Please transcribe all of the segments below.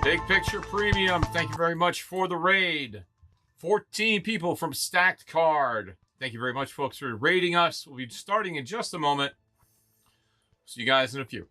Big Picture Premium, thank you very much for the raid. 14 people from Stacked Card. Thank you very much, folks, for raiding us. We'll be starting in just a moment. See you guys in a few.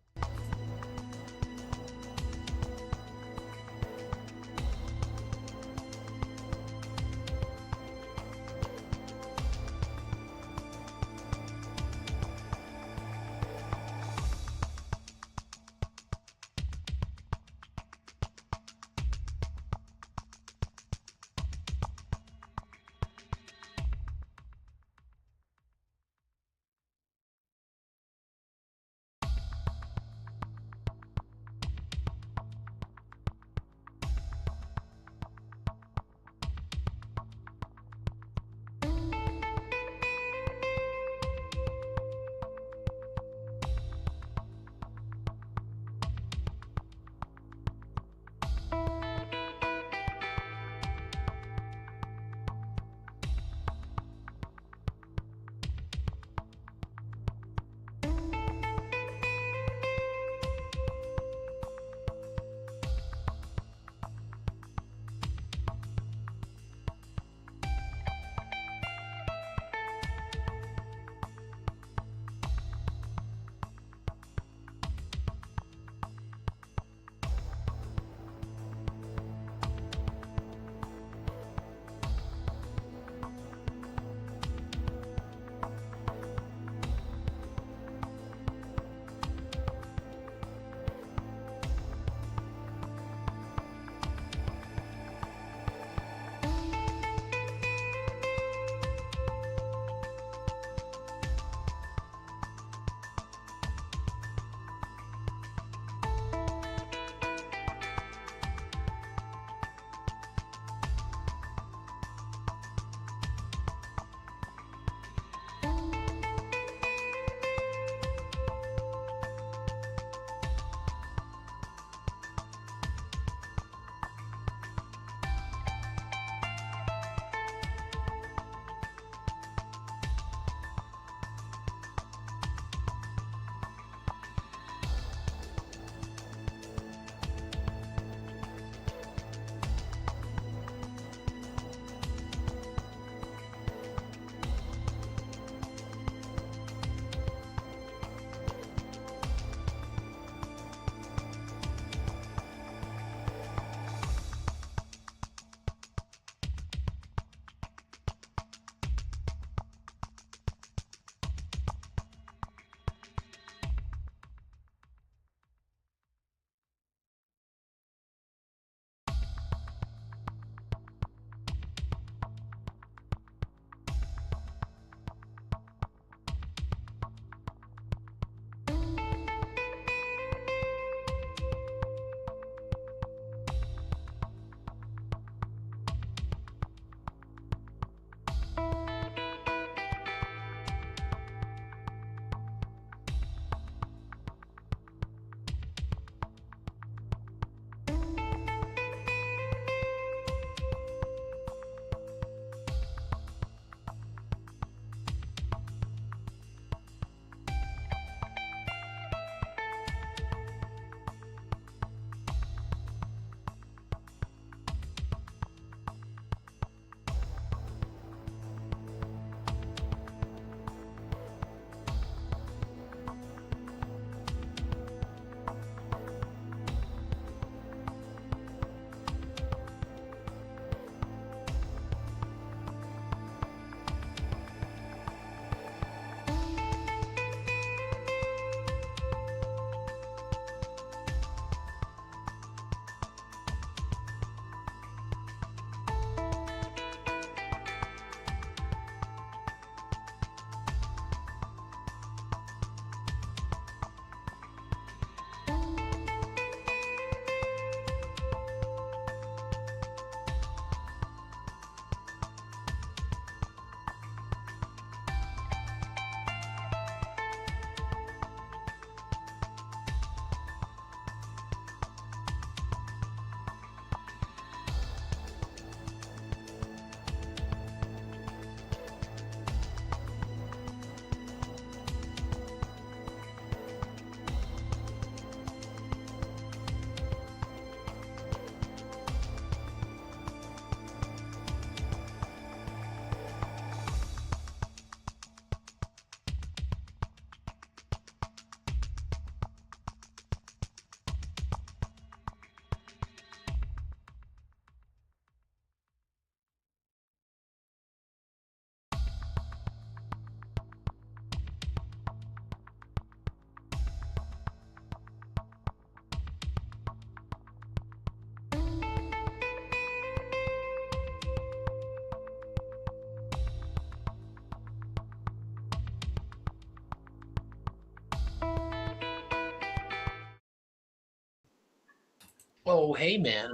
Oh, hey, man.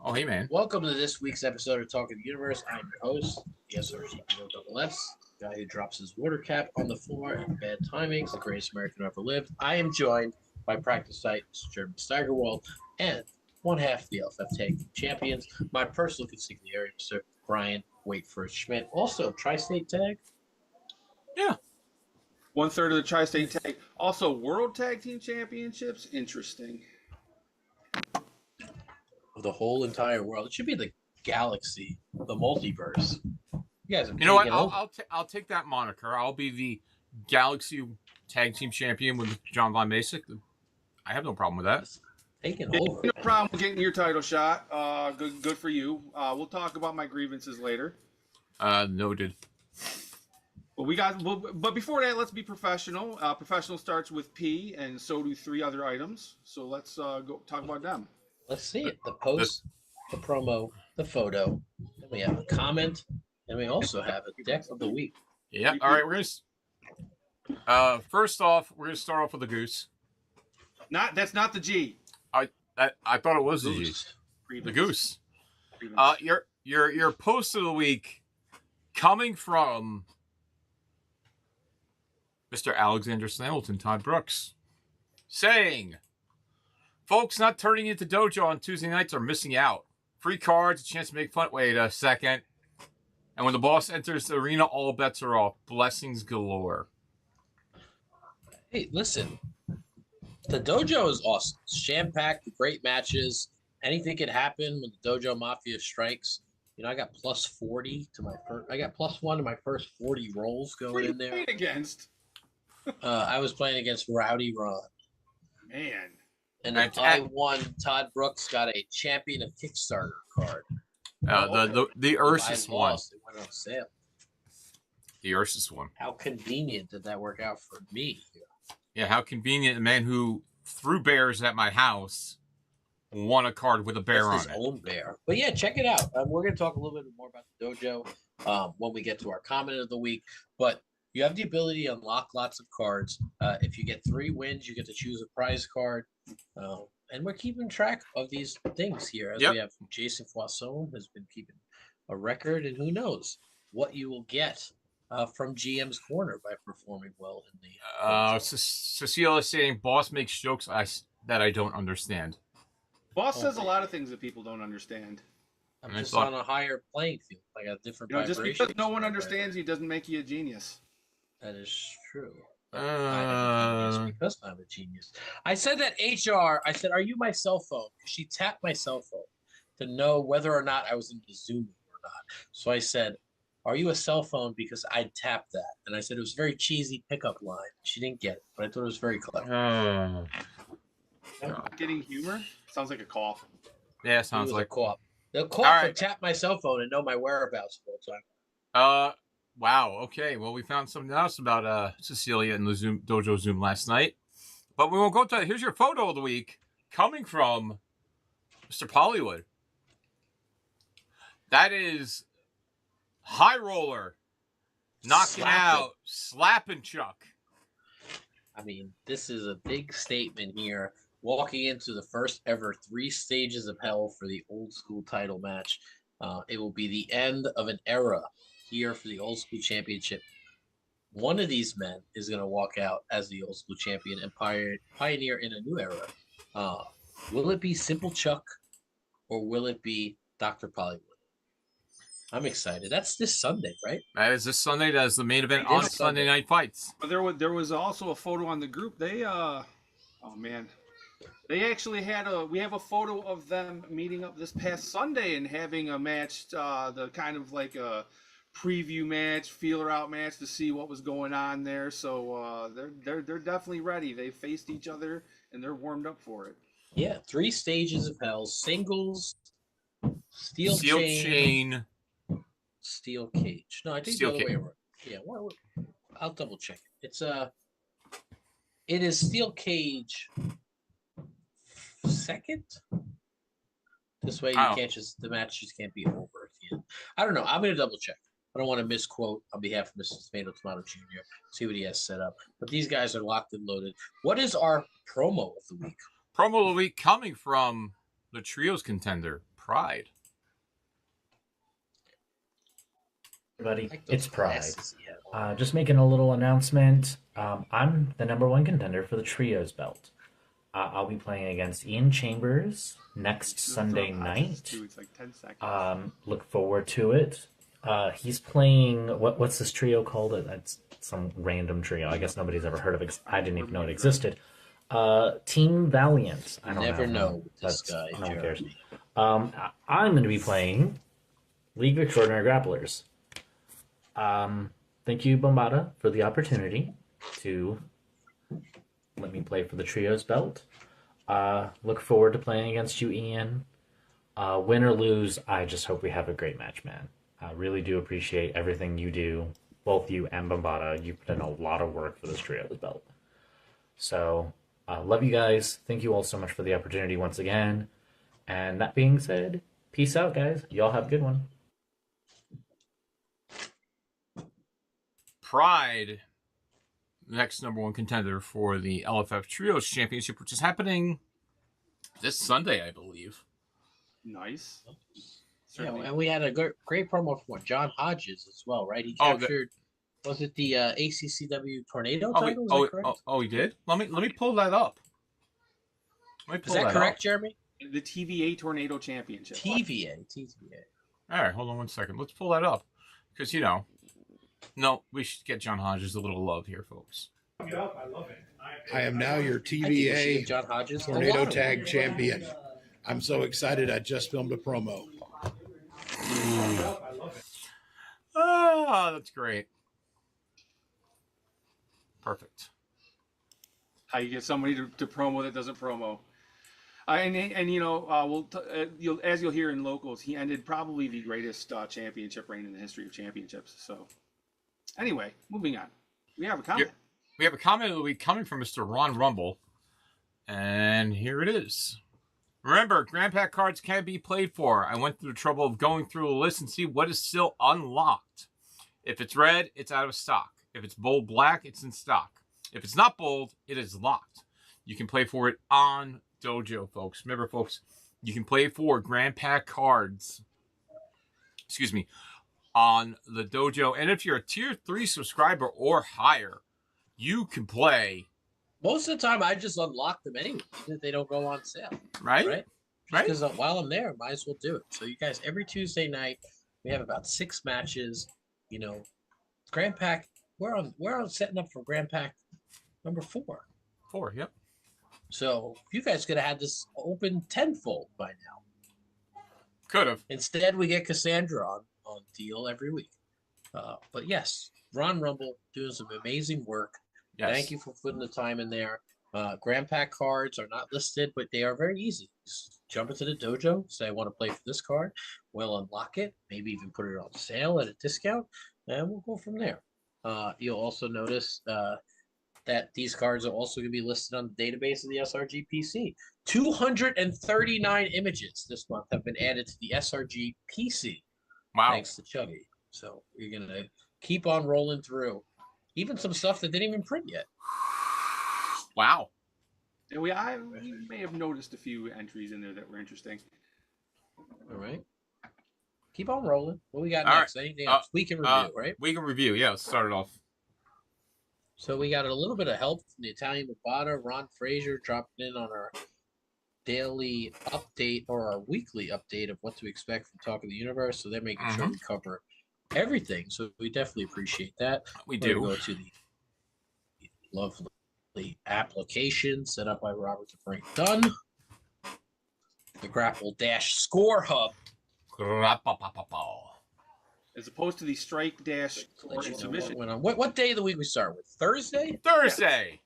Oh, hey, man. Welcome to this week's episode of Talking Universe. I'm your host, the SRGPO guy who drops his water cap on the floor at bad timings, the greatest American who ever lived. I am joined by practice site Mr. Jeremy Steigerwald and one half of the LFF Tag Team Champions, my personal consigliere, Mr. Brian Waitford Schmidt. Also, Tri-State Tag. Yeah. 1/3 of the Tri-State Tag. Also, World Tag Team Championships. Interesting. The whole entire world. It should be the galaxy, the multiverse. You guys have You know what? I'll take that moniker. I'll be the Galaxy Tag Team Champion with John Von Basic. I have no problem with that. Taking over. No problem with getting your title shot. Good for you. We'll talk about my grievances later. Noted. But before that, let's be professional. Professional starts with P, and so do 3 other items. So let's go talk about them. Let's see it. The post, the promo, the photo. Then we have a comment, and we also have a deck of the week. Yeah. All right. We're gonna. First off, we're gonna start off with the goose. That's not the G. I thought it was the G. The goose. Your post of the week coming from Mr. Alexander Hamilton, Todd Brooks, saying, folks not turning into dojo on Tuesday nights are missing out. Free cards, a chance to make fun. Wait a second. And when the boss enters the arena, all bets are off. Blessings galore. Hey, listen. The dojo is awesome. It's jam-packed, great matches. Anything can happen when the Dojo Mafia strikes. You know, I got plus 40 to my first. I got plus 1 to my first 40 rolls going in there. Who are you playing against? I was playing against Rowdy Ron. Man. And I won. Todd Brooks got a Champion of Kickstarter card. The Ursus one. It went on sale. The Ursus one. How convenient did that work out for me? Yeah, how convenient. The man who threw bears at my house won a card with a bear on it. His own bear. But yeah, check it out. We're going to talk a little bit more about the dojo when we get to our comment of the week. But you have the ability to unlock lots of cards. If you get 3 wins, you get to choose a prize card. And we're keeping track of these things here. As we have Jason Poisson has been keeping a record. And who knows what you will get from GM's Corner by performing well in the Cecilia is saying boss makes jokes that I don't understand. Boss says a lot of things that people don't understand. I'm just on a higher playing field. I got different just because no one understands you doesn't make you a genius. That is true. I'm a genius because I'm a genius. I said that HR, I said, are you my cell phone? She tapped my cell phone to know whether or not I was in the Zoom or not. So I said, are you a cell phone? Because I tapped that. And I said it was a very cheesy pickup line. She didn't get it, but I thought it was very clever. Getting humor? Sounds like a cough. Yeah, sounds like a cough. The cough would tap my cell phone and know my whereabouts all the time. Wow. Okay. Well, we found something else about Cecilia in the Dojo Zoom last night. But we won't go to that. Here's your photo of the week coming from Mr. Pollywood. That is High Roller knocking out Slappin' Chuck. I mean, this is a big statement here. Walking into the first ever 3 stages of hell for the old school title match. It will be the end of an era here for the old school championship. One of these men is going to walk out as the old school champion and pioneer in a new era. Will it be Simple Chuck or will it be Dr. Pollywood? I'm excited. That's this Sunday, right? That is this Sunday. That is the main event on Sunday Night Fights. But there was also a photo on the group. They oh man. They actually we have a photo of them meeting up this past Sunday and having a match, the kind of like a preview match, feeler out match to see what was going on there. So they're definitely ready. They faced each other and they're warmed up for it. Yeah, 3 stages of hell: singles, steel chain, steel cage. No, I think the other way around. Yeah, I'll double check it. It is steel cage. Second, this way the match just can't be over at the end. I don't know. I'm gonna double check. I don't want to misquote on behalf of Mr. Tomato Jr. See what he has set up. But these guys are locked and loaded. What is our promo of the week? Promo of the week coming from the trios contender, Pride. Everybody, Like those it's Pride. glasses he had. Just making a little announcement. I'm the #1 contender for the trios belt. I'll be playing against Ian Chambers next Sunday night. It's like 10 seconds. Look forward to it. He's playing what's this trio called? It's some random trio. I guess nobody's ever heard of it. I didn't even know it existed. Team Valiant. I don't Never know with That's- this guy, no one cares. Jeremy. I'm going to be playing League of Extraordinary Grapplers. Thank you, Bombada, for the opportunity to let me play for the trios belt. Look forward to playing against you, Ian. Win or lose, I just hope we have a great match, man. I really do appreciate everything you do, both you and Bombada. You put in a lot of work for this trios belt. So, love you guys. Thank you all so much for the opportunity once again. And that being said, peace out, guys. Y'all have a good one. Pride, next #1 contender for the LFF Trios Championship, which is happening this Sunday, I believe. Nice. Yeah, Certainly. and we had a great promo from John Hodges as well, right? He Oh, captured, was it the ACCW Tornado Oh, title? Is that correct? he did? Let me pull that up. Let me Is pull that that correct, up. Jeremy? The TVA Tornado Championship. TVA. All right, hold on one second. Let's pull that up. Because, no, we should get John Hodges a little love here, folks. I am now your I think we should TVA give John Hodges a lot Tornado of Tag love. Champion. I'm so excited. I just filmed a promo. Ah, that's great. Perfect. How you get somebody to promo that doesn't promo. As you'll hear in locals, he ended probably the greatest championship reign in the history of championships. So, anyway, moving on. We have a comment. We have a comment that will be coming from Mr. Ron Rumble. And here it is. Remember, Grandpack cards can be played for. I went through the trouble of going through a list and see what is still unlocked. If it's red, it's out of stock. If it's bold black, it's in stock. If it's not bold, it is locked. You can play for it on Dojo, folks. Remember, folks, you can play for Grandpack cards. On the Dojo. And if you're a tier 3 subscriber or higher, you can play. Most of the time, I just unlock them anyway, even if they don't go on sale. Right? Right? Right? Because while I'm there, might as well do it. So you guys, every Tuesday night, we have about 6 matches. Grandpack. We're on setting up for Grandpack number 4. 4, yep. So you guys could have had this open tenfold by now. Could have. Instead, we get Cassandra on deal every week. But yes, Ron Rumble doing some amazing work. Yes. Thank you for putting the time in there. Grandpack cards are not listed, but they are very easy. Just jump into the dojo, say I want to play for this card. We'll unlock it, maybe even put it on sale at a discount, and we'll go from there. You'll also notice that these cards are also going to be listed on the database of the SRG PC. 239 images this month have been added to the SRG PC. Wow. Thanks to Chubby. So you're going to keep on rolling through. Even some stuff that didn't even print yet. Wow. And we may have noticed a few entries in there that were interesting. All right. Keep on rolling. What we got All next? Anything else? We can review, right? We can review. Yeah, let's start it off. So we got a little bit of help from the Italian Mabata. Ron Frazier dropping in on our daily update or our weekly update of what to expect from Talk of the Universe. So they're making sure we cover everything. So we definitely appreciate that. We We're do. gonna go to the lovely application set up by Robert the Frank Dunn. The Grapple Dash Score Hub. As opposed to the strike dash Let or you know submission. what went on. What day of the week we start with? Thursday? Thursday.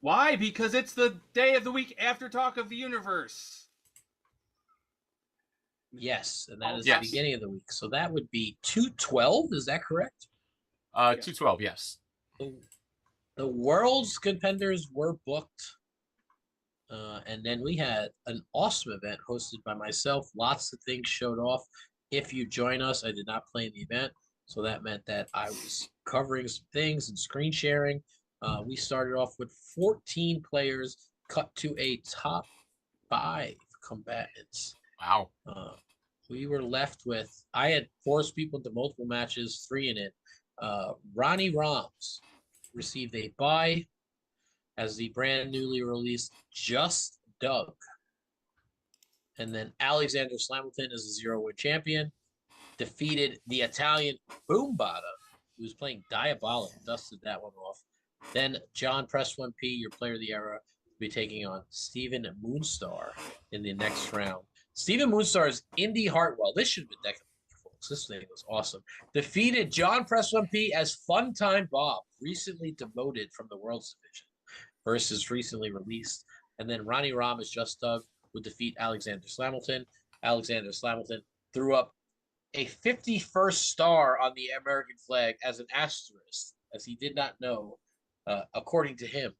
Why? Because it's the day of the week after Talk of the Universe. Yes, and that is Yes. the beginning of the week. So that would be 2/12. Is that correct? 212, yes. The world's contenders were booked. And then we had an awesome event hosted by myself. Lots of things showed off. If you join us, I did not play in the event. So that meant that I was covering some things and screen sharing. We started off with 14 players, cut to a top 5 combatants. Wow. We were left with, I had forced people into multiple matches, 3 in it. Ronnie Roms received a bye as the brand newly released Just Doug. And then Alexander Slamilton is a 0-win champion. Defeated the Italian Boombada, who was playing Diabolic, dusted that one off. Then John Press 1P, your player of the era, will be taking on Steven Moonstar in the next round. Steven Moonstar's Indy Hartwell. This should have been decade, folks. This thing was awesome. Defeated John Press 1P as Funtime Bob, recently demoted from the World's Division versus recently released. And then Ronnie Rom as Just Doug would defeat Alexander Slamilton. Alexander Slamilton threw up a 51st star on the American flag as an asterisk, as he did not know, according to him,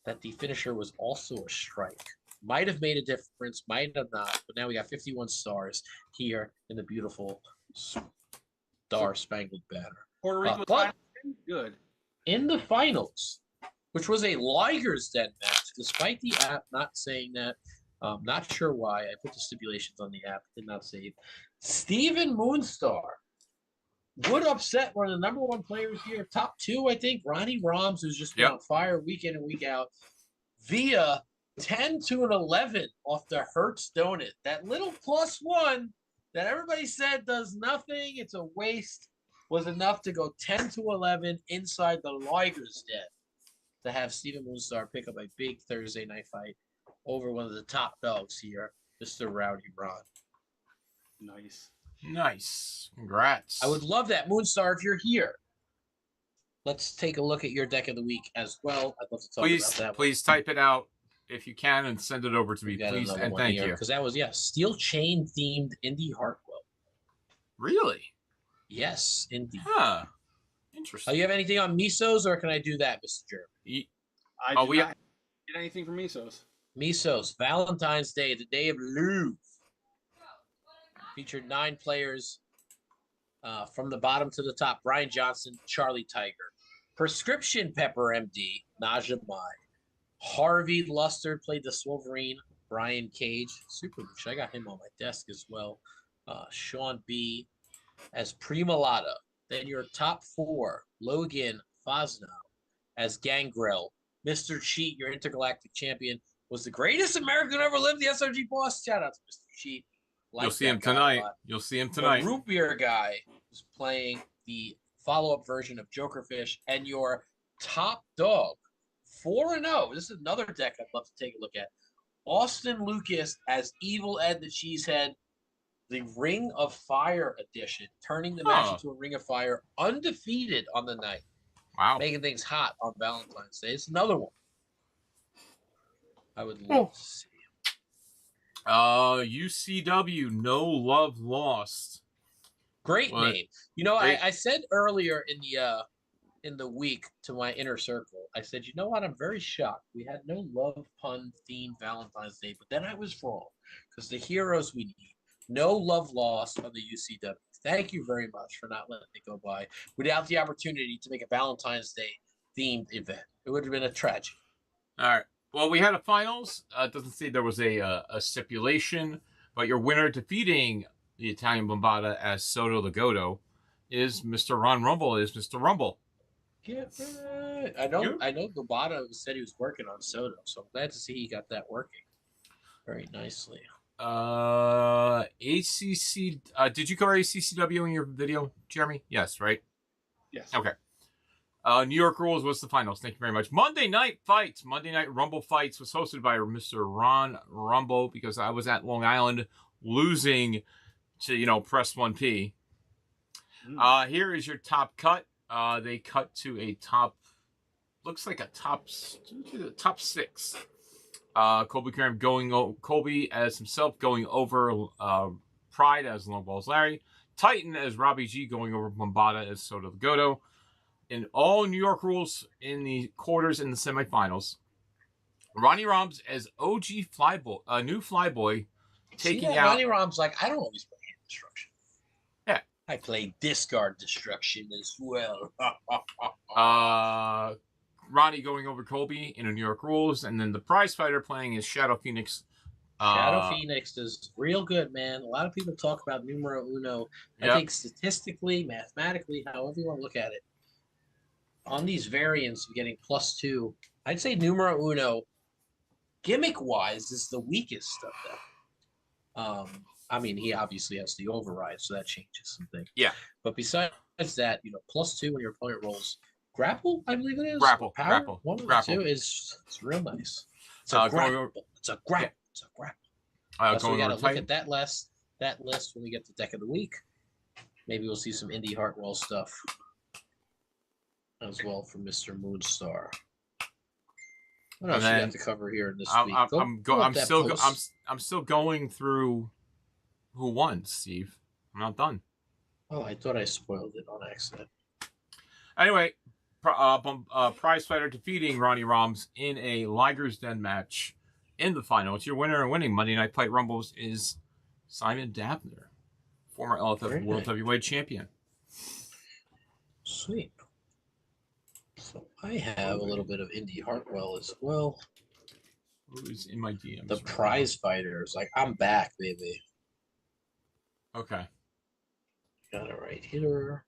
that the finisher was also a strike. Might have made a difference, might have not, but now we got 51 stars here in the beautiful Star-Spangled Banner. Puerto Rico, but good. in the finals, which was a Liger's Den match, despite the app not saying that, not sure why. I put the stipulations on the app, did not save. Steven Moonstar would upset one of the #1 players here, top 2, I think, Ronnie Roms, who's just been on fire week in and week out, via 10-11 off the Hertz Donut. That little +1 that everybody said does nothing, it's a waste, was enough to go 10-11 inside the Liger's Den to have Steven Moonstar pick up a big Thursday night fight over one of the top dogs here, Mr. Rowdy Ron. Nice. Congrats. I would love that. Moonstar, if you're here, let's take a look at your deck of the week as well. I'd love to talk about that. Please type it out if you can and send it over to me, please. And thank you. Because that was, Steel Chain themed Indy Hartwell. Really? Yes, indeed. Huh. Interesting. Oh, you have anything on Misos, or can I do that, Mr. Jeremy? I did not get anything from Misos. Misos, Valentine's Day, the day of love. Featured 9 players from the bottom to the top. Brian Johnson, Charlie Tiger. Prescription Pepper MD, Naja Mai. Harvey Luster played the Wolverine. Brian Cage, Super Luch. I got him on my desk as well. Sean B. as Primalata. Then your top 4, Logan Fosnow as Gangrel. Mr. Cheat, your intergalactic champion, was the greatest American who ever lived, the SRG boss. Shout out to Mr. Cheat. You'll see him tonight. You'll see him tonight. The root beer guy was playing the follow-up version of Jokerfish, and your top dog, 4-0. This is another deck I'd love to take a look at. Austin Lucas as Evil Ed the Cheesehead, the Ring of Fire edition, turning the match into a Ring of Fire, undefeated on the night. Wow. Making things hot on Valentine's Day. It's another one I would love to see. UCW, No Love Lost. Great name. You know, I said earlier in the week to my inner circle, I said, you know what? I'm very shocked. We had no love pun themed Valentine's Day, but then I was wrong because the heroes we need. No love lost on the UCW. Thank you very much for not letting it go by without the opportunity to make a Valentine's Day themed event. It would have been a tragedy. All right. Well, we had a finals. It doesn't say there was a stipulation, but your winner defeating the Italian Bombada as Soto the Godo is Mr. Ron Rumble. Is Mr. Rumble. I know Bombada said he was working on Soto, so I'm glad to see he got that working very nicely. ACC. Did you cover ACCW in your video, Jeremy? Yes, right? Yes. Okay. New York Rules was the finals. Thank you very much. Monday Night Rumble Fights was hosted by Mr. Ron Rumble because I was at Long Island losing to, Press 1P. Here is your top cut. They cut to a top, looks like a top 6. Colby as himself going over Pride as Long Balls Larry. Titan as Robbie G going over Bombada as Soto the Godo. In all New York Rules in the quarters and the semifinals. Ronnie Roms as OG Flyboy, new Flyboy, taking out. Ronnie Roms like, I don't always play hand destruction. Yeah. I play discard destruction as well. Ronnie going over Colby in a New York Rules, and then the prize fighter playing as Shadow Phoenix Shadow Uh, Phoenix is real good, man. A lot of people talk about numero uno. I yep. think statistically, mathematically, however you want to look at it, on these variants of getting +2, I'd say numero uno, gimmick-wise, is the weakest of them. I mean, he obviously has the override, so that changes some things. Yeah. But besides that, +2 when your opponent rolls grapple, I believe it is. Grapple, Power, grapple, one of grapple. the two it's real nice. It's a grapple. It's a grapple. It's a grapple. So we got to look at that list when we get to deck of the week. Maybe we'll see some Indy Hartwell stuff as well from Mr. Moonstar. What else you got to cover here this week? I'm still going through who won, Steve. I'm not done. Oh, I thought I spoiled it on accident. Anyway, Prize Fighter defeating Ronnie Roms in a Liger's Den match in the final. It's your winner and winning Monday Night Fight Rumbles is Simon Dabner, former LFF World Heavyweight Champion. Sweet. So I have a little bit of Indy Hartwell as well. Who's in my DMs? The Prize Fighters. Like, I'm back, baby. Okay. Got it right here.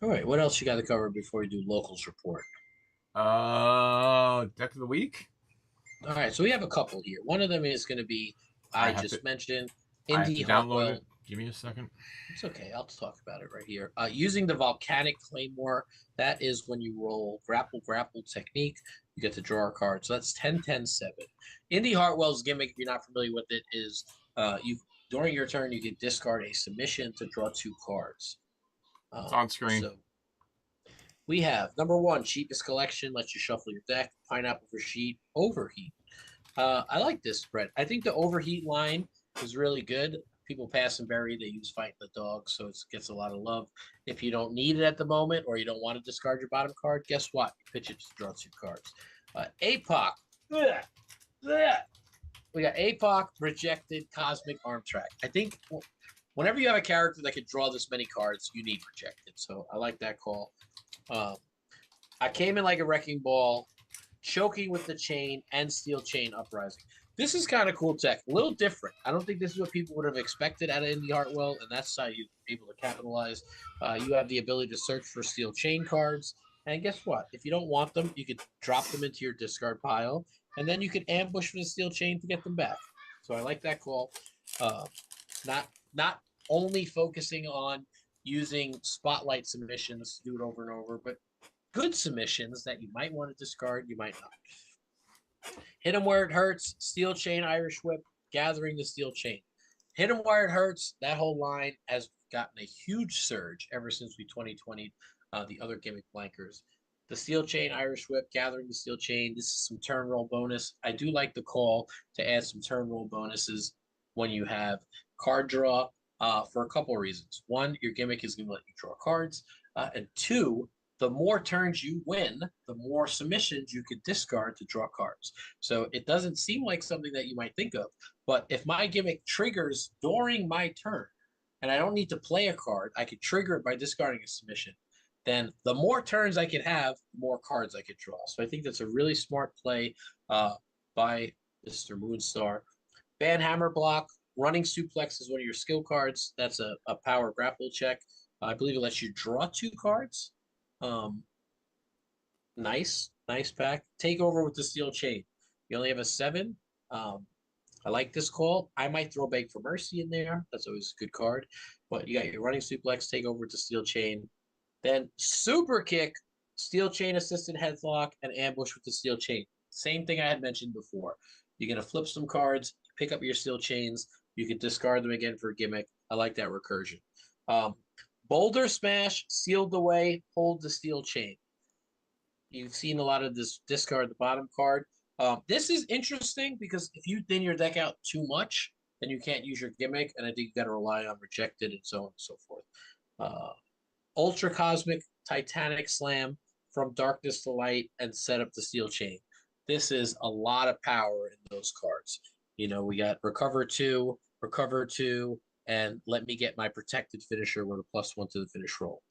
All right, what else you got to cover before we do locals report? Deck of the week. All right, so we have a couple here. One of them is going to be I just mentioned Indy Hartwell. Give me a second. It's okay. I'll talk about it right here. Using the Volcanic Claymore, that is when you roll grapple technique, you get to draw a card. So that's 10-10-7. Indy Hartwell's gimmick, if you're not familiar with it, is during your turn you can discard a submission to draw 2 cards. It's on screen. So we have number 1, cheapest collection, lets you shuffle your deck. Pineapple for Sheet, Overheat. I like this spread. I think the Overheat line is really good. People pass and bury, they use Fight the Dog, so it gets a lot of love. If you don't need it at the moment or you don't want to discard your bottom card, guess what? You pitch it to draw 2 cards. APOC. We got APOC, Rejected, Cosmic Arm Track. I think whenever you have a character that can draw this many cards, you need Rejected. So I like that call. I came in like a wrecking ball, choking with the chain and Steel Chain Uprising. This is kind of cool tech. A little different. I don't think this is what people would have expected out of Indy Hartwell, and that's how you're able to capitalize. You have the ability to search for Steel Chain cards, and guess what? If you don't want them, you could drop them into your discard pile, and then you can ambush for the Steel Chain to get them back. So I like that call. Not only focusing on using spotlight submissions to do it over and over, but good submissions that you might want to discard, you might not. Hit them where it hurts, Steel Chain, Irish Whip, Gathering the Steel Chain. Hit them where it hurts, that whole line has gotten a huge surge ever since we 2020'd the other gimmick blankers. The Steel Chain, Irish Whip, Gathering the Steel Chain, this is some turn roll bonus. I do like the call to add some turn roll bonuses when you have card draw for a couple of reasons. 1, your gimmick is going to let you draw cards, and 2, the more turns you win, the more submissions you could discard to draw cards. So it doesn't seem like something that you might think of, but if my gimmick triggers during my turn, and I don't need to play a card, I could trigger it by discarding a submission, then the more turns I could have, the more cards I could draw. So I think that's a really smart play by Mr. Moonstar. Banhammer Block, Running Suplex is one of your skill cards. That's a power grapple check. I believe it lets you draw 2 cards. Nice pack. Take over with the Steel Chain. You only have a 7. I like this call. I might throw Beg for Mercy in there. That's always a good card. But you got your Running Suplex, take over with the Steel Chain. Then Super Kick, Steel Chain Assisted Headlock, and Ambush with the Steel Chain. Same thing I had mentioned before. You're going to flip some cards, pick up your Steel Chains. You can discard them again for a gimmick. I like that recursion. Boulder Smash, Sealed Away, Hold the Steel Chain. You've seen a lot of this discard the bottom card. This is interesting because if you thin your deck out too much, then you can't use your gimmick, and I think you got to rely on Rejected and so on and so forth. Ultra Cosmic Titanic Slam, From Darkness to Light, and set up the Steel Chain. This is a lot of power in those cards. You know, we got Recover 2, and Let Me Get My Protected Finisher with a +1 to the finish roll.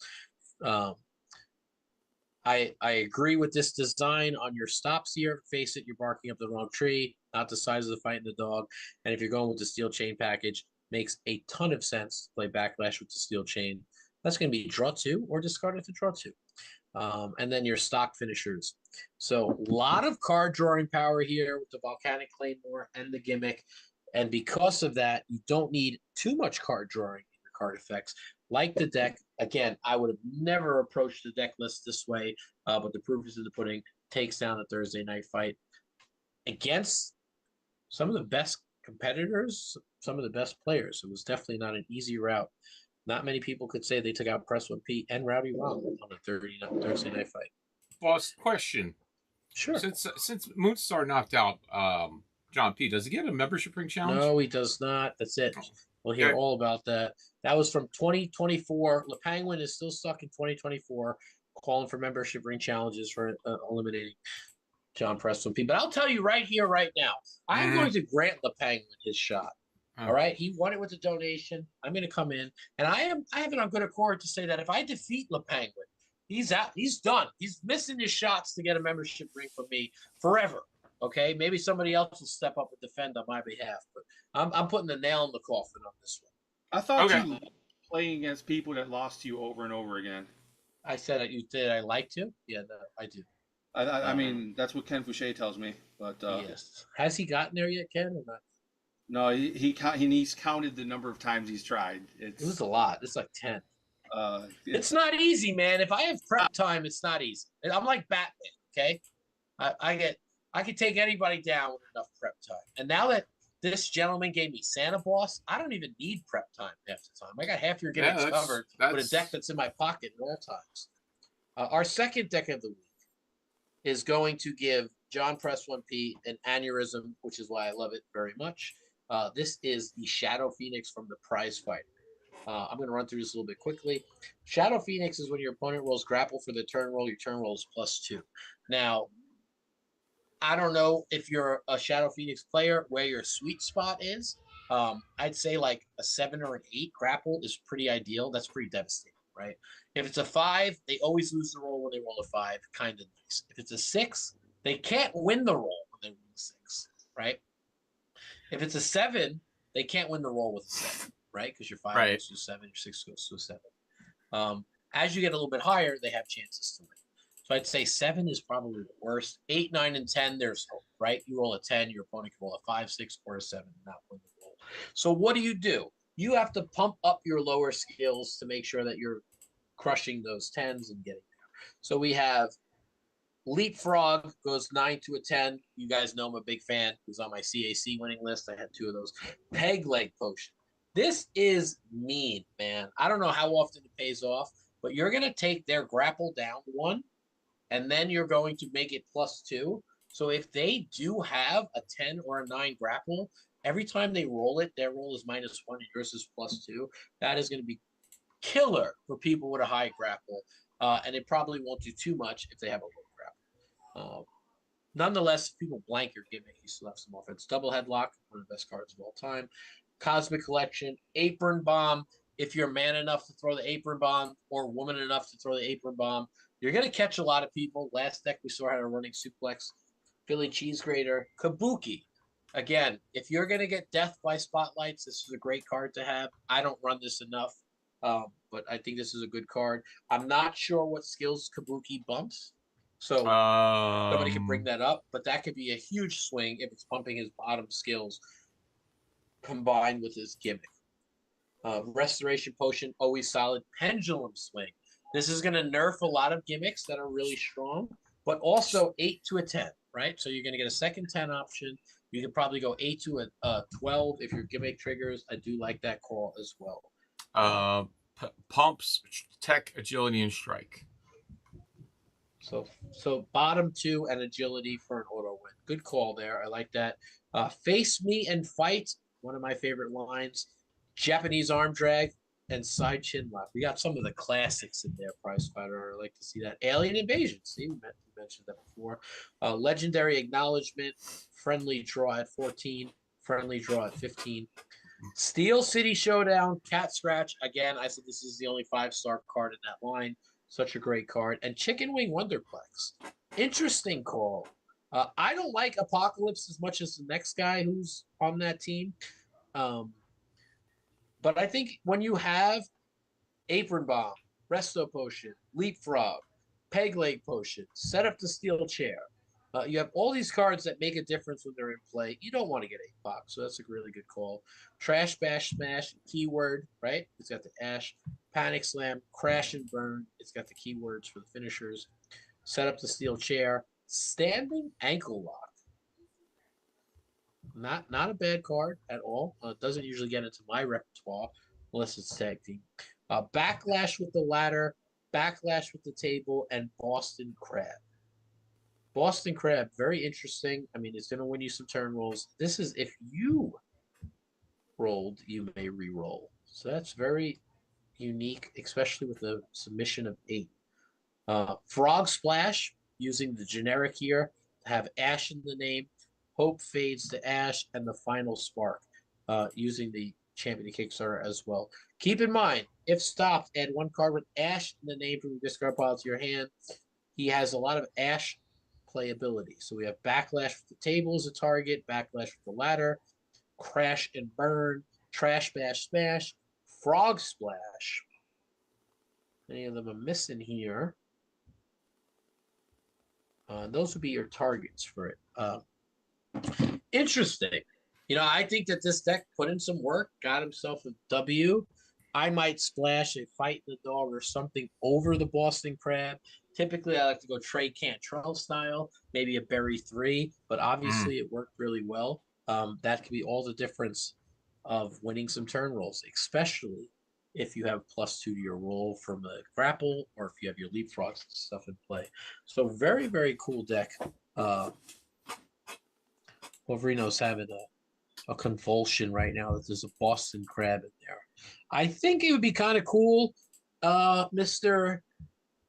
I agree with this design on your stops here. Face it, you're barking up the wrong tree, not the size of the fight in the dog. And if you're going with the steel chain package, makes a ton of sense to play Backlash with the steel chain. That's going to be draw 2 or discard it to draw 2. And then your stock finishers. So a lot of card drawing power here with the Volcanic Claymore and the gimmick. And because of that, you don't need too much card drawing in your card effects. Like the deck, again, I would have never approached the deck list this way, but the proof is in the pudding. Takes down a Thursday night fight against some of the best competitors, some of the best players. It was definitely not an easy route. Not many people could say they took out Press One Pete and Rowdy Ron on a Thursday night fight. Boss, question. Sure. Since Moonstar knocked out John P, does he get a membership ring challenge? No, he does not. That's it. We'll hear all about that. That was from 2024. Le Penguin is still stuck in 2024, calling for membership ring challenges for eliminating John Preston P. But I'll tell you right here, right now, I'm going to grant Le Penguin his shot. All right, he won it with a donation. I'm going to come in, and I have it on good accord to say that if I defeat Le Penguin, he's out. He's done. He's missing his shots to get a membership ring from me forever. Okay, maybe somebody else will step up and defend on my behalf, but I'm putting the nail in the coffin on this one. I thought you liked playing against people that lost to you over and over again. I said that you did. I like to. Yeah, no, I do. I mean, that's what Ken Fouché tells me. But yes, has he gotten there yet, Ken, or not? No, he's counted the number of times he's tried. It was a lot. It's like 10. It's not easy, man. If I have prep time, it's not easy. I'm like Batman. Okay, I can take anybody down with enough prep time. And now that this gentleman gave me Santa Boss, I don't even need prep time half the time. I got half your gimmicks covered with a deck that's in my pocket at all times. Our second deck of the week is going to give John Press 1P an aneurysm, which is why I love it very much. This is the Shadow Phoenix from the Prize Fighter. I'm going to run through this a little bit quickly. Shadow Phoenix is when your opponent rolls grapple for the turn roll, your turn roll is +2. Now, I don't know if you're a Shadow Phoenix player where your sweet spot is. I'd say like a 7 or an 8 grapple is pretty ideal. That's pretty devastating, right? If it's a 5, they always lose the roll when they roll a 5. Kind of nice. If it's a 6, they can't win the roll when they roll a 6, right? If it's a 7, they can't win the roll with a 7, right? Because your 5 goes to a 7, your 6 goes to a 7. As you get a little bit higher, they have chances to win. So I'd say 7 is probably the worst. 8, 9, and 10, there's hope, right? You roll a 10, your opponent can roll a 5, 6, or a 7 and not win the roll. So what do? You have to pump up your lower skills to make sure that you're crushing those 10s and getting there. So we have Leapfrog goes 9 to a 10. You guys know I'm a big fan. He was on my CAC winning list. I had 2 of those. Peg Leg Potion. This is mean, man. I don't know how often it pays off, but you're going to take their grapple down 1, and then you're going to make it +2. So if they do have a 10 or a 9 grapple, every time they roll it, their roll is -1 and yours is +2. That is going to be killer for people with a high grapple. And it probably won't do too much if they have a low grapple. Nonetheless, if people blank your gimmick, you still have some offense. Double Headlock, one of the best cards of all time. Cosmic Collection, Apron Bomb. If you're man enough to throw the Apron Bomb or woman enough to throw the Apron Bomb, you're going to catch a lot of people. Last deck we saw had a running suplex. Philly Cheese Grater, Kabuki. Again, if you're going to get death by spotlights, this is a great card to have. I don't run this enough, but I think this is a good card. I'm not sure what skills Kabuki bumps, so somebody can bring that up, but that could be a huge swing if it's pumping his bottom skills combined with his gimmick. Restoration Potion, always solid. Pendulum Swing. This is going to nerf a lot of gimmicks that are really strong, but also 8 to a 10, right? So you're going to get a second 10 option. You can probably go 8 to a 12 if your gimmick triggers. I do like that call as well. Pumps, Tech, Agility, and Strike. So bottom 2 and agility for an auto win. Good call there. I like that. Face Me and Fight, one of my favorite lines. Japanese Arm Drag and Side Chin Lock. We got some of the classics in there, Prize Fighter. I like to see that. Alien Invasion. See, you mentioned that before. Legendary Acknowledgement. Friendly Draw at 14. Friendly Draw at 15. Steel City Showdown. Cat Scratch. Again, I said this is the only 5-star card in that line. such a great card. And Chicken Wing Wonderplex. Interesting call. I don't like Apocalypse as much as the next guy who's on that team. But I think when you have Apron Bomb, Resto Potion, Leapfrog, Peg Leg Potion, Set Up the Steel Chair, you have all these cards that make a difference when they're in play. You don't want to get APOC, so that's a really good call. Trash, Bash, Smash, Keyword, right? It's got the Ash. Panic Slam, Crash and Burn. It's got the keywords for the finishers. Set Up the Steel Chair. Standing Ankle Lock. Not a bad card at all. It doesn't usually get into my repertoire unless it's tag team. Backlash with the Ladder, Backlash with the Table, and Boston Crab. Boston Crab, very interesting. I mean, it's going to win you some turn rolls. This is if you rolled, you may re-roll. So that's very unique, especially with the submission of 8. Frog Splash, using the generic here, to have Ash in the name. Hope Fades to Ash, and the Final Spark, using the Champion Kickstarter as well. Keep in mind, if stopped, add 1 card with Ash in the name from your discard pile to your hand. He has a lot of Ash playability. So we have Backlash with the Table as a target, Backlash with the Ladder, Crash and Burn, Trash Bash Smash, Frog Splash. Many of them are missing here. Those would be your targets for it. Interesting. I think that this deck put in some work, got himself a W. I might splash a Fight the Dog or something over the Boston Crab. Typically, I like to go Trey Cantrell style, maybe a Berry 3, but obviously it worked really well. That could be all the difference of winning some turn rolls, especially if you have +2 to your roll from a grapple or if you have your leapfrogs and stuff in play. So very, very cool deck. Wolverino's having a convulsion right now that there's a Boston Crab in there. I think it would be kind of cool, Mr.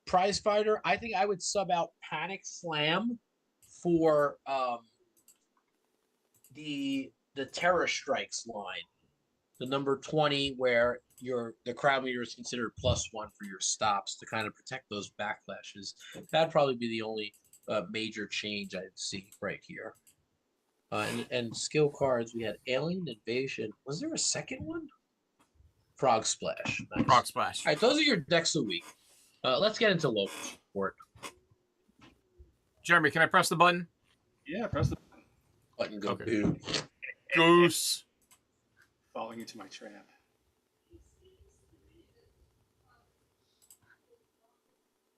Prize Fighter. I think I would sub out Panic Slam for the Terror Strikes line, the number 20, where the crowd leader is considered +1 for your stops to kind of protect those backlashes. That'd probably be the only major change I'd see right here. And skill cards, we had Alien Invasion. Was there a second one? Frog Splash. Nice. Frog Splash. All right, those are your decks a week. Let's get into local support. Jeremy, can I press the button? Yeah, press the Button go Okay. boom. Goose. falling into my trap.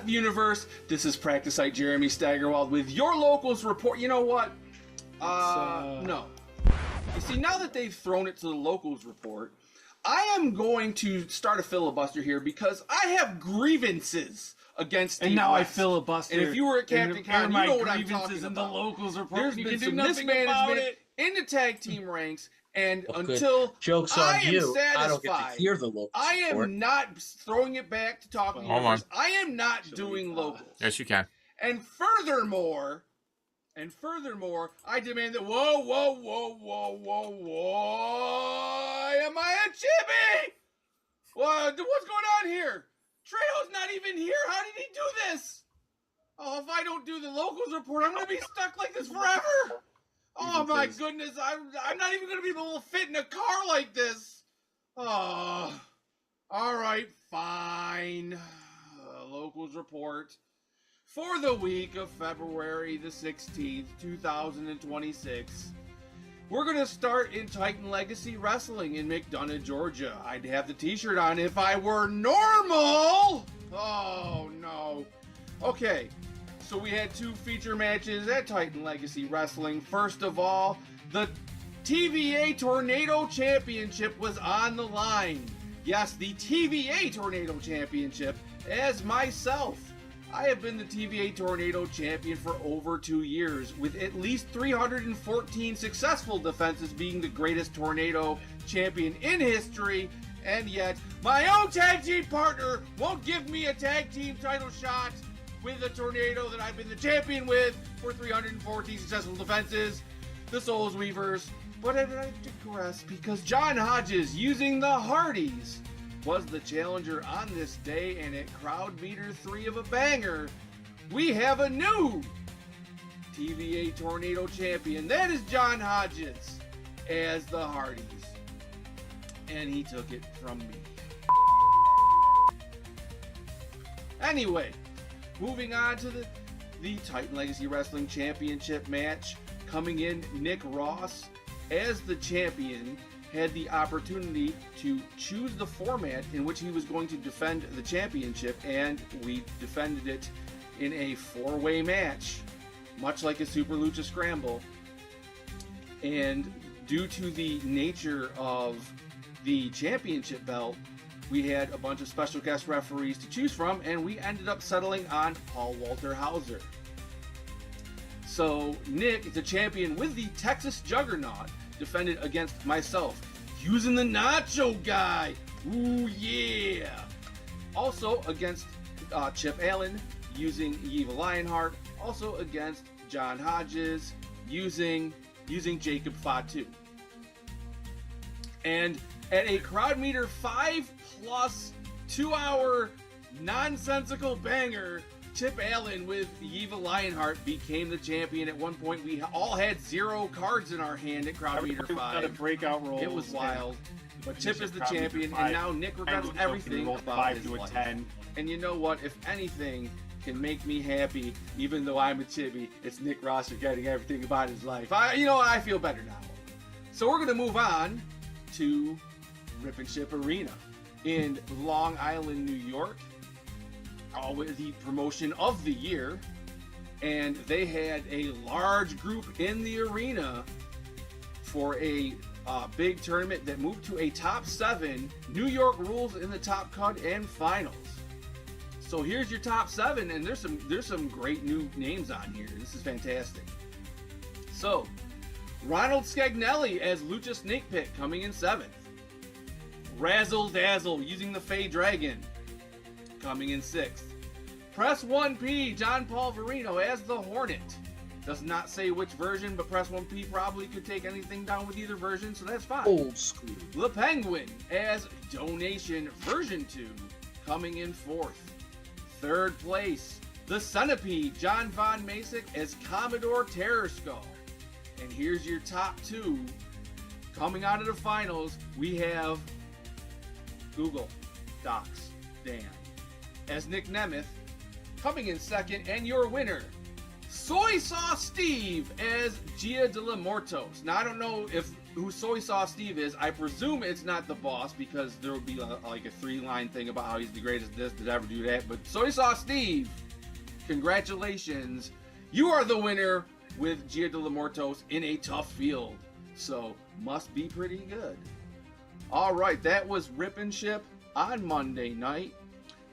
Universe, this is Practice Site Jeremy Staggerwald with your locals report. You know what? No. You see, now that they've thrown it to the locals report, I am going to start a filibuster here because I have grievances against Steve And now West. I filibuster. And if you were at Captain Con, you know what I'm talking in the about. locals report. There's you been can do some nothing about mismanagement it. in the tag team ranks, and Well, good. until Joke's I on am you. I don't get to satisfied, hear the local I am support. not throwing it back to talking Hold universe. I am not doing locals. Yes, you can. And furthermore, I demand that. Whoa! Am I a chibi? What's going on here? Trejo's not even here. How did he do this? Oh, if I don't do the locals report, I'm gonna be stuck like this forever. Oh my goodness, I'm not even gonna be able to fit in a car like this. Oh, all right, fine. Locals report for the week of February the 16th, 2026. We're going to start in Titan Legacy Wrestling in McDonough, Georgia. I'd have the t-shirt on if I were normal. Oh, no. Okay, so we had 2 feature matches at Titan Legacy Wrestling. First of all, the TVA Tornado Championship was on the line. Yes, the TVA Tornado Championship. As myself, I have been the TVA Tornado Champion for over 2 years, with at least 314 successful defenses being the greatest Tornado Champion in history, and yet my own tag team partner won't give me a tag team title shot with the Tornado that I've been the champion with for 314 successful defenses, the Souls Weavers. But I digress because John Hodges, using the Hardys, was the challenger on this day, and at crowd meter 3 of a banger, we have a new TVA Tornado champion. That is John Hodges as the Hardys. And he took it from me. Anyway, moving on to the Titan Legacy Wrestling Championship match. Coming in, Nick Ross, as the champion, had the opportunity to choose the format in which he was going to defend the championship, and we defended it in a 4-way match, much like a Super Lucha Scramble. And due to the nature of the championship belt, we had a bunch of special guest referees to choose from, and we ended up settling on Paul Walter Hauser. So Nick, the champion with the Texas Juggernaut, defended against myself, using the Nacho Guy. Ooh yeah! Also against Chip Allen, using Eva Lionheart. Also against John Hodges, using Jacob Fatu. And at a crowd meter 5 plus 2-hour nonsensical banger, Chip Allen with Eva Lionheart became the champion. At one point, we all had 0 cards in our hand at crowd meter 5. Got a breakout roll. It was wild. But Chip is the champion, and now Nick regrets everything about his life. 10. And you know what? If anything can make me happy, even though I'm a chibi, it's Nick Ross forgetting everything about his life. I feel better now. So we're going to move on to Rip and Ship Arena in Long Island, New York. With the promotion of the year, and they had a large group in the arena for a big tournament that moved to a top 7 New York rules in the top cut and finals. So here's your top 7, and there's some great new names on here. This is fantastic. So Ronald Scagnelli as Lucha Snake Pit coming in 7th. Razzle Dazzle using the Fey Dragon coming in 6th. Press 1P, John Paul Verino as the Hornet. Does not say which version, but Press 1P probably could take anything down with either version, so that's fine. Old school. The Penguin as Donation version 2, coming in 4th. 3rd place, the Centipede, John Von Masick as Commodore Terror Skull. And here's your top 2. Coming out of the finals, we have Google Docs Dan as Nick Nemeth, coming in 2nd, and your winner, Soy Sauce Steve as Gia de la Mortos. Now, I don't know who Soy Sauce Steve is. I presume it's not the boss, because there would be like a 3-line thing about how he's the greatest this to ever do that. But Soy Sauce Steve, congratulations. You are the winner with Gia de la Mortos in a tough field. So, must be pretty good. All right, that was Rip and Ship on Monday night.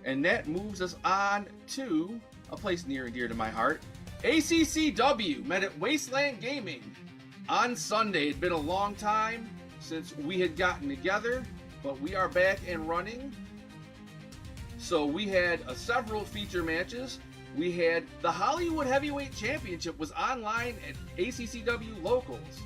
And that moves us on to a place near and dear to my heart. ACCW met at Wasteland Gaming on Sunday. It's been a long time since we had gotten together, but we are back and running. So we had several feature matches. We had the Hollywood Heavyweight Championship was online at ACCW Locals.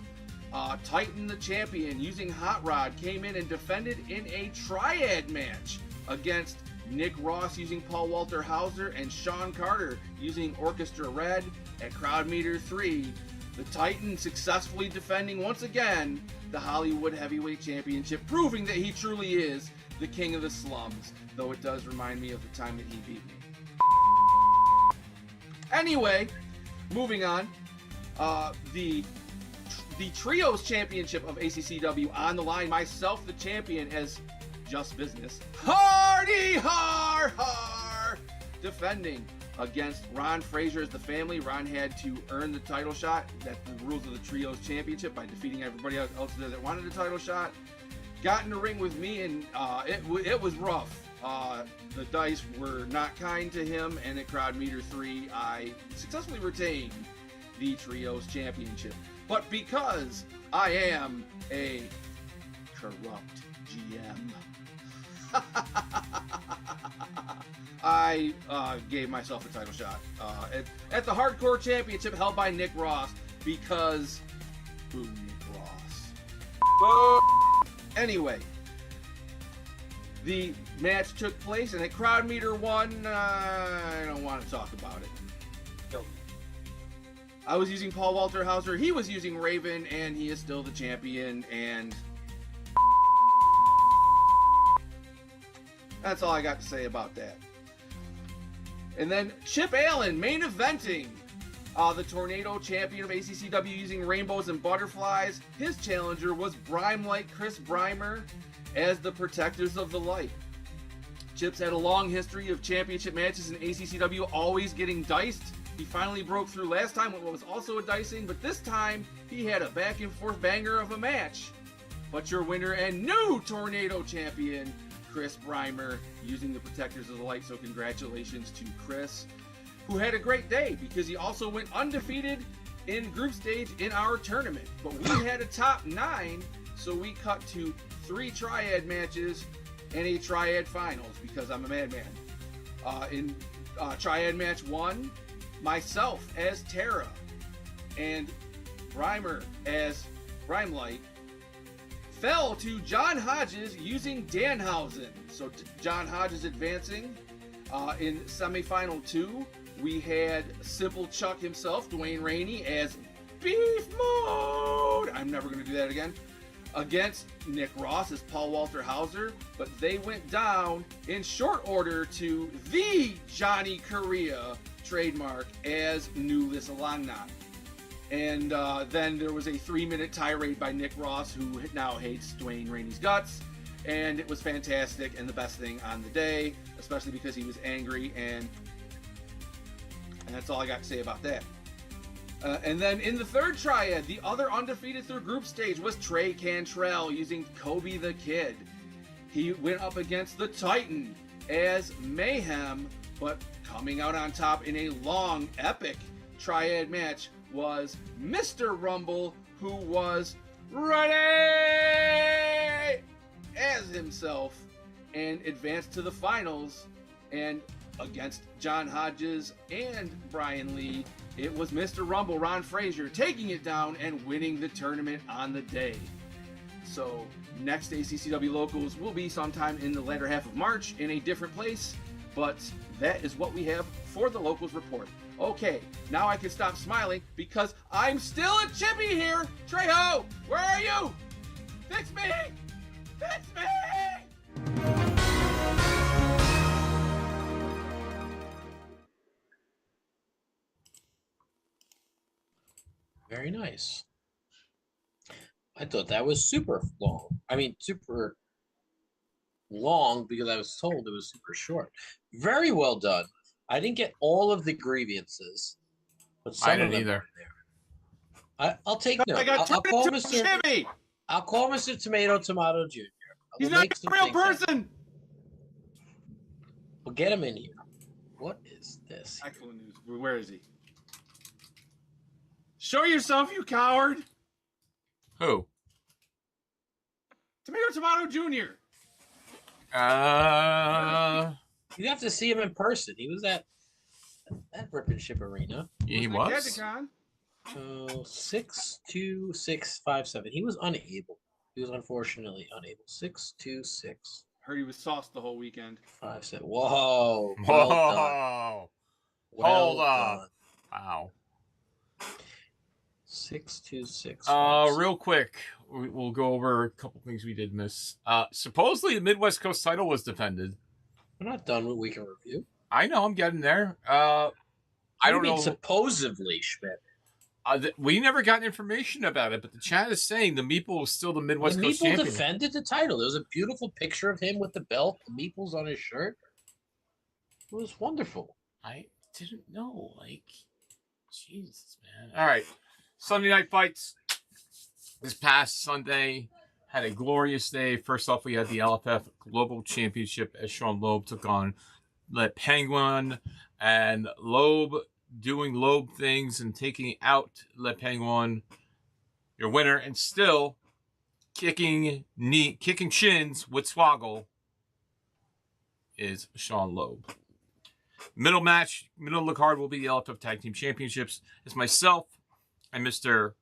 Titan the champion using Hot Rod came in and defended in a triad match against Nick Ross using Paul Walter Hauser and Sean Carter using Orchestra Red at crowd meter 3. The Titan successfully defending once again the Hollywood Heavyweight Championship, proving that he truly is the king of the slums, though it does remind me of the time that he beat me. Anyway, moving on, the Trios Championship of ACCW on the line. Myself, the champion, as Just Business. Hardy Har Har! Defending against Ron Frazier as the family. Ron had to earn the title shot. That's the rules of the Trios Championship, by defeating everybody else there that wanted a title shot. Got in the ring with me, and it was rough. The dice were not kind to him, and at crowd meter 3, I successfully retained the Trios Championship. But because I am a corrupt GM, I gave myself a title shot at the Hardcore Championship held by Nick Ross, because boo Nick Ross. Anyway, the match took place, and at crowd meter 1, I don't want to talk about it. I was using Paul Walter Hauser, he was using Raven, and he is still the champion, and that's all I got to say about that. And then Chip Allen main eventing the Tornado champion of ACCW using rainbows and butterflies. His challenger was Brime-like Chris Breimer as the Protectors of the Light. Chip's had a long history of championship matches in ACCW, always getting diced. He finally broke through last time with what was also a dicing, but this time he had a back and forth banger of a match. But your winner and new Tornado champion, Chris Breimer, using the Protectors of the Light. So congratulations to Chris, who had a great day because he also went undefeated in group stage in our tournament. But we had a top 9, so we cut to 3 triad matches and a triad finals because I'm a madman. In triad match 1, myself as Tara and Breimer as Brimelight fell to John Hodges using Danhausen. So John Hodges advancing. In semifinal 2, we had Simple Chuck himself, Dwayne Rainey, as Beef Mode. I'm never going to do that again. Against Nick Ross as Paul Walter Hauser, but they went down in short order to the Johnny Correa trademark as Nulis Alana. And then there was a 3-minute tirade by Nick Ross, who now hates Dwayne Rainey's guts. And it was fantastic and the best thing on the day, especially because he was angry. And that's all I got to say about that. And then in the third triad, the other undefeated through group stage was Trey Cantrell using Kobe the Kid. He went up against the Titan as Mayhem, but coming out on top in a long, epic triad match was Mr. Rumble, who was ready as himself and advanced to the finals. And against John Hodges and Brian Lee, it was Mr. Rumble, Ron Frazier, taking it down and winning the tournament on the day. So next ACCW Locals will be sometime in the latter half of March in a different place, but that is what we have for the Locals report. Okay, now I can stop smiling because I'm still a chippy here. Trejo, where are you? Fix me! Fix me! Very nice. I thought that was super long. I mean, super long because I was told it was super short. Very well done. I didn't get all of the grievances, but some I of didn't them either. were there. I'll take note. I got I'll call turned into a Mr. chippy! I'll call Mr. Tomato Jr. He's We'll not make a some real things happen. person! We'll get him in here. What is this? Actual news. Where is he? Show yourself, you coward! Who? Tomato Jr. You have to see him in person. He was at that Rip and Ship Arena. Yeah, he Wasn't was. it Gadget-Con? 62657. He was unable. He was unfortunately unable. 62657. Heard he was sauced the whole weekend. Whoa. Whoa. Well done. Hold Well up. done. Wow. 626. Real quick, we'll go over a couple things we did miss. Supposedly the Midwest Coast title was defended. We're not done with weekend review. I know, I'm getting there. I don't know. Supposedly, Schmidt. We never got information about it, but the chat is saying the Meeple was still the Midwest The Coast Meeple champion. defended the title. There was a beautiful picture of him with the belt, the Meeples on his shirt. It was wonderful. I didn't know. Like, Jesus, man. All right. Sunday night fights. This past Sunday had a glorious day. First off, we had the LFF Global Championship as Sean Loeb took on Le Penguin, and Loeb doing Loeb things and taking out Le Penguin, your winner, and still kicking shins with Swoggle is Sean Loeb. Middle of the card will be the LFF Tag Team Championships. It's myself and Mr.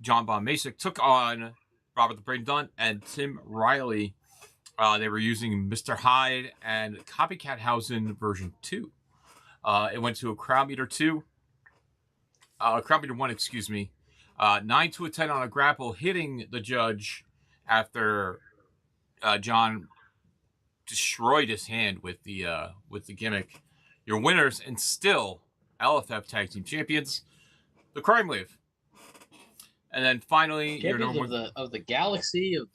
John Von Masick took on Robert the Brain Dunn and Tim Riley. They were using Mr. Hyde and Copycat Hausen version 2. It went to a crowd meter 2. Crowd meter 1, excuse me. 9 to a 10 on a grapple, hitting the judge after John destroyed his hand with the gimmick. Your winners and still LFF Tag Team Champions, the Crime Wave. And then finally, Champions of the galaxy, of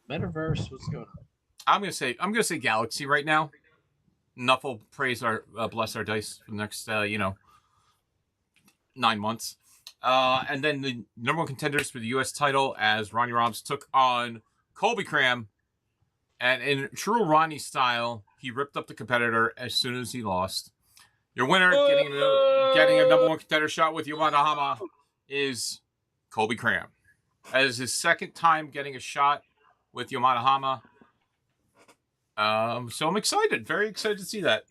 the metaverse. What's going on? I'm gonna say Galaxy right now. Enough will praise our bless our dice for the next 9 months. And then the number 1 contenders for the U.S. title as Ronnie Robbs took on Colby Cram. And in true Ronnie style, he ripped up the competitor as soon as he lost. Your winner, getting a number 1 contender shot with Yamada Hama, is Colby Cram. That is his second time getting a shot with Yamada Hama. So I'm excited. Very excited to see that.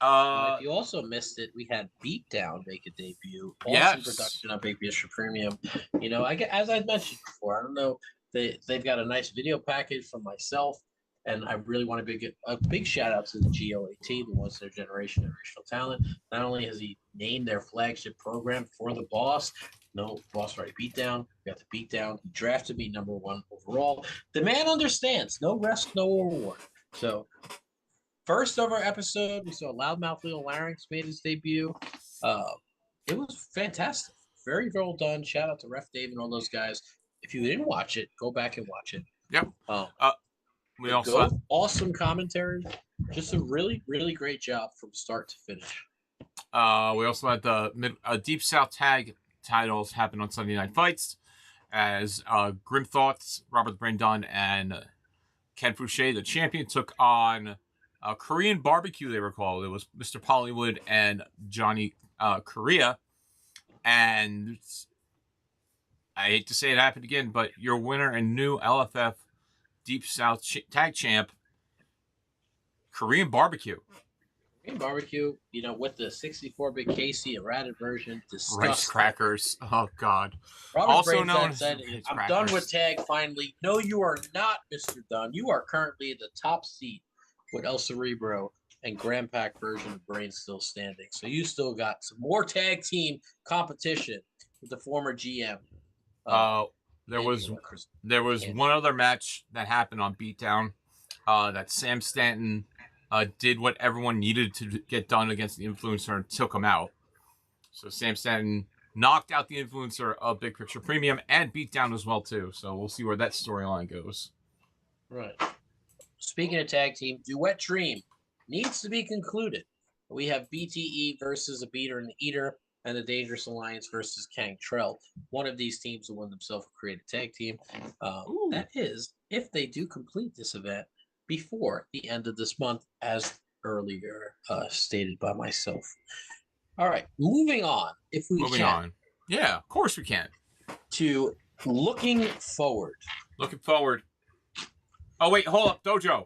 If you also missed it, we had Beatdown make a debut. Awesome production on Big Bistro Premium. As I mentioned before, I don't know, they've got a nice video package from myself, and I really want to give a big shout out to the GOAT, the Once in a Generation Generational Talent. Not only has he named their flagship program for the boss, boss right Beatdown. We got the Beatdown. He drafted me number 1 overall. The man understands. No rest, no reward. So, first of our episode, we saw Loudmouth Leo Larynx made his debut. It was fantastic. Very well done. Shout out to Ref Dave and all those guys. If you didn't watch it, go back and watch it. Yep. We also awesome commentary. Just a really, really great job from start to finish. We also had the Deep South Tag titles happen on Sunday Night Fights as Grim Thoughts, Robert the Brain Dunn, and Ken Fouché, the champion, took on Korean Barbecue, they were called. It was Mr. Pollywood and Johnny Korea. And I hate to say it happened again, but your winner and new LFF Deep South Tag Champ, Korean Barbecue. Korean Barbecue, with the 64-bit Casey errated version, disgusting. Rice crackers. Oh, God. Robert Also known as said, I'm done with tag finally. No, you are not, Mr. Dunn. You are currently in the top seat with El Cerebro and Grand Pack version of Brain still standing. So you still got some more tag team competition with the former GM. There was one other match that happened on Beatdown that Sam Stanton did what everyone needed to get done against the Influencer and took him out. So Sam Stanton knocked out the Influencer of Big Picture Premium and Beatdown as well, too. So we'll see where that storyline goes. Right. Speaking of tag team, Duet Dream needs to be concluded. We have BTE versus a Beater and Eater, and the Dangerous Alliance versus Kang Trell. One of these teams will win themselves a creative tag team. That is, if they do complete this event before the end of this month, as earlier stated by myself. All right, moving on. If we can. Yeah, of course we can. To looking forward. Looking forward. Oh, wait, hold up. Dojo.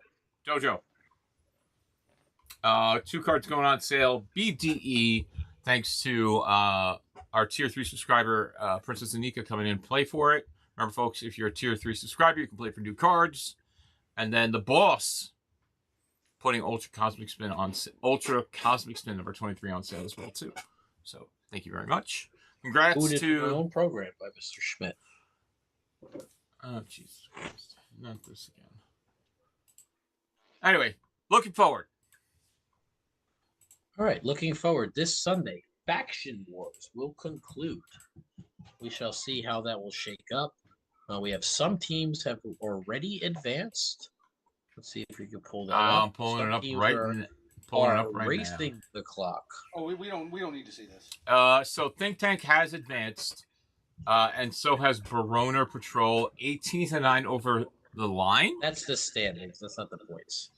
2 cards going on sale. BDE, thanks to our Tier 3 subscriber, Princess Anika, coming in. Play for it. Remember, folks, if you're a Tier 3 subscriber, you can play for new cards. And then the boss putting Ultra Cosmic Spin number 23 on sale as well, too. So, thank you very much. Congrats to my own program by Mr. Schmidt. Oh, Jesus Christ. Not this again. Anyway, looking forward. All right, looking forward. This Sunday, Faction Wars will conclude. We shall see how that will shake up. We have some teams have already advanced. Let's see if we can pull that up. I'm pulling it up right now. Racing the clock. Oh, we don't need to see this. So Think Tank has advanced, and so has Baroner Patrol, 18-9 over the line. That's the standings. That's not the points.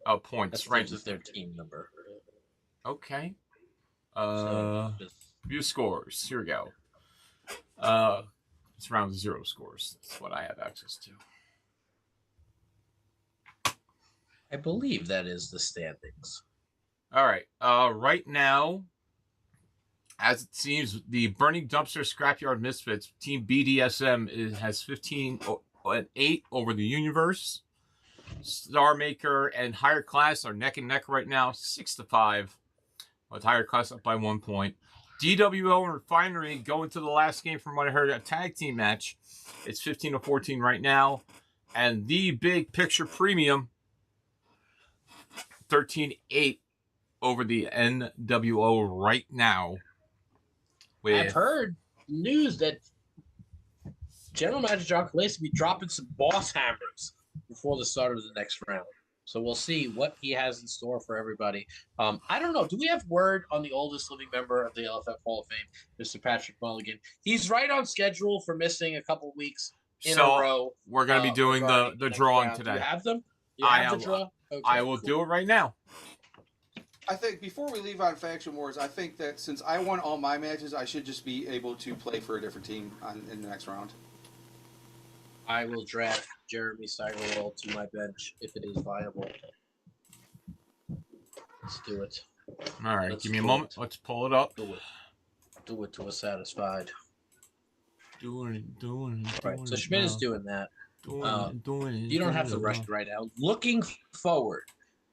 Oh, points, That's right? That's their team number. Okay. Just view scores. Here we go. It's round 0 scores. That's what I have access to. I believe that is the standings. All right. Right now, as it seems, the Burning Dumpster Scrapyard Misfits team BDSM has 15-8 over the Universe. Star Maker and Higher Class are neck and neck right now, 6-5. With Higher Class up by 1 point. DWO and Refinery go into the last game from what I heard, a tag team match. It's 15-14 right now. And the Big Picture Premium, 13-8 over the NWO right now. I've heard news that General Manager John Calais will be dropping some boss hammers before the start of the next round. So we'll see what he has in store for everybody. I don't know. Do we have word on the oldest living member of the LFF Hall of Fame, Mr. Patrick Mulligan? He's right on schedule for missing a couple weeks in a row. We're going to be doing the drawing today. Do you have them? You have the draw? Okay, I will do it right now. I think before we leave on Faction Wars, I think that since I won all my matches, I should just be able to play for a different team in the next round. I will draft Jeremy Sigerwald to my bench if it is viable. Let's do it. All right, give me a moment. Let's pull it up. Do it to a satisfied. Doing it. All right, so Schmidt is doing that. You don't have to rush right out. Looking forward,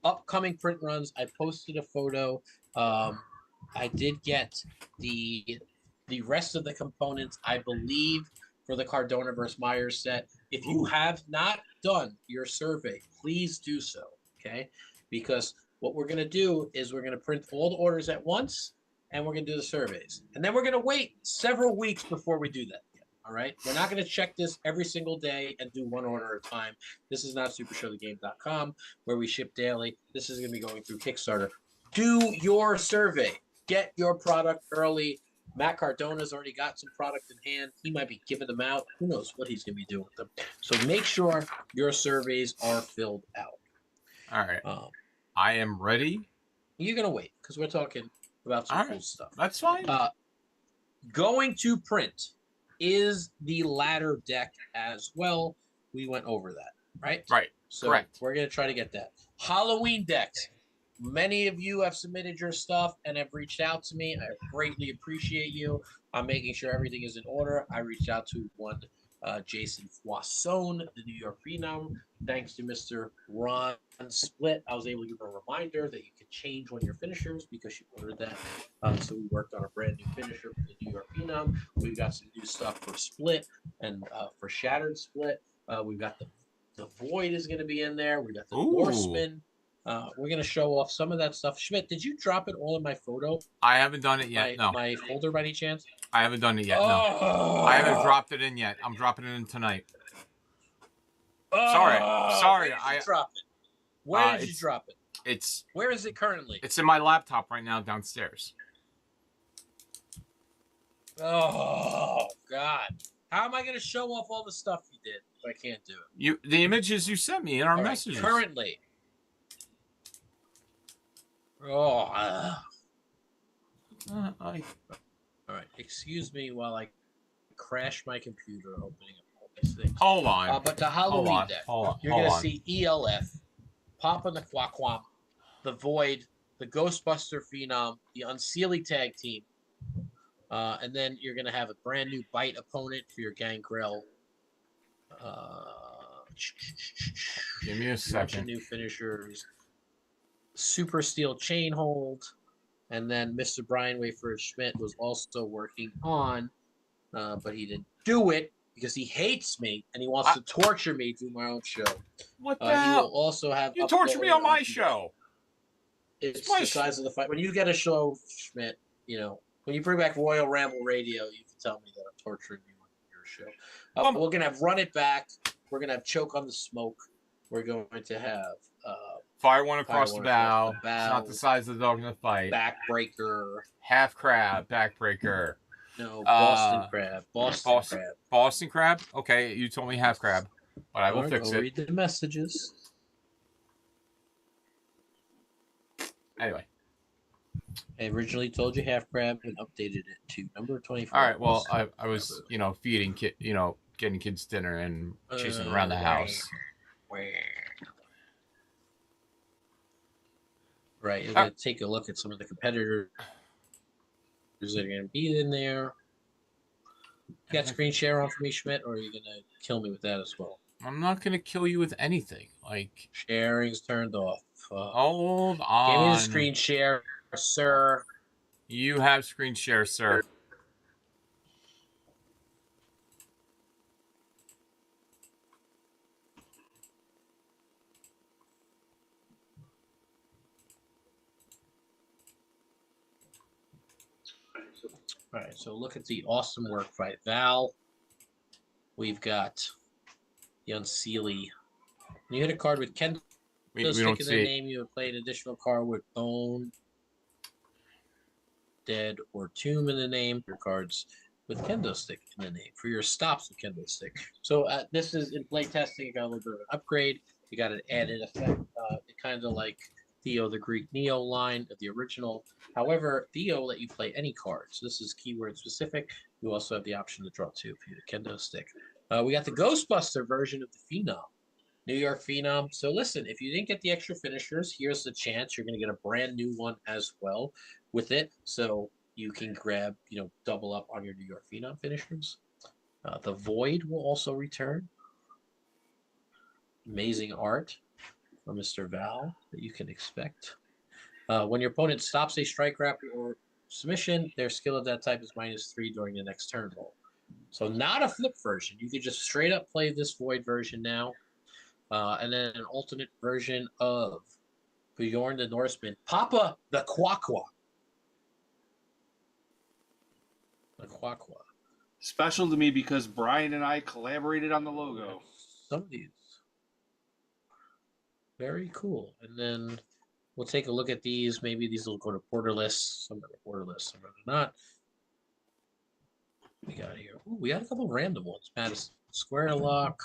upcoming print runs. I posted a photo. I did get the rest of the components, I believe, for the Cardona vs. Myers set. If you have not done your survey, please do so, okay? Because what we're going to do is we're going to print all the orders at once, and we're going to do the surveys. And then we're going to wait several weeks before we do that. All right? We're not going to check this every single day and do one order at a time. This is not supershowthegame.com where we ship daily. This is going to be going through Kickstarter. Do your survey. Get your product early. Matt Cardona's already got some product in hand. He might be giving them out. Who knows what he's going to be doing with them. So make sure your surveys are filled out. All right. I am ready. You're going to wait because we're talking about some cool stuff. That's fine. Going to print is the ladder deck as well. We went over that, right? Right. So correct. We're going to try to get that. Halloween decks. Many of you have submitted your stuff and have reached out to me. I greatly appreciate you. I'm making sure everything is in order. I reached out to one Jason Foisson, the New York Phenom. Thanks to Mr. Ron Split, I was able to give a reminder that you could change one of your finishers because you ordered that. So we worked on a brand new finisher for the New York Phenom. We've got some new stuff for Split and for Shattered Split. We've got the Void is going to be in there. We got the Norseman. We're going to show off some of that stuff. Schmidt, did you drop it all in my photo? I haven't done it yet, no. My folder by any chance? I haven't done it yet, no. I haven't dropped it in yet. I'm dropping it in tonight. Sorry. Where did you drop it? Where did you drop it? Where is it currently? It's in my laptop right now downstairs. Oh, God. How am I going to show off all the stuff you did if I can't do it? The images you sent me in our messages. Currently. All right. Excuse me while I crash my computer opening up all these things. Hold on. But the Halloween deck, you're going to see ELF, Papa the Quaquam, the Void, the Ghostbuster Phenom, the Unseelie Tag Team, and then you're going to have a brand new Bite opponent for your Gangrel. Give me a second. New finishers. Super Steel Chain Hold, and then Mr. Brian Wayford Schmidt was also working on, but he didn't do it because he hates me and he wants to torture me through my own show. What the hell? He will also have you torture me on my show. It's the size of the fight. When you get a show, Schmidt, when you bring back Royal Ramble Radio, you can tell me that I'm torturing you on your show. We're gonna have Run It Back. We're gonna have Choke on the Smoke. We're going to have. Fire one across the bow. It's not the size of the dog in the fight. Backbreaker. Half crab. Backbreaker. No, Boston crab. Boston crab. Boston crab? Okay, you told me half crab. But I will fix it. Read the messages. Anyway. I originally told you half crab and updated it to number 24. All right, well, I was, feeding getting kids dinner and chasing around the house. Right, you're going to take a look at some of the competitors that are going to be in there. You got screen share on for me, Schmidt, or are you going to kill me with that as well? I'm not going to kill you with anything. Like, Sharing's turned off. hold Give me the on. screen share, sir. You have screen share, sir. All right, so look at the awesome work by Val. We've got the Unseelie. When you hit a card with Kendo We stick don't in see the it. name, you would play an additional card with Bone, Dead, or Tomb in the name. Your cards with Kendo stick in the name for your stops with Kendo stick. So this is in play testing. You got a little bit of an upgrade. You got an added effect. Kind of like Theo the Greek Neo line of the original. However, Theo let you play any cards. This is keyword specific. You also have the option to draw 2 for your Kendo stick. We got the Ghostbuster version of the Phenom. New York Phenom. So listen, if you didn't get the extra finishers, here's the chance you're going to get a brand new one as well with it. So you can grab, double up on your New York Phenom finishers. The Void will also return. Amazing art from Mr. Val that you can expect. When your opponent stops a strike, grapple, or submission, their skill of that type is -3 during the next turn roll. So not a flip version. You could just straight up play this Void version now. And then an alternate version of Bjorn the Norseman, Papa the Quaqua. The Quaqua. Special to me because Brian and I collaborated on the logo. Some of these. Very cool. And then we'll take a look at these. Maybe these will go to borderless. Some are borderless, some are not. We got here. Ooh, we got a couple random ones. Madison Square Lock.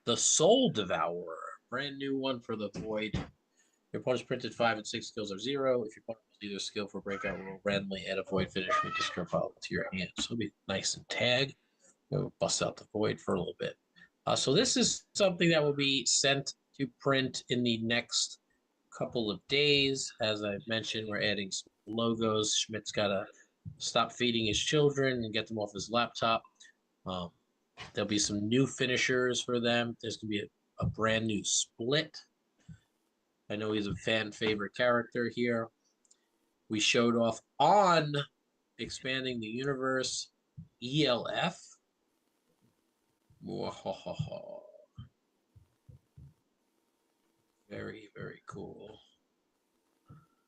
The Soul Devourer. Brand new one for the Void. Your opponent's printed 5 and 6 skills are 0. If your opponent has either skill for breakout, will randomly add a Void finish from your discard pile to your hand. So it'll be nice and tag. We'll bust out the Void for a little bit. So this is something that will be sent to print in the next couple of days. As I mentioned, we're adding some logos. Schmidt's got to stop feeding his children and get them off his laptop. There'll be some new finishers for them. There's going to be a brand new split. I know he's a fan favorite character here. We showed off on Expanding the Universe ELF. Very, very cool.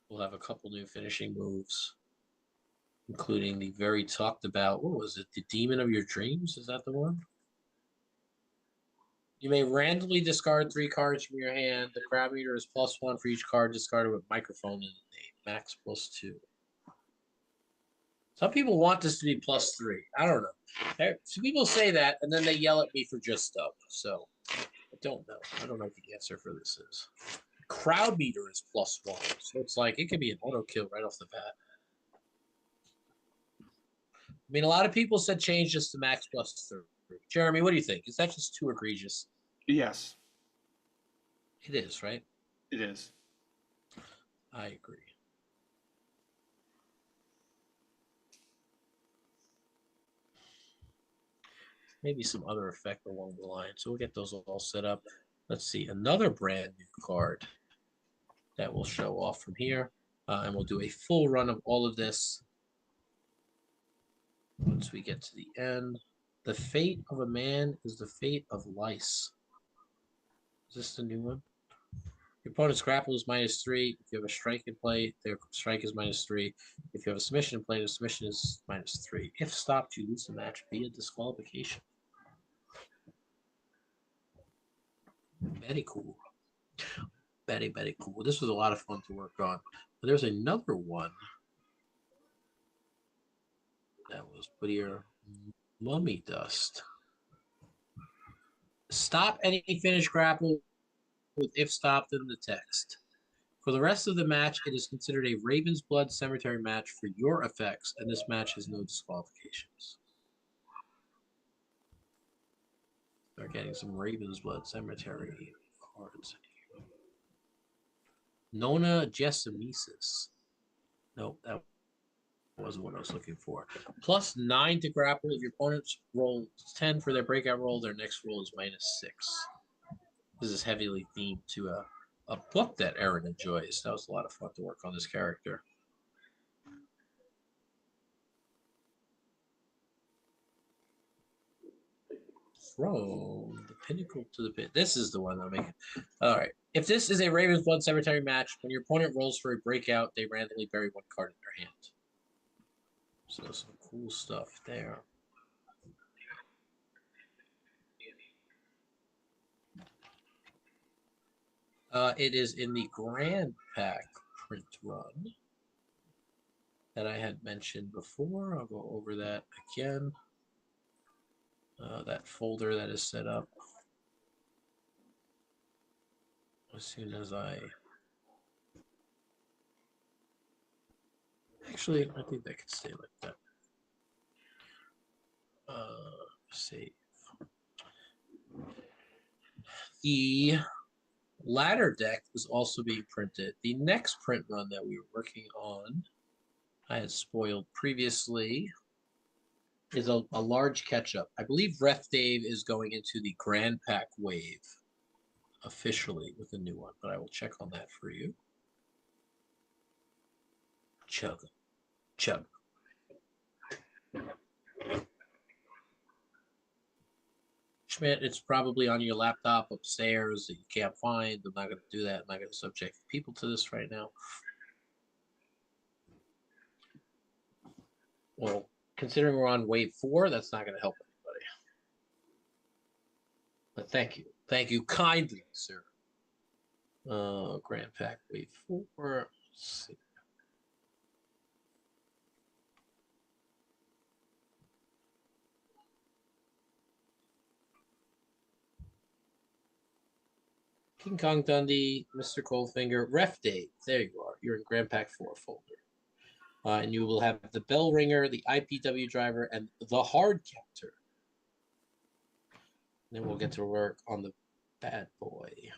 We'll have a couple new finishing moves, including the very talked about, what was it? The Demon of Your Dreams? Is that the one? You may randomly discard 3 cards from your hand. The crowd meter is +1 for each card discarded with microphone in the name. Max +2. Some people want this to be +3. I don't know. Some people say that, and then they yell at me for just stuff. So I don't know. I don't know what the answer for this is. Crowd meter is +1. So it's like it could be an auto kill right off the bat. I mean, a lot of people said change this to max +3. Jeremy, what do you think? Is that just too egregious? Yes, It is, right? it is. I agree. Maybe some other effect along the line. So we'll get those all set up. Let's see. Another brand new card that will show off from here. And we'll do a full run of all of this once we get to the end. The fate of a man is the fate of lice. Is this the new one? Your opponent's grapple is -3. If you have a strike in play, their strike is -3. If you have a submission in play, the submission is -3. If stopped, you lose the match via disqualification. Very cool. Very, very cool. This was a lot of fun to work on. But there's another one that was put here. Mummy Dust. Stop any finish grapple with if stopped in the text. For the rest of the match, it is considered a Raven's Blood Cemetery match for your effects, and this match has no disqualifications. Start getting some Raven's Blood Cemetery cards. Nona Jessamyces. Nope, that wasn't wasn't what I was looking for. +9 to grapple. If your opponent rolls 10 for their breakout roll, their next roll is -6. This is heavily themed to a book that Aaron enjoys. That was a lot of fun to work on this character. From the pinnacle to the pit. This is the one I'm making. All right. If this is a Raven's Blood Cemetery match, when your opponent rolls for a breakout, they randomly bury 1 card in their hand. So some cool stuff there. It is in the Grand Pack print run that I had mentioned before. I'll go over that again. That folder that is set up as soon as I actually, I think that could stay like that. Save. The ladder deck is also being printed. The next print run that we were working on, I had spoiled previously, is a large catch-up. I believe Ref Dave is going into the Grand Pack wave officially with a new one, but I will check on that for you. Chug. Schmidt, it's probably on your laptop upstairs that you can't find. I'm not going to do that. I'm not going to subject people to this right now. Well, considering we're on wave 4, that's not going to help anybody. But thank you. Thank you kindly, sir. Grand Pack wave 4. Let's see. King Kong Dundee, Mr. Coldfinger, Ref Dave. There you are. You're in Grand Pack 4 folder. And you will have the Bell Ringer, the IPW Driver, and the Hard Counter. Then we'll get to work on the Bad Boy.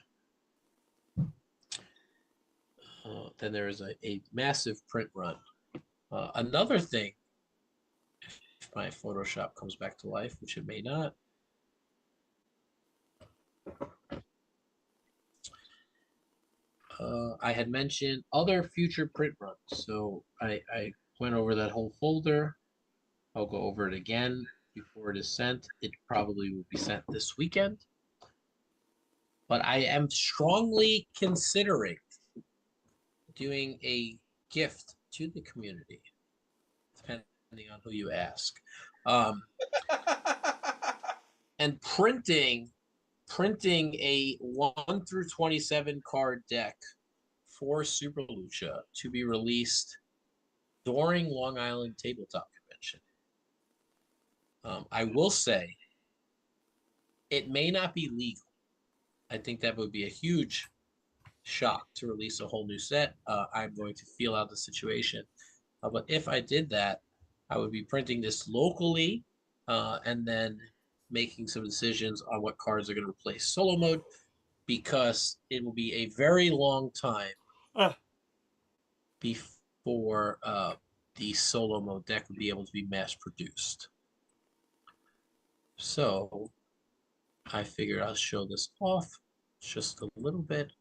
Then there is a massive print run. Another thing, if my Photoshop comes back to life, which it may not. I had mentioned other future print runs, so I went over that whole folder. I'll go over it again before it is sent. It probably will be sent this weekend. But I am strongly considering doing a gift to the community, depending on who you ask. And printing a 1 through 27 card deck for Super Lucha to be released during Long Island Tabletop Convention. I will say it may not be legal. I think that would be a huge shock to release a whole new set. I'm going to feel out the situation. But if I did that, I would be printing this locally and then making some decisions on what cards are going to replace solo mode, because it will be a very long time before the solo mode deck would be able to be mass produced. So I figured I'll show this off just a little bit.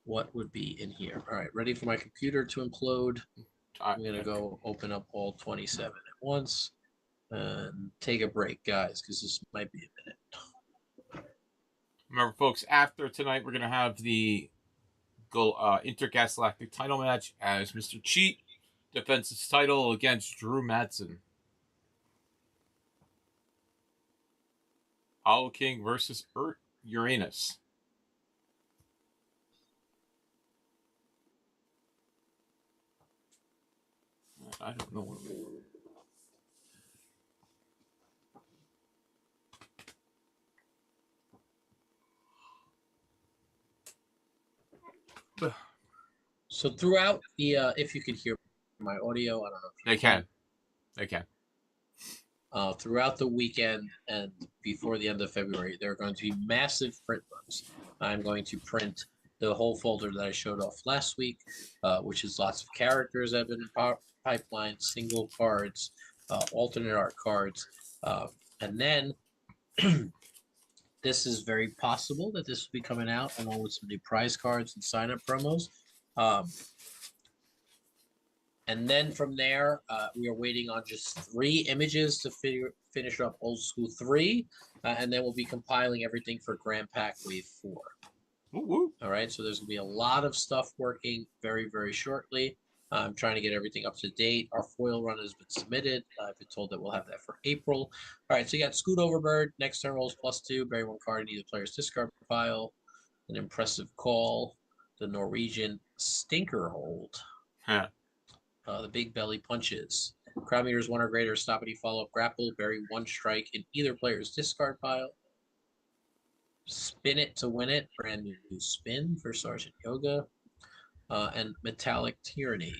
What would be in here? All right, ready for my computer to implode. I'm going to go open up all 27 at once and take a break, guys, because this might be a minute. Remember, folks, after tonight, we're going to have the Intergalactic title match as Mr. Cheat defends his title against Drew Madsen. Hollow King versus Uranus. I don't know what So throughout the, if you can hear my audio, I don't know. They can. They can. Throughout the weekend and before the end of February, there are going to be massive print runs. I'm going to print the whole folder that I showed off last week, which is lots of characters that have been pipeline, single cards, alternate art cards, and then this is very possible that this will be coming out along with some new prize cards and sign-up promos. And then from there, we are waiting on just 3 images to finish up Old School 3, and then we'll be compiling everything for Grand Pack Wave 4. Woo-woo. All right, so there's going to be a lot of stuff working very, very shortly. I'm trying to get everything up to date. Our foil run has been submitted. I've been told that we'll have that for April. All right, so you got Scoot Overbird. Next turn rolls +2. Bury 1 card in either player's discard pile. An impressive call. The Norwegian Stinker Hold. Huh. The Big Belly Punches. Crowd meters 1 or greater. Stop any follow-up grapple. Bury 1 strike in either player's discard pile. Spin It to Win It. Brand new spin for Sergeant Yoga. And Metallic Tyranny.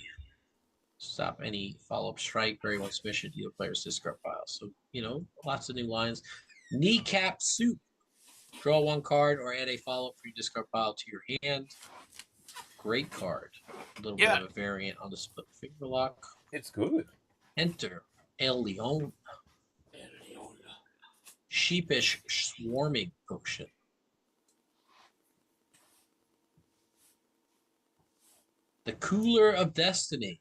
Stop any follow-up strike. Bury 1 submission. Either player's discard pile. So, lots of new lines. Kneecap Soup. Draw 1 card or add a follow-up for your discard pile to your hand. Great card. A little bit of a variant on the split finger lock. It's good. Enter El Leon. Sheepish Swarming Potion. The Cooler of Destiny.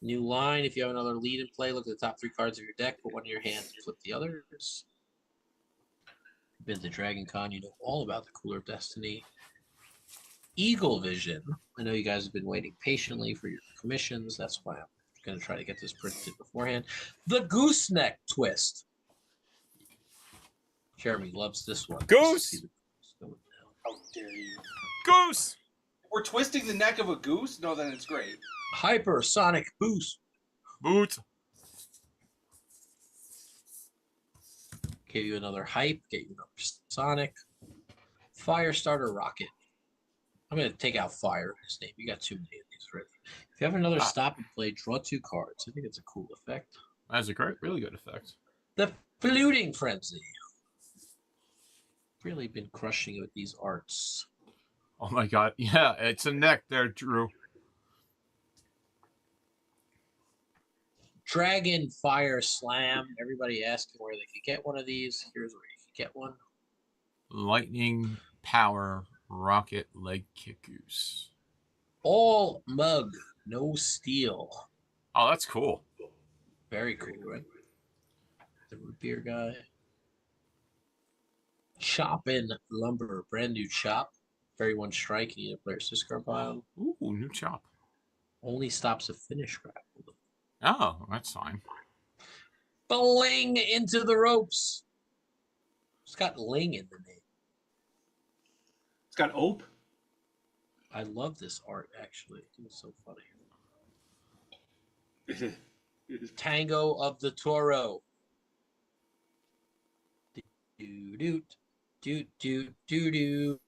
New line. If you have another lead in play, look at the top 3 cards of your deck, put 1 in your hand, and flip the others. Been to Dragon Con, you know all about the Cooler of Destiny. Eagle Vision. I know you guys have been waiting patiently for your commissions. That's why I'm going to try to get this printed beforehand. The Gooseneck Twist. Jeremy loves this one. Goose! How dare you? Goose! We're twisting the neck of a goose? No, then it's great. Hypersonic Boost. Boot. Give you another hype. Get you another Sonic. Firestarter Rocket. I'm going to take out Fire in his name. You got too many of these already. If you have another stop and play, draw 2 cards. I think it's a cool effect. That's a great, really good effect. The Fluting Frenzy. Really been crushing it with these arts. Oh my god. Yeah, it's a neck there, Drew. Dragon Fire Slam. Everybody asking where they could get one of these. Here's where you can get one. Lightning Power Rocket Leg Kick Goose. All mug, no steel. Oh, that's cool. Very cool, right? The root beer guy. Choppin' Lumber, brand new chop. Bury 1 strike in either player's discard pile. Ooh, new chop. Only stops a finish grapple. Oh, that's fine. Bling into the ropes. It's got Ling in the name. It's got Ope. I love this art, actually. It's so funny. Tango of the Toro. Do do do do do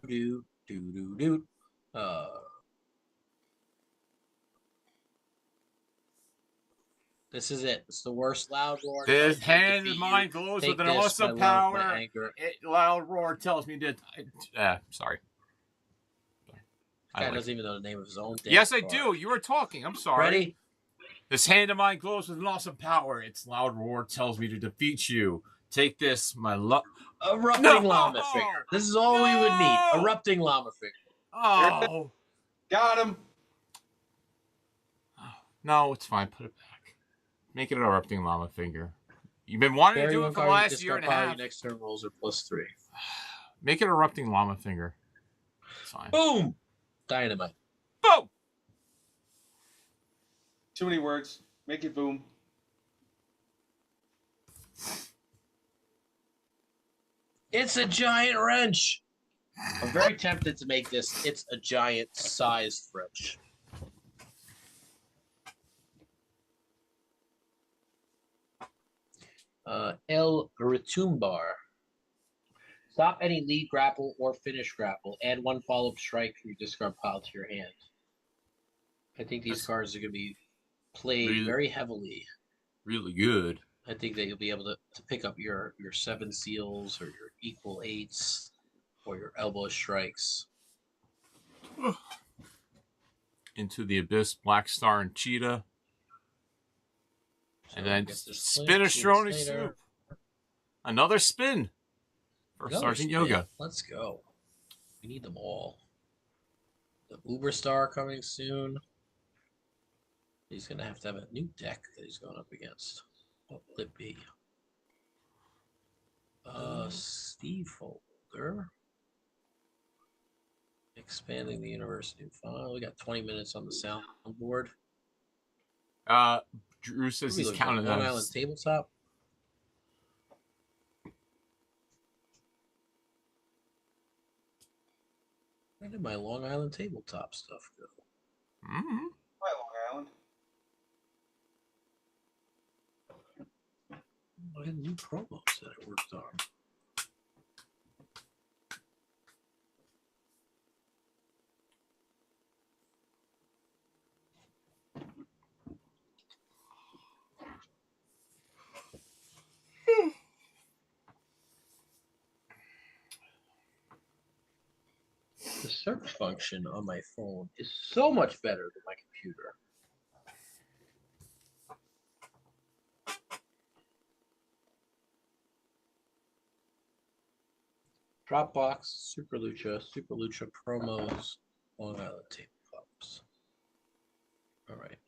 do do do do. This is it. It's the worst loud roar. This hand of mine glows with an awesome power. Loud roar tells me that. Sorry. This guy doesn't even know the name of his own. Yes, I do. You were talking. I'm sorry. Ready? This hand of mine glows with an awesome power. Its loud roar tells me to defeat you. Take this, my love. Erupting llama figure. This is all we would need. Erupting llama figure. Oh. Got him. No, it's fine. Put it back. Make it an erupting llama figure. You've been wanting to do it for the last year and a half. Next turn rolls are +3. Make it an erupting llama finger. It's fine. Boom! Dynamite. Boom! Too many words. Make it boom. It's a giant wrench. I'm very tempted to make this. It's a giant sized wrench. El Retumbar. Stop any lead grapple or finish grapple. Add 1 follow-up strike from your discard pile to your hand. I think these cards are going to be played very heavily. Really good. I think that you'll be able to pick up your 7 seals or your equal 8s or your elbow strikes. Into the Abyss, Black Star, and Cheetah. So And then get this Spin a Stroney Soup. Another spin for Sergeant Yoga. Let's go. We need them all. The Uber Star coming soon. He's going to have a new deck that he's going up against. What will it be? Steve Folder. Expanding the universe. New file. We got 20 minutes on the soundboard. Drew says he's counting Long those. Island Tabletop. Where did my Long Island Tabletop stuff go? Mm-hmm. Hi, Long Island. I had new promos that I worked on. The search function on my phone is so much better than my computer. Dropbox, Super Lucha promos, Long Island Tabletops. All right.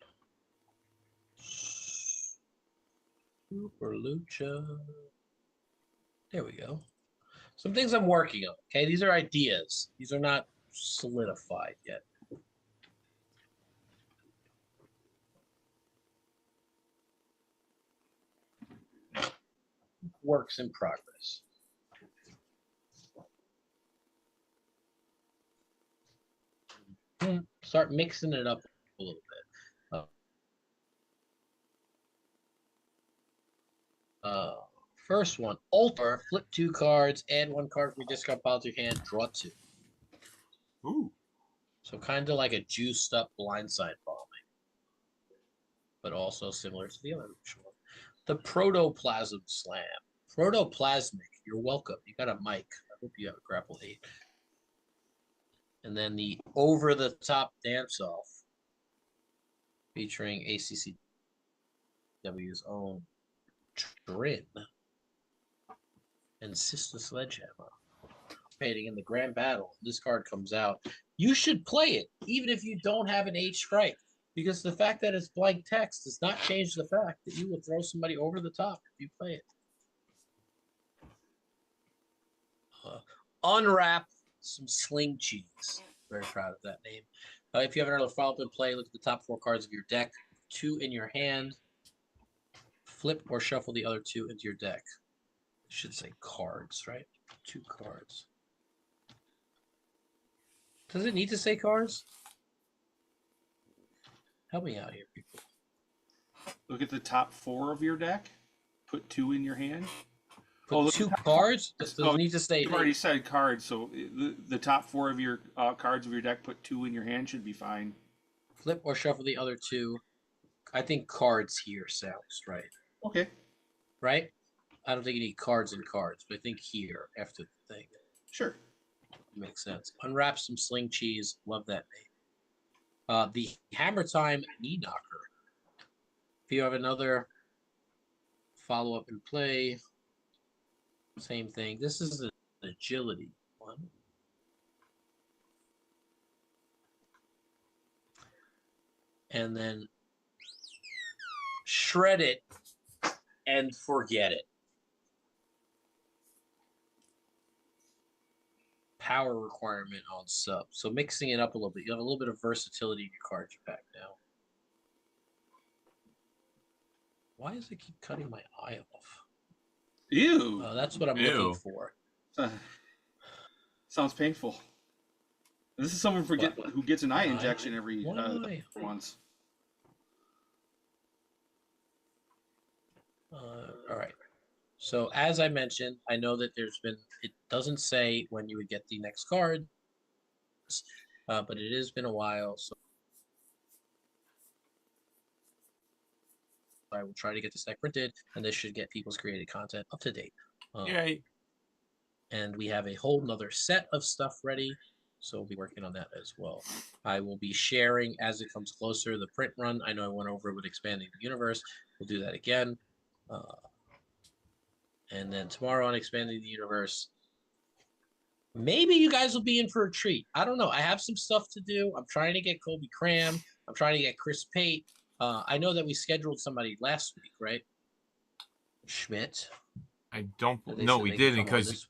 Super Lucha. There we go. Some things I'm working on. Okay, these are ideas. These are not solidified yet. Works in progress. Start mixing it up a little bit. First one, alter, flip 2 cards, add 1 card from your discard pile to your hand, draw 2. Ooh. So kind of like a juiced up blindside bombing, but also similar to the other one. The Protoplasm Slam. Protoplasmic, you're welcome. You got a mic. I hope you have a grapple 8. And then the Over the Top Dance Off, featuring ACCW's own Trin and Sister Sledgehammer. Participating in the Grand Battle. This card comes out. You should play it, even if you don't have an H strike, because the fact that it's blank text does not change the fact that you will throw somebody over the top if you play it. Unwrap some Sling Cheese. Very proud of that name. If you have another follow-up in play, look at the top 4 cards of your deck. 2 in your hand. Flip or shuffle the other 2 into your deck. I should say cards, right? 2 cards. Does it need to say cards? Help me out here, people. Look at the top 4 of your deck. Put 2 in your hand. Put 2 cards? Does it need to say... You've already said cards, so the top 4 of your cards of your deck, put 2 in your hand should be fine. Flip or shuffle the other 2. I think cards here sounds right. Okay. Right? I don't think you need cards in cards, but I think here, after the thing. Sure. Makes sense. Unwrap some Sling Cheese. Love that name. The Hammer Time Knee Knocker. If you have another follow-up in play, same thing. This is an agility one. And then shred it and forget it. Power requirement on sub. So mixing it up a little bit. You have a little bit of versatility in your card pack now. Why does it keep cutting my eye off? Ew. That's what I'm looking for. Sounds painful. This is someone who gets an eye injection every once. All right. So as I mentioned, I know that it doesn't say when you would get the next card, but it has been a while. So I will try to get this deck printed, and this should get people's created content up to date. Yay. And we have a whole nother set of stuff ready. So we'll be working on that as well. I will be sharing as it comes closer the print run. I know I went over it with Expanding the Universe. We'll do that again. And then tomorrow on Expanding the Universe, maybe you guys will be in for a treat. I don't know. I have some stuff to do. I'm trying to get Kobe Cram. I'm trying to get Chris Pate. I know that we scheduled somebody last week, right? Schmidt. I don't know. We didn't because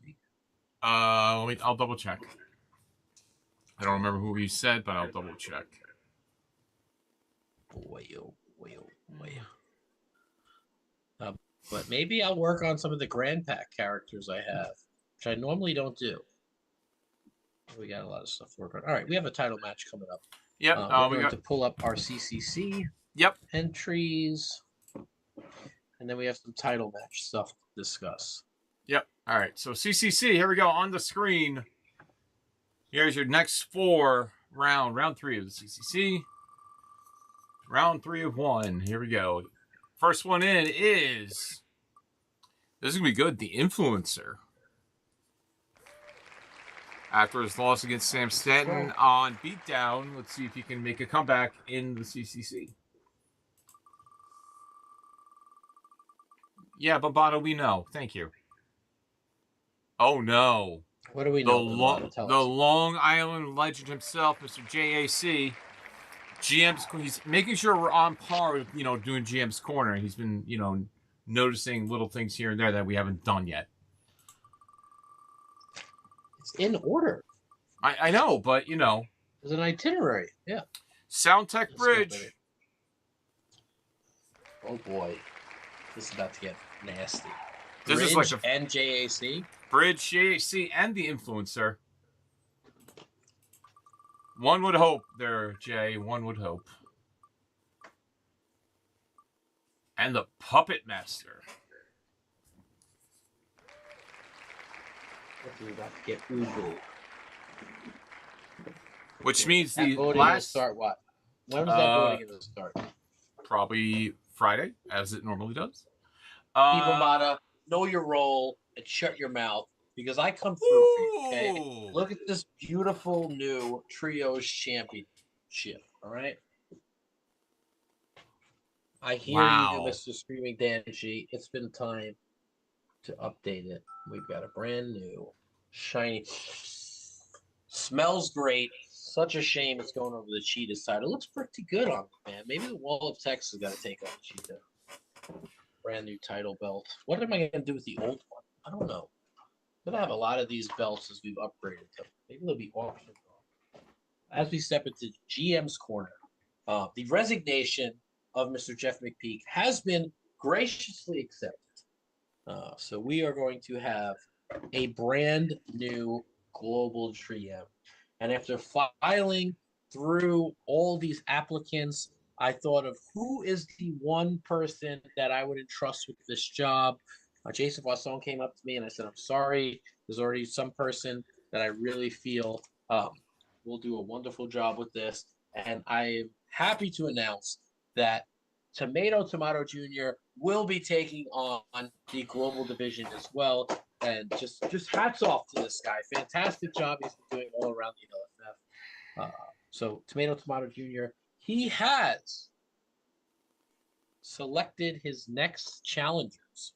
I'll double check. I don't remember who he said, but I'll double check. Boy. But maybe I'll work on some of the Grand Pack characters I have, which I normally don't do. We got a lot of stuff to work on. All right, we have a title match coming up. Yep. We're going to pull up our CCC entries, and then we have some title match stuff to discuss. Yep. All right. So CCC, here we go on the screen. Here's your next 4 round 3 of the CCC. Round 3 of 1. Here we go. First one in is, this is going to be good, the Influencer. After his loss against Sam Stanton on Beatdown, let's see if he can make a comeback in the CCC. Yeah, Babano, we know. Thank you. Oh, no. What do we know? The Long Island legend himself, Mr. JAC. He's making sure we're on par with, doing GM's Corner. He's been, noticing little things here and there that we haven't done yet. It's in order. I know, but, There's an itinerary. Yeah. Soundtech Bridge. Oh, boy. This is about to get nasty. This Bridge is like and JAC. Bridge, JAC, and the Influencer. One would hope there, Jay. One would hope. And the Puppet Master. This is about to get usual. Which means the voting last will start what? When was that voting going to start? Probably Friday, as it normally does. Mata, know your role and shut your mouth, because I come through for you, okay? Look at this beautiful new Trios Championship, all right? I hear you, Mr. Screaming Danji. It's been time to update it. We've got a brand new, shiny, smells great. Such a shame it's going over the Cheetah side. It looks pretty good on it, man. Maybe the Wall of Text has got to take on the Cheetah. Brand new title belt. What am I going to do with the old one? I don't know. I'm going to have a lot of these belts as we've upgraded them. Maybe they'll be auctioned off. As we step into GM's Corner, the resignation of Mr. Jeff McPeak has been graciously accepted. So we are going to have a brand new global GM. And after filing through all these applicants, I thought of who is the one person that I would entrust with this job. Jason Wasson came up to me and I said, I'm sorry, there's already some person that I really feel will do a wonderful job with this. And I am happy to announce that Tomato Jr. will be taking on the global division as well. And just hats off to this guy. Fantastic job he's been doing all around the LFF. So Tomato Jr., he has selected his next challengers.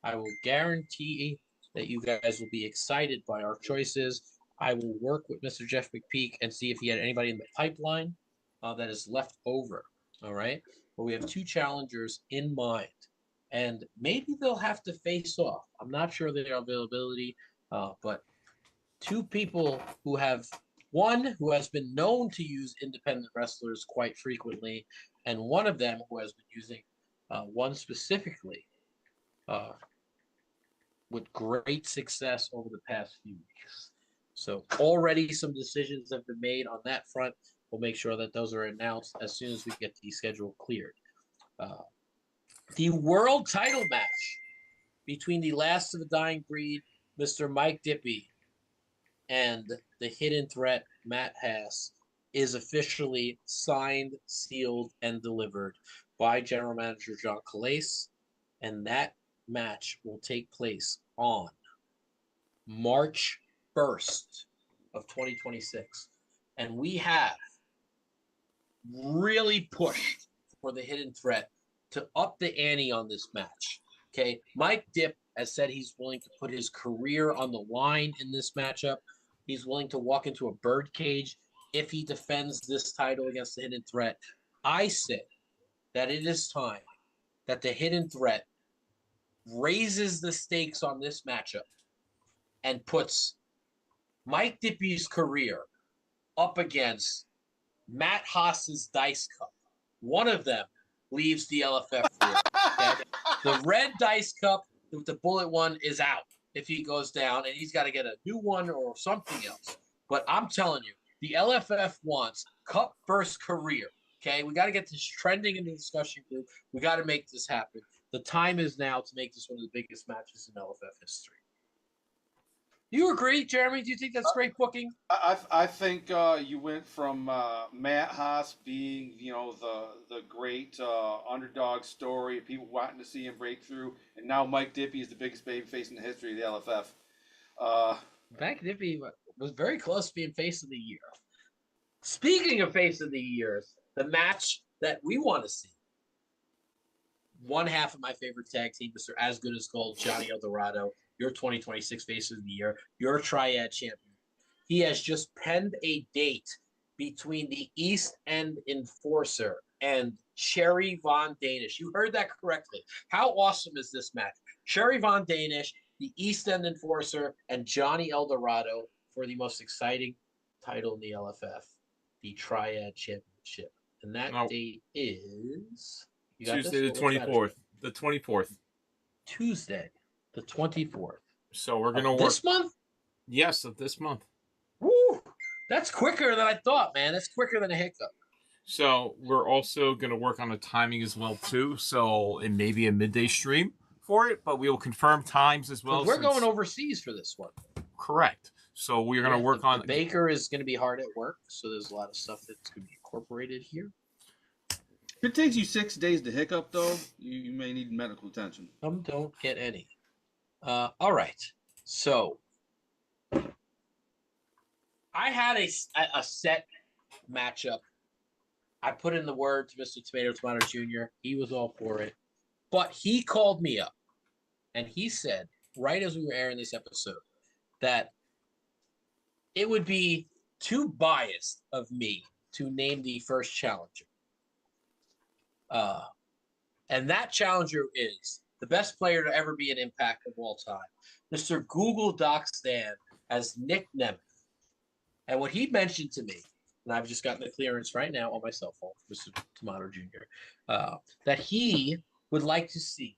I will guarantee that you guys will be excited by our choices. I will work with Mr. Jeff McPeak and see if he had anybody in the pipeline that is left over. All right. But we have 2 challengers in mind, and maybe they'll have to face off. I'm not sure of their availability, but 2 people who have, one who has been known to use independent wrestlers quite frequently, and one of them who has been using one specifically with great success over the past few weeks. So already some decisions have been made on that front. We'll make sure that those are announced as soon as we get the schedule cleared. The world title match between the last of the dying breed, Mr. Mike Dippy, and the hidden threat, Matt Hass, is officially signed, sealed, and delivered by General Manager John Calais. And that match will take place on March 1st of 2026. And we have really pushed for the hidden threat to up the ante on this match. Okay, Mike Dipp has said he's willing to put his career on the line in this matchup. He's willing to walk into a birdcage if he defends this title against the hidden threat. I say that it is time that the hidden threat raises the stakes on this matchup and puts Mike Dippy's career up against Matt Haas's Dice Cup. One of them leaves the LFF field. Okay? The red Dice Cup with the bullet one is out if he goes down, and he's got to get a new one or something else. But I'm telling you, the LFF wants Cup first career. Okay, we got to get this trending in the discussion group. We got to make this happen. The time is now to make this one of the biggest matches in LFF history. You agree, Jeremy? Do you think that's great booking? I think you went from Matt Haas being, the great underdog story, people wanting to see him break through, and now Mike Dippy is the biggest babyface in the history of the LFF. Mike Dippy was very close to being face of the year. Speaking of face of the years, the match that we want to see. One half of my favorite tag team, Mr. As Good as Gold, Johnny Eldorado, your 2026 Face of the Year, your Triad champion. He has just penned a date between the East End Enforcer and Sherry Von Danish. You heard that correctly. How awesome is this match? Sherry Von Danish, the East End Enforcer, and Johnny Eldorado for the most exciting title in the LFF, the Triad Championship. And that date is... Tuesday the 24th. The 24th. Tuesday the 24th. So we're going to work. This month? Yes, of this month. Woo! That's quicker than I thought, man. That's quicker than a hiccup. So we're also going to work on the timing as well, too. So it may be a midday stream for it, but we will confirm times as well. We're going overseas for this one. Correct. So we're going to work on... Baker is going to be hard at work, so there's a lot of stuff that's going to be incorporated here. If it takes you 6 days to hiccup, though, you may need medical attention. Some don't get any. All right. So I had a set matchup. I put in the word to Mr. Tomato Jr. He was all for it. But he called me up, and he said, right as we were airing this episode, that it would be too biased of me to name the first challenger. And that challenger is the best player to ever be an Impact of all time, Mr. Google Doc Stan as Nick Nemeth. And what he mentioned to me, and I've just gotten the clearance right now on my cell phone, Mr. Tomato Jr., that he would like to see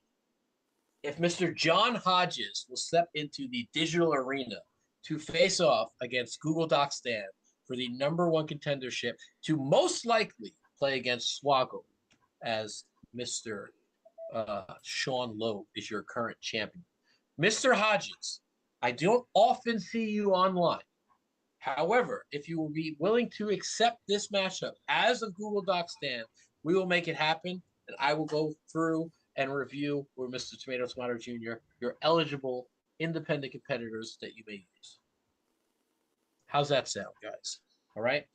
if Mr. John Hodges will step into the digital arena to face off against Google Doc Stan for the #1 contendership to most likely play against Swaggle, as Mr. Sean Lowe is your current champion. Mr. Hodges, I don't often see you online. However, if you will be willing to accept this matchup as a Google Doc stand, we will make it happen, and I will go through and review with Mr. Tomato Jr. your eligible independent competitors that you may use. How's that sound, guys? All right?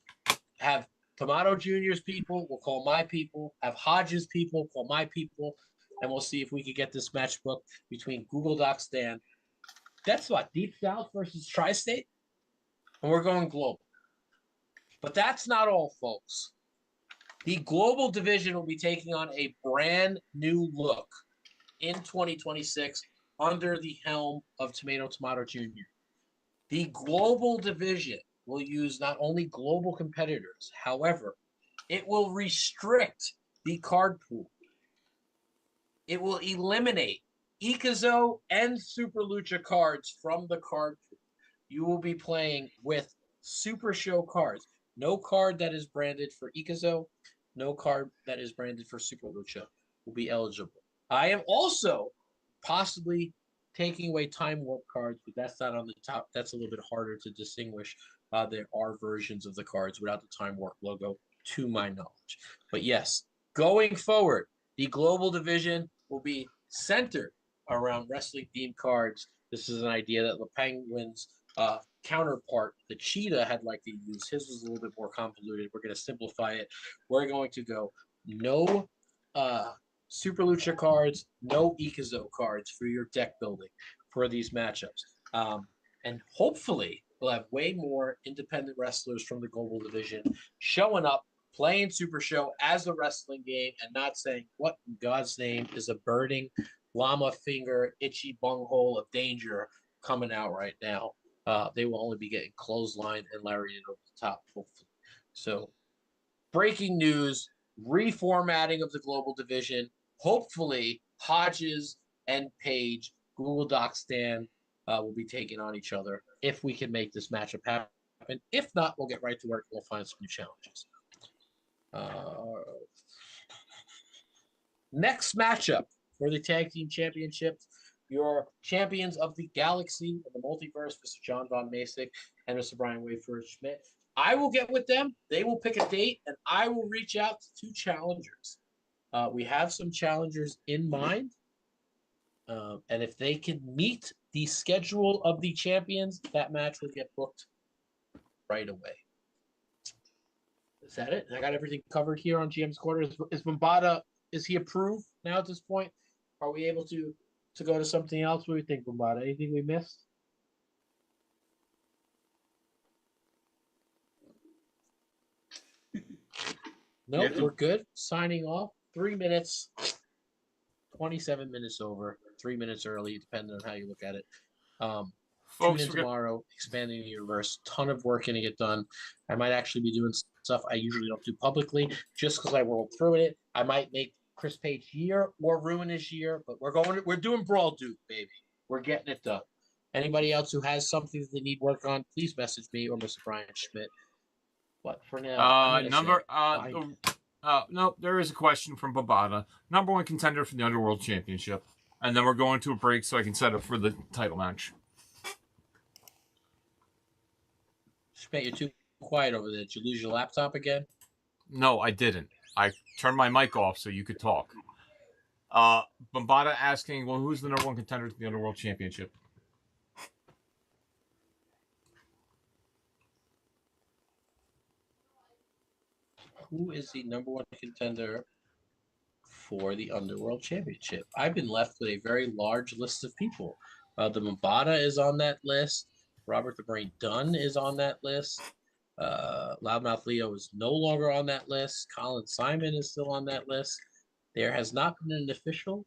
Have Tomato Jr.'s people, we'll call my people. Have Hodges' people, call my people. And we'll see if we can get this match booked between Google Doc Stan. That's what, Deep South versus Tri-State? And we're going global. But that's not all, folks. The global division will be taking on a brand new look in 2026 under the helm of Tomato Jr. The global division will use not only global competitors, however, it will restrict the card pool. It will eliminate Ikazo and Super Lucha cards from the card pool. You will be playing with Super Show cards. No card that is branded for Ikazo, no card that is branded for Super Lucha will be eligible. I am also possibly taking away Time Warp cards, but that's not on the top. That's a little bit harder to distinguish. There are versions of the cards without the Time Warp logo, to my knowledge. But yes, going forward, the global division will be centered around wrestling-themed cards. This is an idea that the Penguins counterpart, the Cheetah, had liked to use. His was a little bit more convoluted. We're going to simplify it. We're going to go no Super Lucha cards, no Ikazo cards for your deck building for these matchups. And hopefully we'll have way more independent wrestlers from the global division showing up, playing Super Show as a wrestling game and not saying, what in God's name is a burning llama finger, itchy bunghole of danger coming out right now. They will only be getting clotheslined and lariated over the top, hopefully. So, breaking news, reformatting of the global division. Hopefully, Hodges and Page, Google Doc stand, will be taking on each other if we can make this matchup happen. If not, we'll get right to work. We'll find some new challenges. Next matchup for the Tag Team Championships. Your champions of the galaxy and the multiverse, Mr. John Von Masick and Mr. Brian Wayford Schmidt. I will get with them. They will pick a date, and I will reach out to 2 challengers. We have some challengers in mind. And if they can meet the schedule of the champions, that match will get booked right away. Is that it? I got everything covered here on GM's Corner. Is Bombada, is he approved now at this point? Are we able to go to something else? What do you think, Bombada? Anything we missed? Nope, we're good. Signing off. 3 minutes. 27 minutes over. 3 minutes early, depending on how you look at it. Folks, Tune in tomorrow, expanding the universe. Ton of work going to get done. I might actually be doing stuff I usually don't do publicly, just because I rolled through it. I might make Chris Page year or ruin his year, but we're doing Brawl Duke, baby. We're getting it done. Anybody else who has something that they need work on, please message me or Mr. Brian Schmidt. But for now, no, there is a question from Babada. Number 1 contender for the Underworld Championship. And then we're going to a break so I can set up for the title match. Schmidt, you're too quiet over there. Did you lose your laptop again? No, I didn't. I turned my mic off so you could talk. Bombada asking, well, who's the number 1 contender to the Underworld Championship? Who is the number 1 contender for the Underworld Championship? I've been left with a very large list of people. The Bombada is on that list. Robert the Brain Dunn is on that list. Loudmouth Leo is no longer on that list. Colin Simon is still on that list. There has not been an official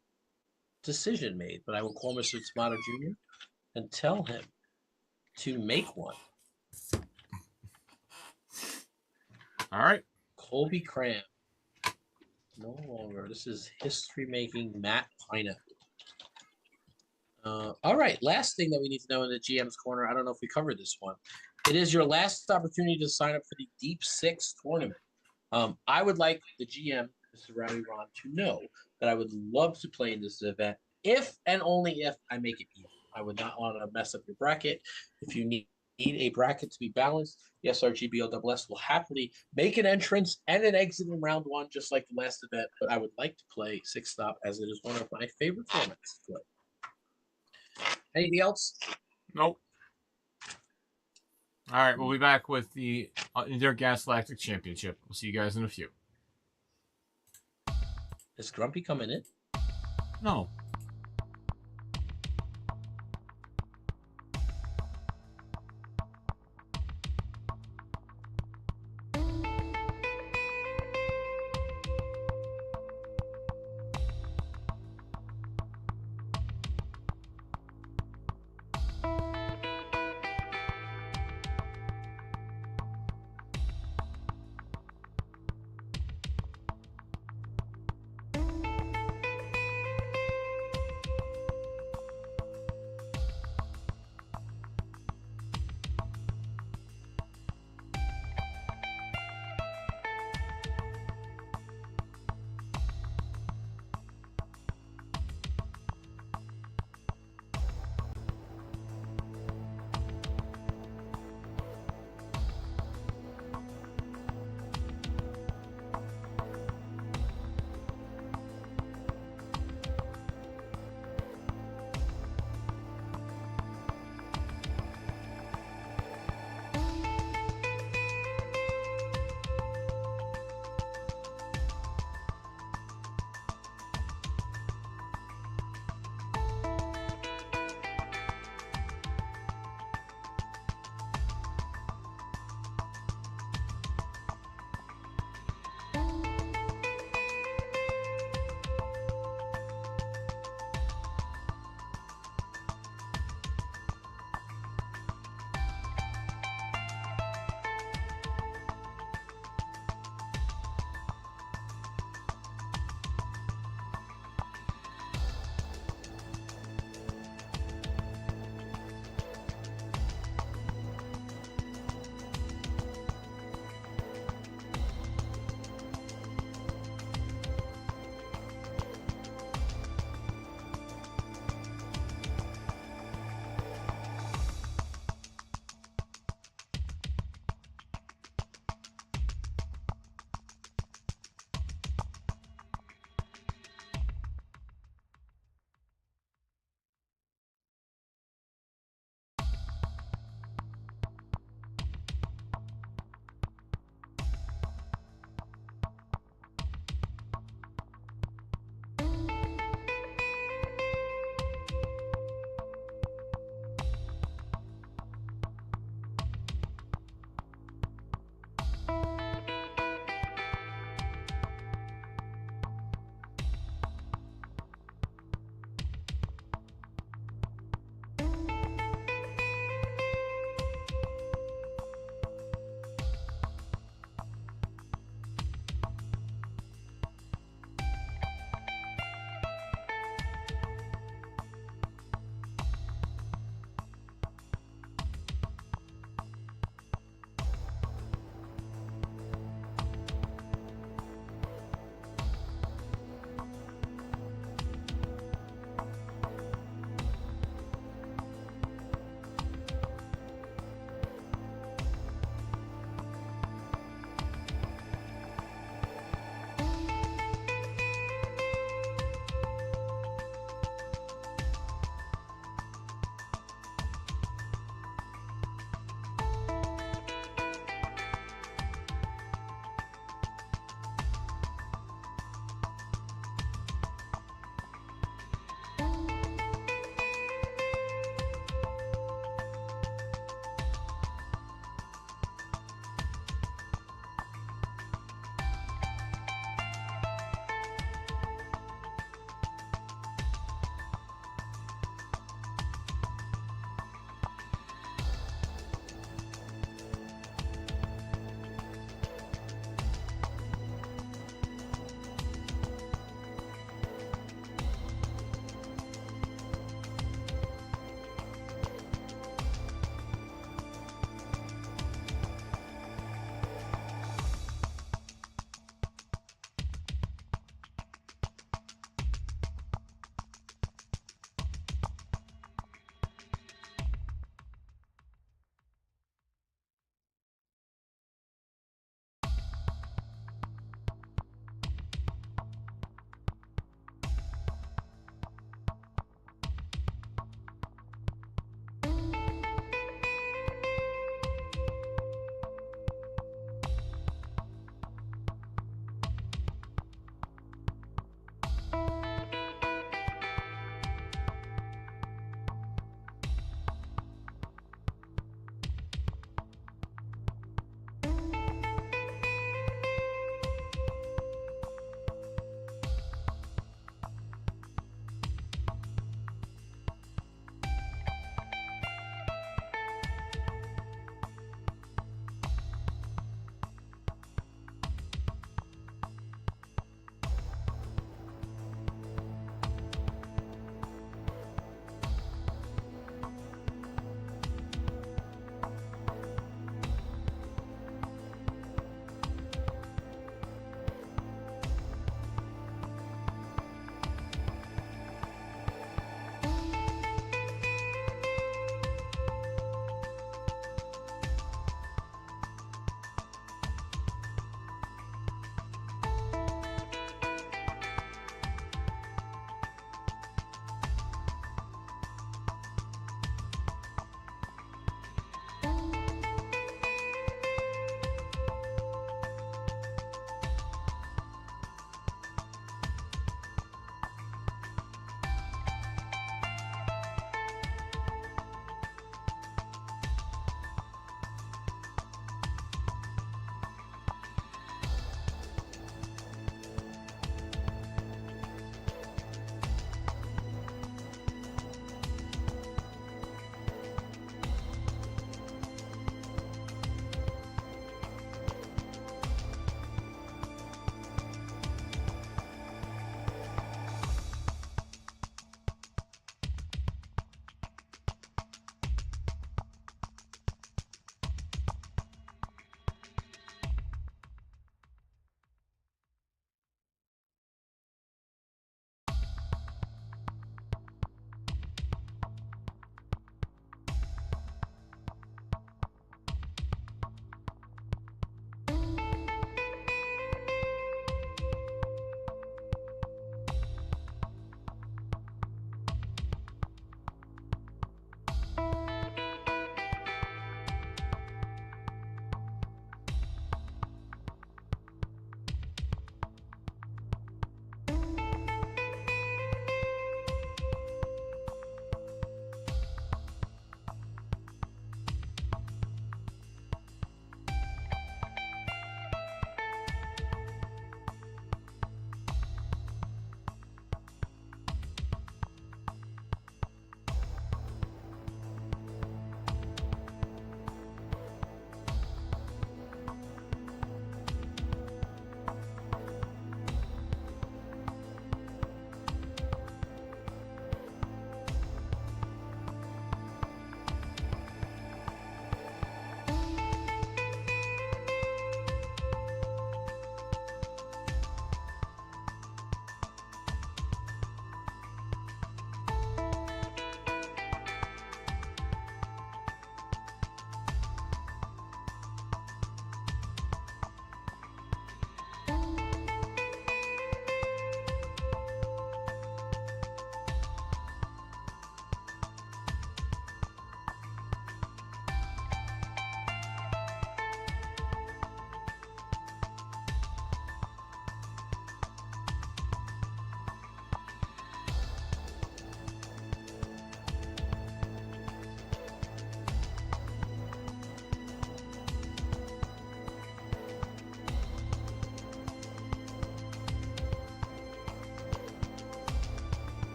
decision made, but I will call Mr. Tomato Jr. and tell him to make one. All right. Colby Cram. No longer. This is history-making Matt Pineapple. All right. Last thing that we need to know in the GM's Corner. I don't know if we covered this one. It is your last opportunity to sign up for the Deep Six tournament. I would like the GM, Mr. Rowdy Ron, to know that I would love to play in this event if and only if I make it even. I would not want to mess up your bracket. If you need a bracket to be balanced, the SRGBOSS will happily make an entrance and an exit in round 1, just like the last event. But I would like to play 6-stop as it is one of my favorite formats to play. Anything else? Nope. All right, we'll be back with the Intergalactic Championship. We'll see you guys in a few. Is Grumpy coming in? No.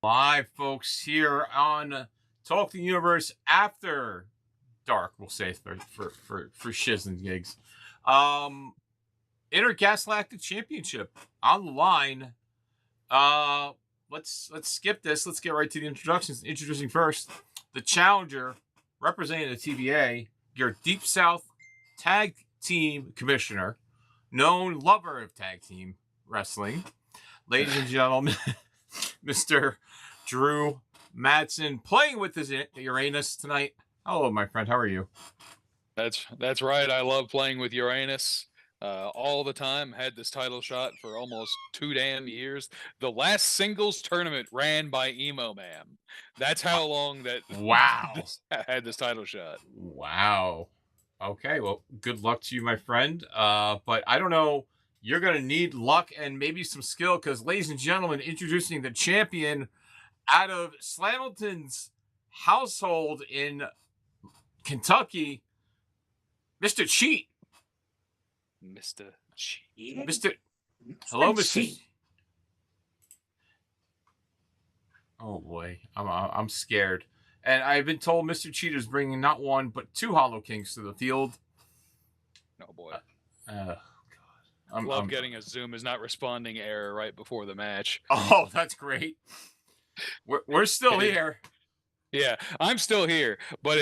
Live, folks, here on Talk the Universe After Dark, we'll say for shiz and gigs. INTERGASATIC Championship on the line. Let's skip this. Let's get right to the introductions. Introducing first the challenger representing the TBA, your Deep South Tag Team Commissioner, known lover of tag team wrestling, ladies and gentlemen, Mr. Drew Madsen, playing with his Uranus tonight. Hello, my friend. How are you? That's right. I love playing with Uranus all the time. Had this title shot for almost 2 damn years. The last singles tournament ran by Emo Man. That's how long that Wow. had this title shot. Wow. Okay, well, good luck to you, my friend. But I don't know. You're going to need luck and maybe some skill because, ladies and gentlemen, introducing the champion out of Slamilton's household in Kentucky, Mr. Cheat. Mr. Cheat. Mr. Hello, Mr. Cheat. Oh, boy. I'm scared. And I've been told Mr. Cheat is bringing not one, but 2 Hollow Kings to the field. Oh, boy. God. I'm getting a Zoom is not responding error right before the match. Oh, that's great. We're still here. Yeah, I'm still here. But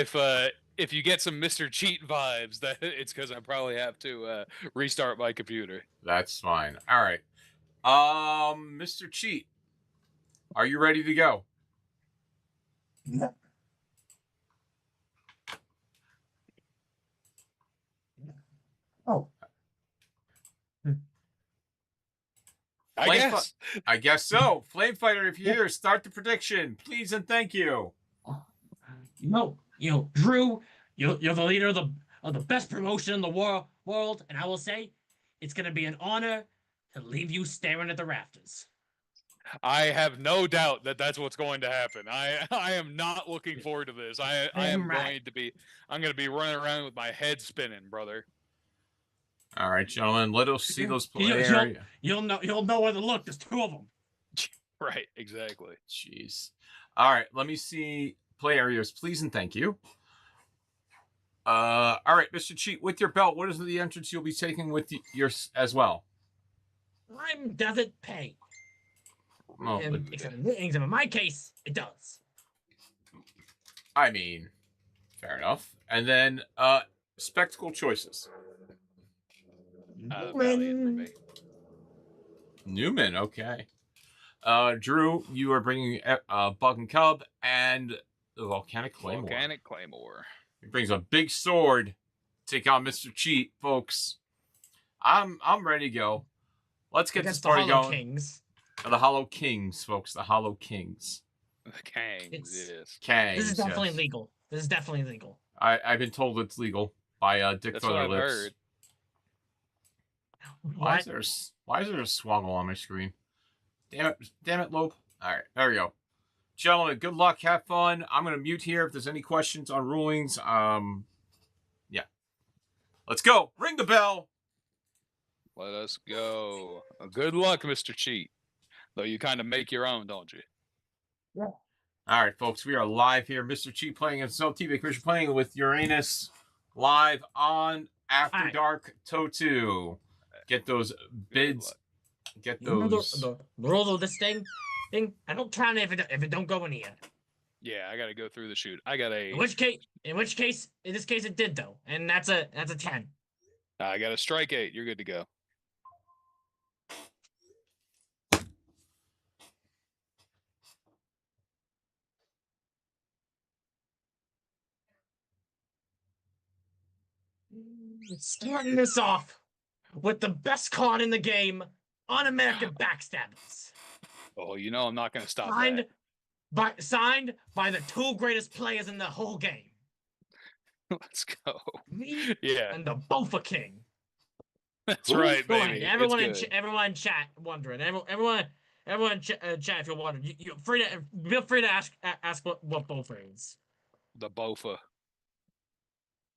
if you get some Mr. Cheat vibes, that it's because I probably have to restart my computer. That's fine. All right. Mr. Cheat, are you ready to go? Oh. I guess so. Flame Fighter, if you're here, start the prediction, please and thank you. Drew, you're the leader of the best promotion in the world, and I will say, it's gonna be an honor to leave you staring at the rafters. I have no doubt that that's what's going to happen. I am not looking forward to this. I'm going to be running around with my head spinning, brother. All right, gentlemen, let us see those players. You'll know where to look. There's 2 of them. Right, exactly. Jeez. All right, let me see play areas, please and thank you. All right, Mr. Cheat, with your belt, what is the entrance you'll be taking with yours as well? Time doesn't pay. Oh, Except in my case, it does. I mean, fair enough. And then, spectacle choices. Newman, okay. Drew, you are bringing Bug and Cub and the Volcanic Claymore. Volcanic Claymore. He brings a big sword. Take on Mr. Cheat, folks. I'm ready to go. Let's get this party going. Kings. The Hollow Kings, folks. The Hollow Kings. The Kangs, yes. Kangs. This is definitely legal. This is definitely legal. I've been told it's legal by Dick That's what I've Lips. heard. Why is there a swoggle on my screen? Damn it, Lope. All right, there we go. Gentlemen, good luck. Have fun. I'm going to mute here if there's any questions on rulings. Yeah. Let's go. Ring the bell. Let us go. Good luck, Mr. Cheat. Though you kind of make your own, don't you? Yeah. All right, folks. We are live here. Mr. Cheat playing and Cell TV Commission playing with Uranus live on After Dark Totu. Get those bids. Get those. The rules of this thing. I don't count it if it don't go in here. Yeah, I got to go through the shoot. I got a. In which case, in this case, it did though, and that's a 10. I got a strike 8. You're good to go. Starting this off with the best card in the game, Un-American Backstabbers. Oh, you know I'm not going to stop Signed by the 2 greatest players in the whole game. Let's go. Me Yeah. and the Bofa King. That's right, baby. Everyone in chat wondering. Everyone in chat, if you're wondering, feel free to ask what Bofa is. The Bofa.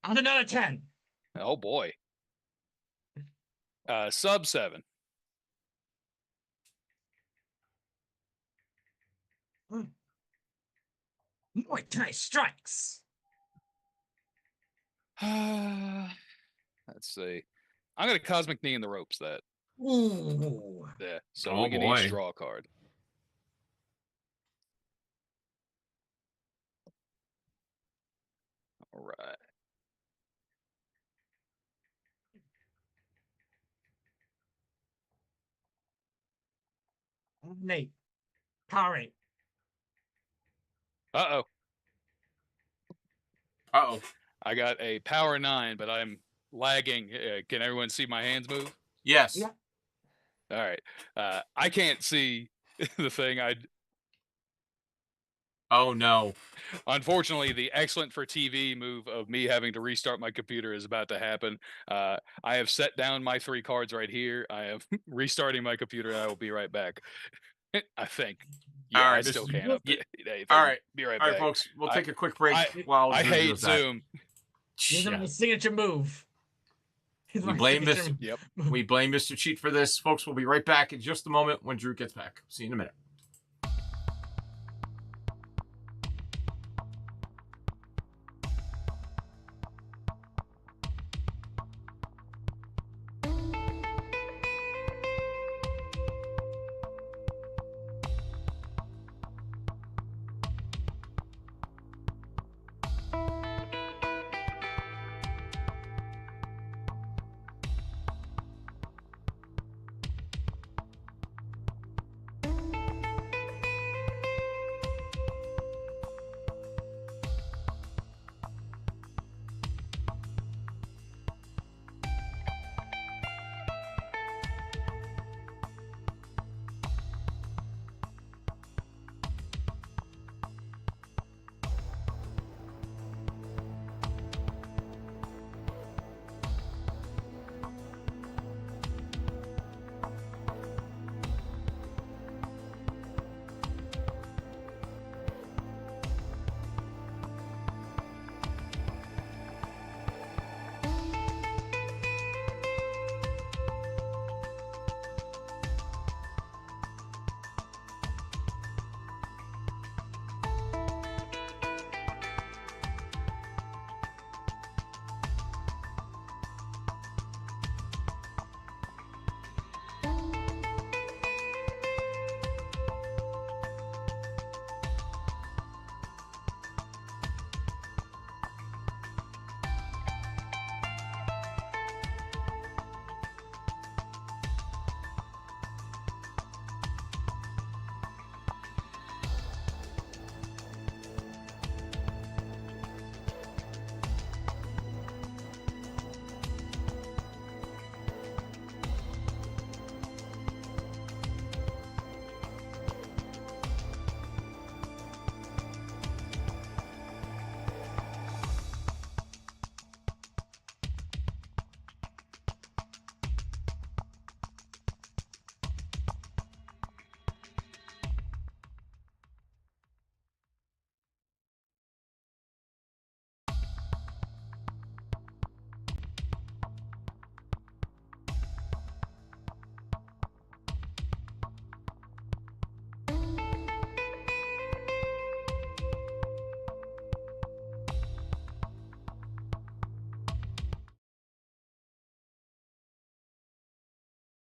On another 10. Oh boy. Sub 7. Muay Thai strikes. Let's see. I'm gonna cosmic knee in the ropes that. Ooh. Yeah. So Oh, we can boy. each draw a card. All right. Nate. Power 8. Uh-oh. Uh-oh. I got a power 9, but I'm lagging. Can everyone see my hands move? Yes. Yeah. All right. I can't see the thing. Oh, no. Unfortunately, the excellent for TV move of me having to restart my computer is about to happen. I have set down my 3 cards right here. I am restarting my computer, and I will be right back. I think. Yeah, All right, I still Mr. can't update anything. All right. Be right All back. right, folks. We'll I- take a quick break while I Drew hate does that. Zoom. Here's Yeah. my signature move. Here's We my blame signature this. Yep. We blame Mr. Cheat for this. Folks, we'll be right back in just a moment when Drew gets back. See you in a minute.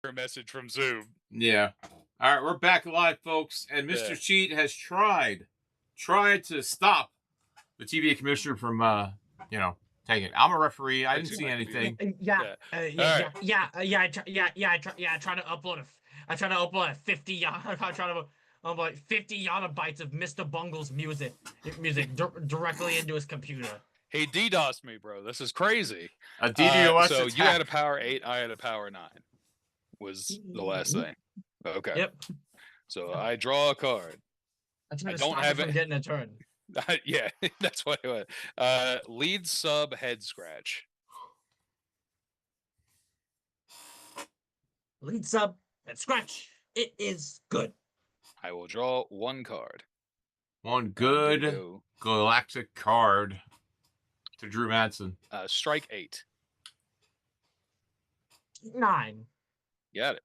A message from Zoom. Yeah. All right, we're back live, folks. And Mr. Yeah. Cheat has tried to stop the TVA commissioner from, taking it. I'm a referee. I didn't see anything. I try to upload I try to upload a 50 I try to upload 50 yottabytes of Mr. Bungle's music directly into his computer. He DDoSed me, bro. This is crazy. A DDoS so attack. you had a power 8, I had a power 9. Was the last thing. Okay. Yep. So I draw a card. I try to don't stop have it from it. getting a turn. Yeah, that's what it was. Lead sub head scratch. Lead sub and scratch. It is good. I will draw 1 card. One good Go. galactic card to Drew Madsen. Strike 8. 9. Got it.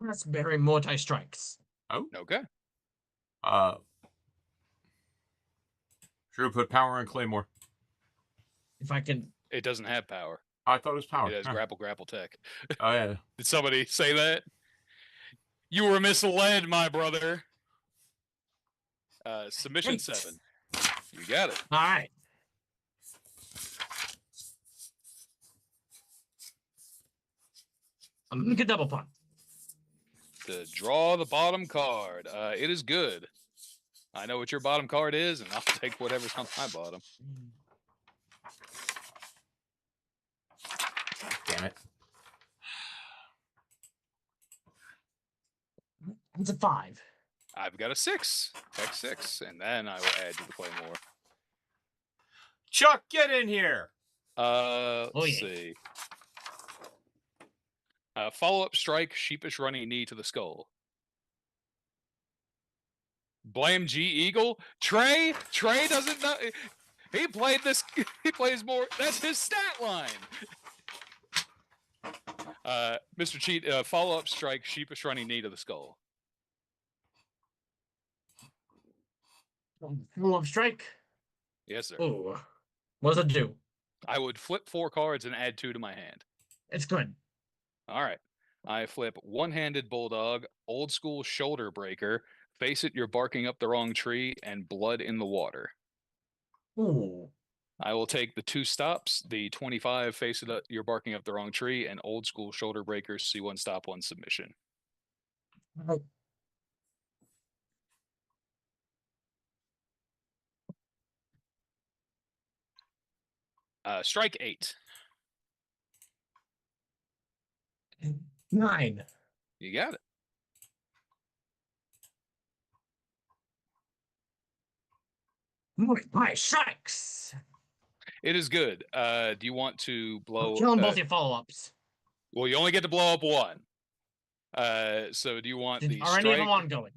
Raspberry multi-strikes. Okay. Drew put power on Claymore. If I can. It doesn't have power. I thought it was power. It has Huh. grapple tech. Oh yeah. Did somebody say that? You were misled, my brother. Submission 8. 7. You got it. All right. I'm gonna get double punt. To draw the bottom card. It is good. I know what your bottom card is, and I'll take whatever's on my bottom. Damn it. It's a 5. I've got a 6. Tech 6, and then I will add to the Claymore. Chuck, get in here. Let's see. Follow-up strike, sheepish running knee to the skull. Blame G Eagle. Trey doesn't know. He played this. He plays more. That's his stat line. Mr. Cheat, follow-up strike, sheepish running knee to the skull. Follow-up strike. Yes, sir. Oh, what does it do? I would flip 4 cards and add 2 to my hand. It's good. All right. I flip one-handed bulldog, old school shoulder breaker, face it, you're barking up the wrong tree, and blood in the water. Ooh. I will take the 2 stops, the 25 face it up, you're barking up the wrong tree, and old school shoulder breakers, see 1 stop, 1 submission. Strike 8. 9. You got it. My strikes. It is good. Do you want to blow? Killing both your follow-ups. Well, you only get to blow up 1. So do you want the Are strike? any of them ongoing?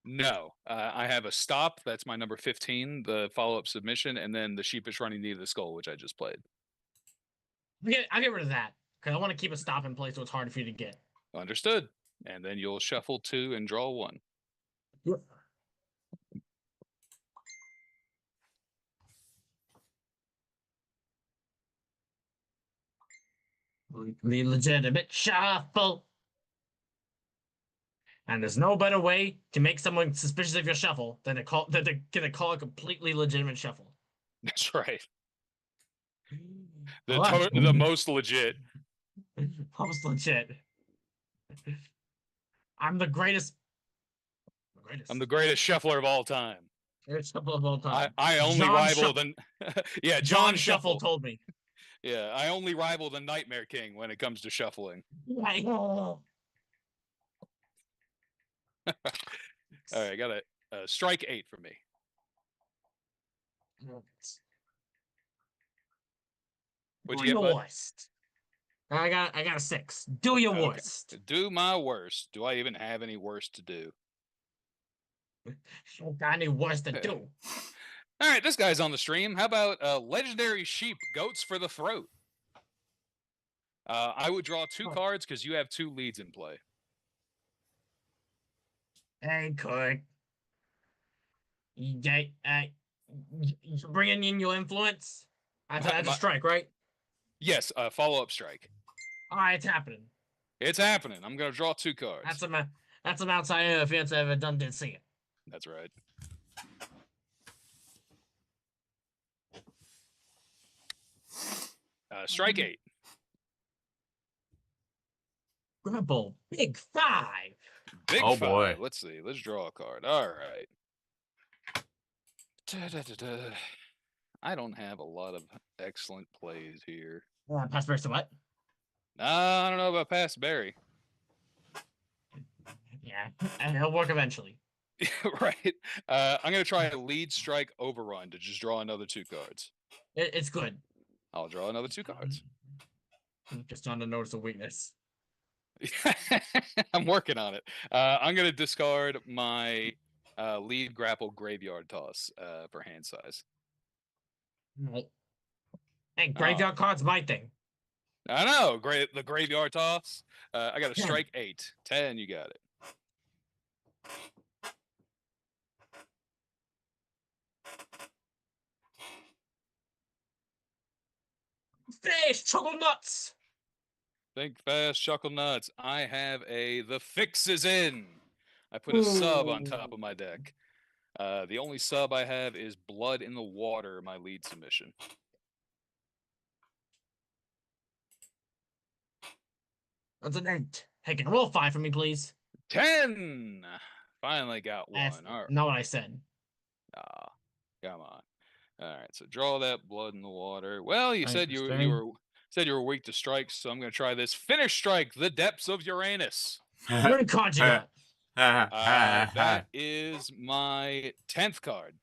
No. I have a stop. That's my number 15, the follow-up submission, and then the sheepish running knee to the skull, which I just played. I'll get rid of that because I want to keep a stop in place so it's hard for you to get. Understood. And then you'll shuffle 2 and draw 1. Yeah. The legitimate shuffle. And there's no better way to make someone suspicious of your shuffle than to call a completely legitimate shuffle. That's right. What? The most legit. Most legit. I'm the greatest. I'm the greatest shuffler of all time. Greatest shuffle of all time. I only John rival the yeah, John Shuffle told me. Yeah, I only rival the Nightmare King when it comes to shuffling. All right, I got a strike 8 for me. What'd you get, bud? Worst. I got a 6. Do your worst. Do my worst. Do I even have any worst to do? Don't got any worst to do. All right, this guy's on the stream. How about legendary sheep, goats for the throat? I would draw 2 cards because you have 2 leads in play. Hey, Kurt. You bringing in your influence? That's a strike, right? Yes, follow-up strike. All right, it's happening. It's happening. I'm going to draw 2 cards. That's some outside interference I ever done. Didn't see it. That's right. Strike 8. Grapple. Big 5. Big oh 5. Boy. Let's see. Let's draw a card. All right. I don't have a lot of excellent plays here. Pass first to what? I don't know about Pass Barry. Yeah, and he'll work eventually. Right. I'm going to try a lead strike overrun to just draw another 2 cards. It's good. I'll draw another 2 cards. Just on to notice a weakness. I'm working on it. I'm going to discard my lead grapple graveyard toss for hand size. Right. Hey, graveyard card's my thing. I know. The graveyard toss. I got a 10. strike 8. 10, you got it. Fish, chocolate nuts. Think fast, chuckle nuts. I have the fix is in. I put a sub on top of my deck. The only sub I have is Blood in the Water, my lead submission. That's an 8. Hey, can you roll 5 for me, please? 10. Finally got That's one. All right. not what I said. Ah, come on. All right. So draw that Blood in the Water. Well, you said you Interesting. were weak to strikes, so I'm going to try this. Finish strike. The depths of Uranus. How many cards you got? That is my 10th card.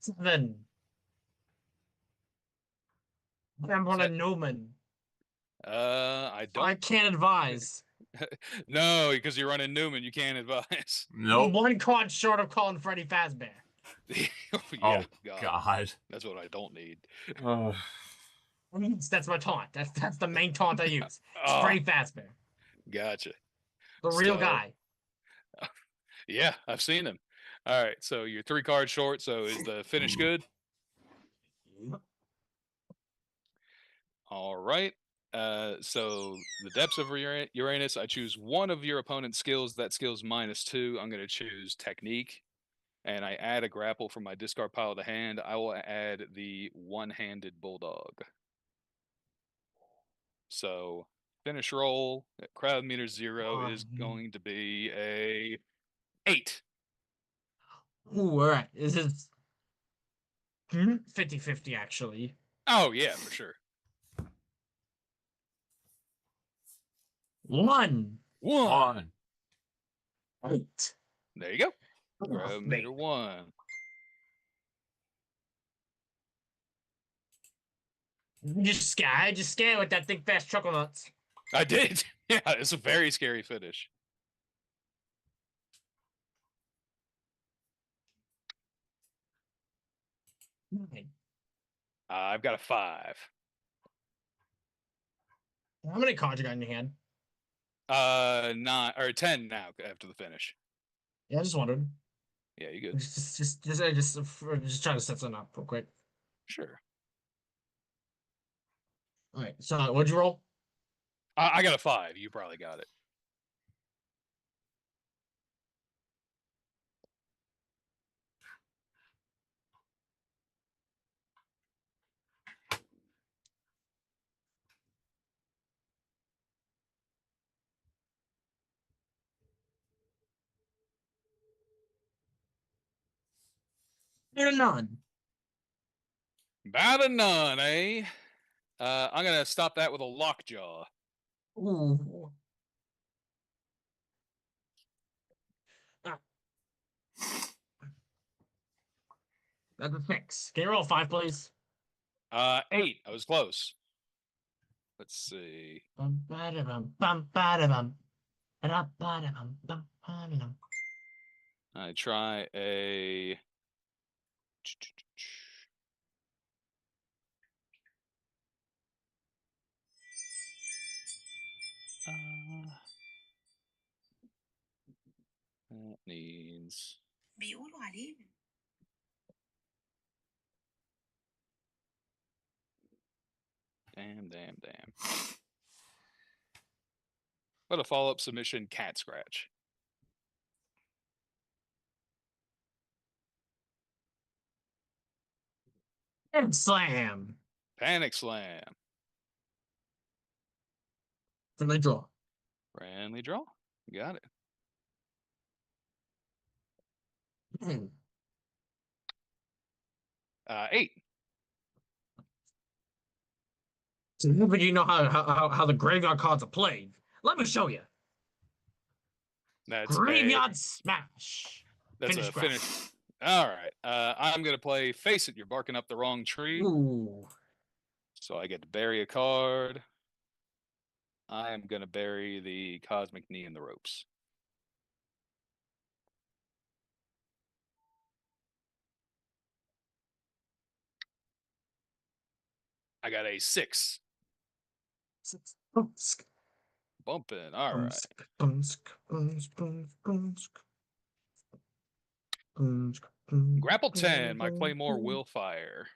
7. I'm on a Newman. I I don't. can't advise. No, because you're running Newman. You can't advise. Nope. 1 card short of calling Freddy Fazbear. Yeah, Oh, God. God. That's what I don't need. Oh. That's my taunt. That's the main taunt I use. It's Oh. Freddy Fazbear. Gotcha. The real So- guy. Yeah, I've seen him. All right, so you're 3 cards short. So is the finish good? All right. So the depths of Uranus, I choose one of your opponent's skills. That skill's -2. I'm going to choose technique, and I add a grapple from my discard pile to hand. I will add the one-handed bulldog. So finish roll at crowd meter 0 is going to be a 8. Ooh, all right. This is 50-50, actually. Oh yeah, for sure. 1. 1. 8. There you go. Crowd meter 1. Just scared with that thick fast chuckle nuts. I did. Yeah, it's a very scary finish. I've got a 5. How many cards you got in your hand? 9 or 10 now after the finish. Yeah, I just wondered. Yeah, you good? Just trying to set something up real quick. Sure. All right. So what'd you roll? I got a 5. You probably got it. You're none. About a none, eh? I'm gonna stop that with a lockjaw. Ooh. That's a 6. Can you roll 5, please? 8. I was close. Let's see. I try a. That needs. بيقولوا عليه Damn. What a follow-up submission, cat scratch. And slam. Panic slam. Friendly draw. Friendly draw. Got it. Hmm. 8. So but you know how the graveyard cards are played. Let me show you. That's Graveyard smash. That's Finish a graph. finish. All right. I'm gonna play Face It. You're barking up the wrong tree. Ooh. So I get to bury a card. I am gonna bury the Cosmic Knee in the ropes. I got a 6. Bumping. All right. Grapple 10. My Claymore will fire.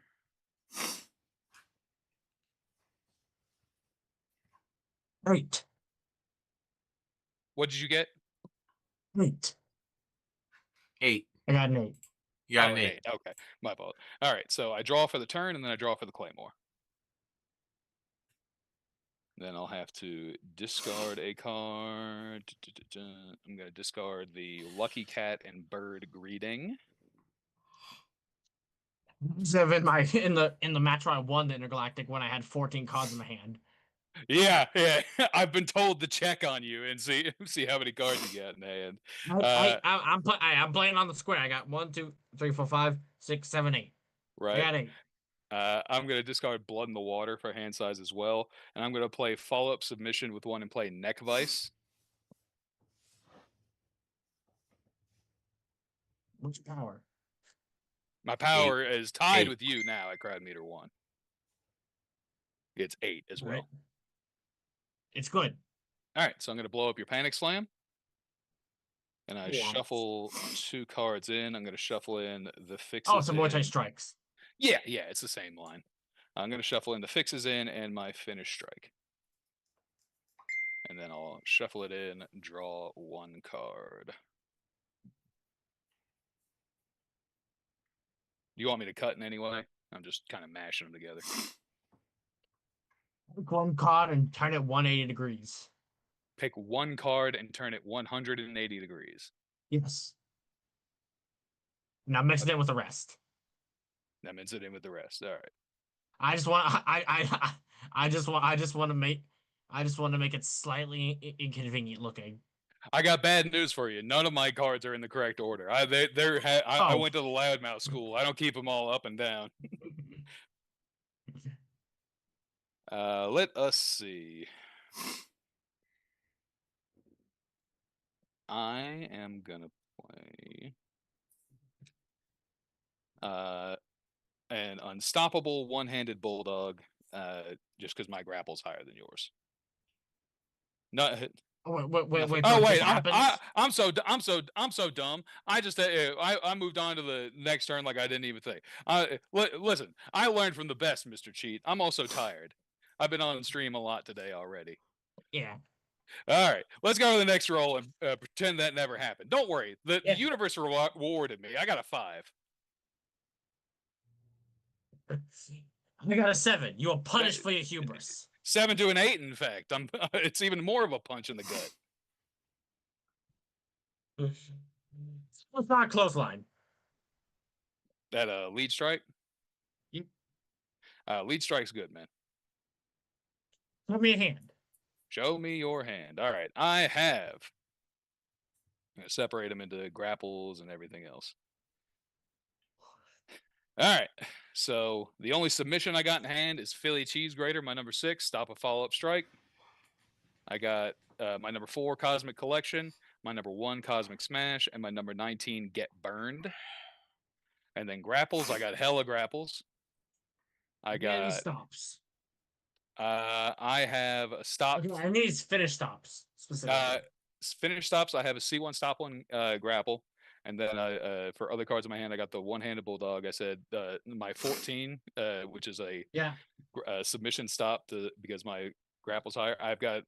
Eight. What did you get? 8. 8. I got an 8. You got Oh, an 8. Okay, my fault. All right, so I draw for the turn, and then I draw for the Claymore. Then I'll have to discard a card. I'm going to discard the Lucky Cat and Bird Greeting. In the match where I won the Intergalactic when I had 14 cards in my hand. Yeah. I've been told to check on you and see how many cards you got in hand. I'm playing on the square. I got 1, 2, 3, 4, 5, 6, 7, 8. Right. I got 8. I'm going to discard Blood in the Water for hand size as well, and I'm going to play Follow-Up Submission with 1 and play Neck Vice. What's your power? My power is tied 8. with you now at Crowd Meter 1. It's 8 as well. Right. It's good. All right, so I'm going to blow up your Panic Slam. And I Yeah. shuffle 2 cards in. I'm going to shuffle in the Fixes. Oh, some multi strikes. Yeah, it's the same line. I'm going to shuffle in the Fixes in and my Finish Strike. And then I'll shuffle it in, draw 1 card. Do you want me to cut in any way? I'm just kind of mashing them together. Pick 1 card and turn it 180 degrees. Pick 1 card and turn it 180 degrees. Yes. Now mix it in with the rest. That means it in with the rest. All right. I just want to make it slightly inconvenient looking. I got bad news for you. None of my cards are in the correct order. I went to the loudmouth school. I don't keep them all up and down. Let us see. I am gonna play an unstoppable one-handed bulldog, just because my grapple's higher than yours. No. Wait. Oh wait, happens? I'm so dumb. I moved on to the next turn like I didn't even think. Listen, I learned from the best, Mr. Cheat. I'm also tired. I've been on stream a lot today already. Yeah. All right, let's go to the next roll and pretend that never happened. Don't worry, the universe rewarded me. I got a 5. I got a 7. You are punished for your hubris. 7 to an 8, in fact. It's even more of a punch in the gut. It's not a close line. That lead strike? Yep. Lead strike's good, man. Show me a hand. Show me your hand. All right, I have. I'm going to separate them into grapples and everything else. All right, so the only submission I got in hand is Philly Cheese Grater, my number 6, stop a follow-up strike. I got my number 4, Cosmic Collection, my number 1, Cosmic Smash, and my number 19, Get Burned. And then grapples, I got hella grapples. I got stops. I have a stop. Okay, I need finish stops specifically. Finish stops. I have a C1 stop 1 grapple, and then for other cards in my hand, I got the one-handed bulldog. I said my 14, which is a submission stop because my grapple's higher. I've got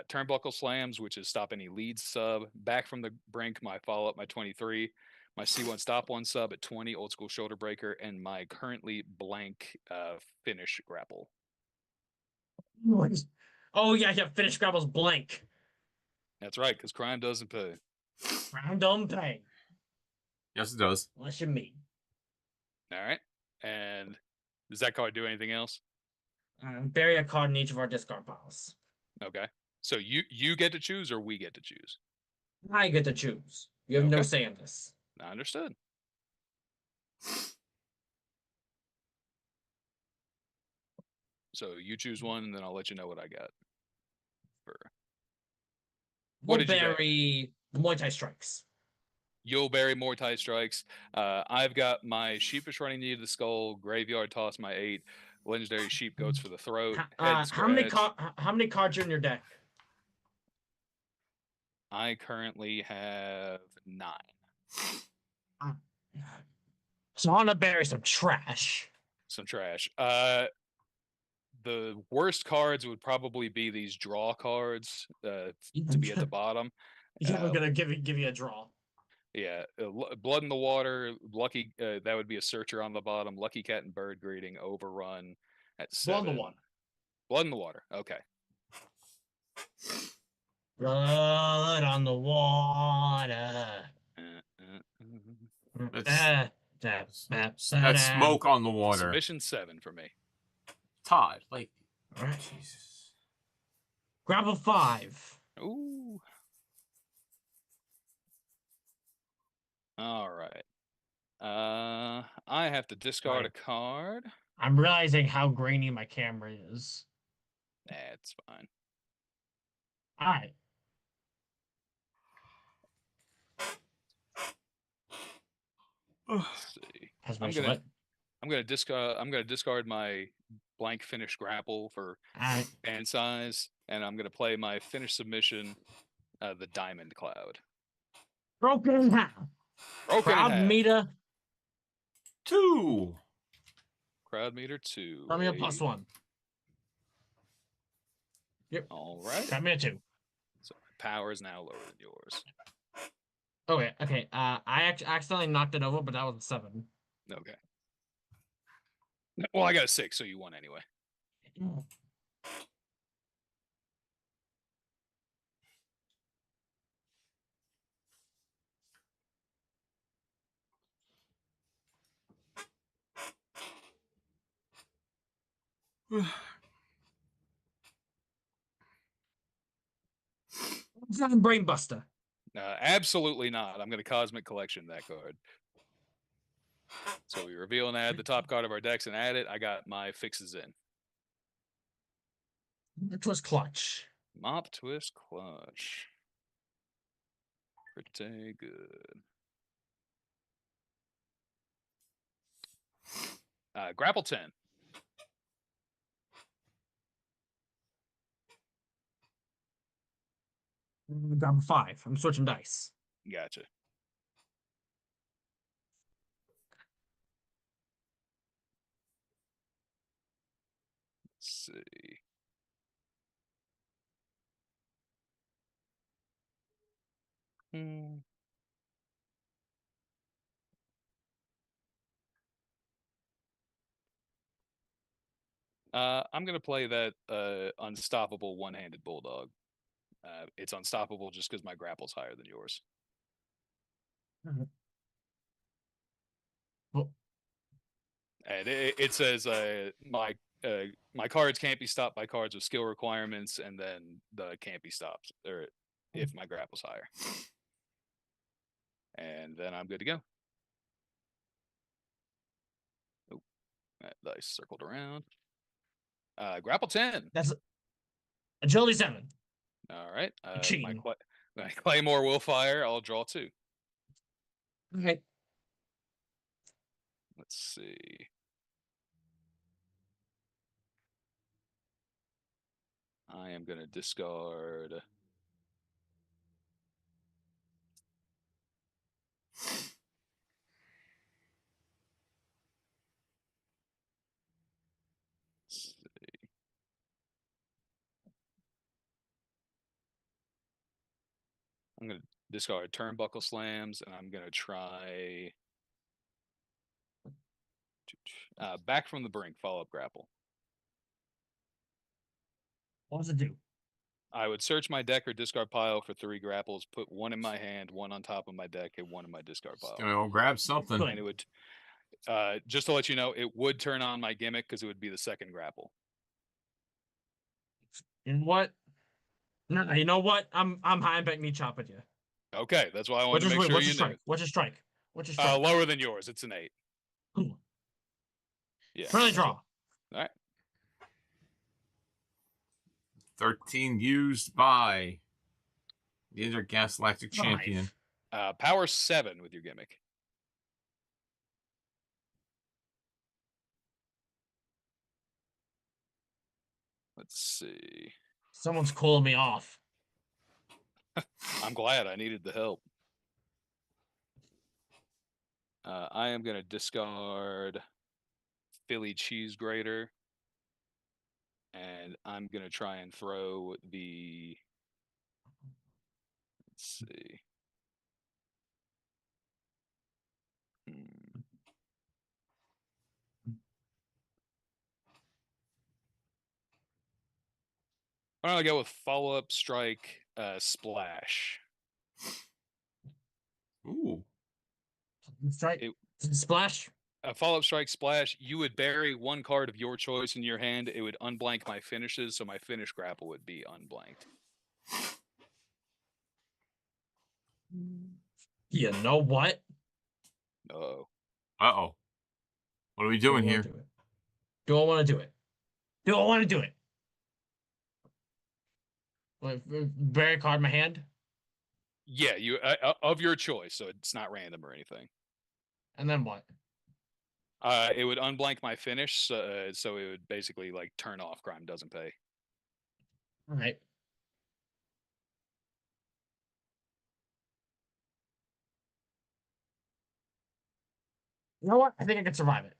turnbuckle slams, which is stop any lead sub. Back from the brink, my follow-up, my 23. My C1 stop 1 sub at 20, old school shoulder breaker, and my currently blank finish grapple. Oh yeah, finish grapple's blank. That's right, because crime doesn't pay. Crime don't pay. Yes, it does. Unless you're me. All right. And does that card do anything else? Bury a card in each of our discard piles. Okay. So you get to choose or we get to choose? I get to choose. You have no say in this. I understood. So you choose one, and then I'll let you know what I got. What did you bury Muay Thai strikes? You'll bury Mortai strikes. I've got my Sheepish Running Knee to the Skull, Graveyard Toss my 8, Legendary sheep goats for the throat. How Head many scratch. how many cards are in your deck? I currently have 9. So I'm gonna bury some trash. Some trash. The worst cards would probably be these draw cards to be at the bottom. Yeah, I'm gonna give you a draw. Yeah, Blood in the Water, Lucky. That would be a searcher on the bottom. Lucky Cat and Bird greeting, Overrun at 7. Blood in the Water. Blood in the Water. Okay. Blood on the water. That's smoke on the water. Submission 7 for me. Todd, like, All right. Jesus. Grapple 5. Ooh. All right. I have to discard a card. I'm realizing how grainy my camera is. That's fine. All right. Let's see. I'm gonna discard my blank finish grapple for band size, and I'm gonna play my finish submission, the Diamond Cloud. Broken in half. Crowd meter 2. Crowd meter 2. Crowd meter +1. Yep. All right. Crowd meter 2. So my power is now lower than yours. Okay. I accidentally knocked it over, but that was a 7. Okay. Well, I got a 6, so you won anyway. It's not a brain buster. Absolutely not. I'm going to Cosmic Collection that card. So we reveal and add the top card of our decks and add it. I got my fixes in. Twist clutch. Mop twist clutch. Pretty good. Grapple 10. Grapple 5. I'm switching dice. Gotcha. Let's see. I'm going to play that unstoppable one-handed bulldog. It's unstoppable just because my grapple's higher than yours. Well, And it says my cards can't be stopped by cards with skill requirements, and then the can't be stopped or if my grapple's higher. And then I'm good to go. Oh, that dice circled around. Grapple 10. That's agility 7. All right. Cheating. My Claymore will fire. I'll draw 2. Okay. Let's see. I am going to discard. Let's see. I'm going to discard Turnbuckle Slams, and I'm going to try Back from the Brink, follow-up grapple. What does it do? I would search my deck or discard pile for 3 grapples, put 1 in my hand, 1 on top of my deck, and 1 in my discard pile. Gonna grab something. And it would, just to let you know, it would turn on my gimmick because it would be the second grapple. You know what? No, you know what? I'm high back knee chopping you. Okay, that's why I wanted to make sure you knew. What's your strike? What's your strike? Lower than yours. It's an 8. Yeah. Friendly draw. All right. 13 used by the Intergalactic Champion. Power 7 with your gimmick. Let's see. Someone's calling me off. I'm glad I needed the help. I am going to discard Philly cheese grater. And I'm going to try and throw the... Let's see. Why don't I go with follow-up strike splash? Ooh. Strike. Splash. A follow-up strike splash, you would bury one card of your choice in your hand. It would unblank my finishes, so my finish grapple would be unblanked. You know what? Uh-oh. Uh-oh. What are we doing here? Do I want to do it? Do I want to do it? Bury a card in my hand? Yeah, you of your choice, so it's not random or anything. And then what? It would unblank my finish, so it would basically like turn off Crime Doesn't Pay. All right. You know what? I think I can survive it.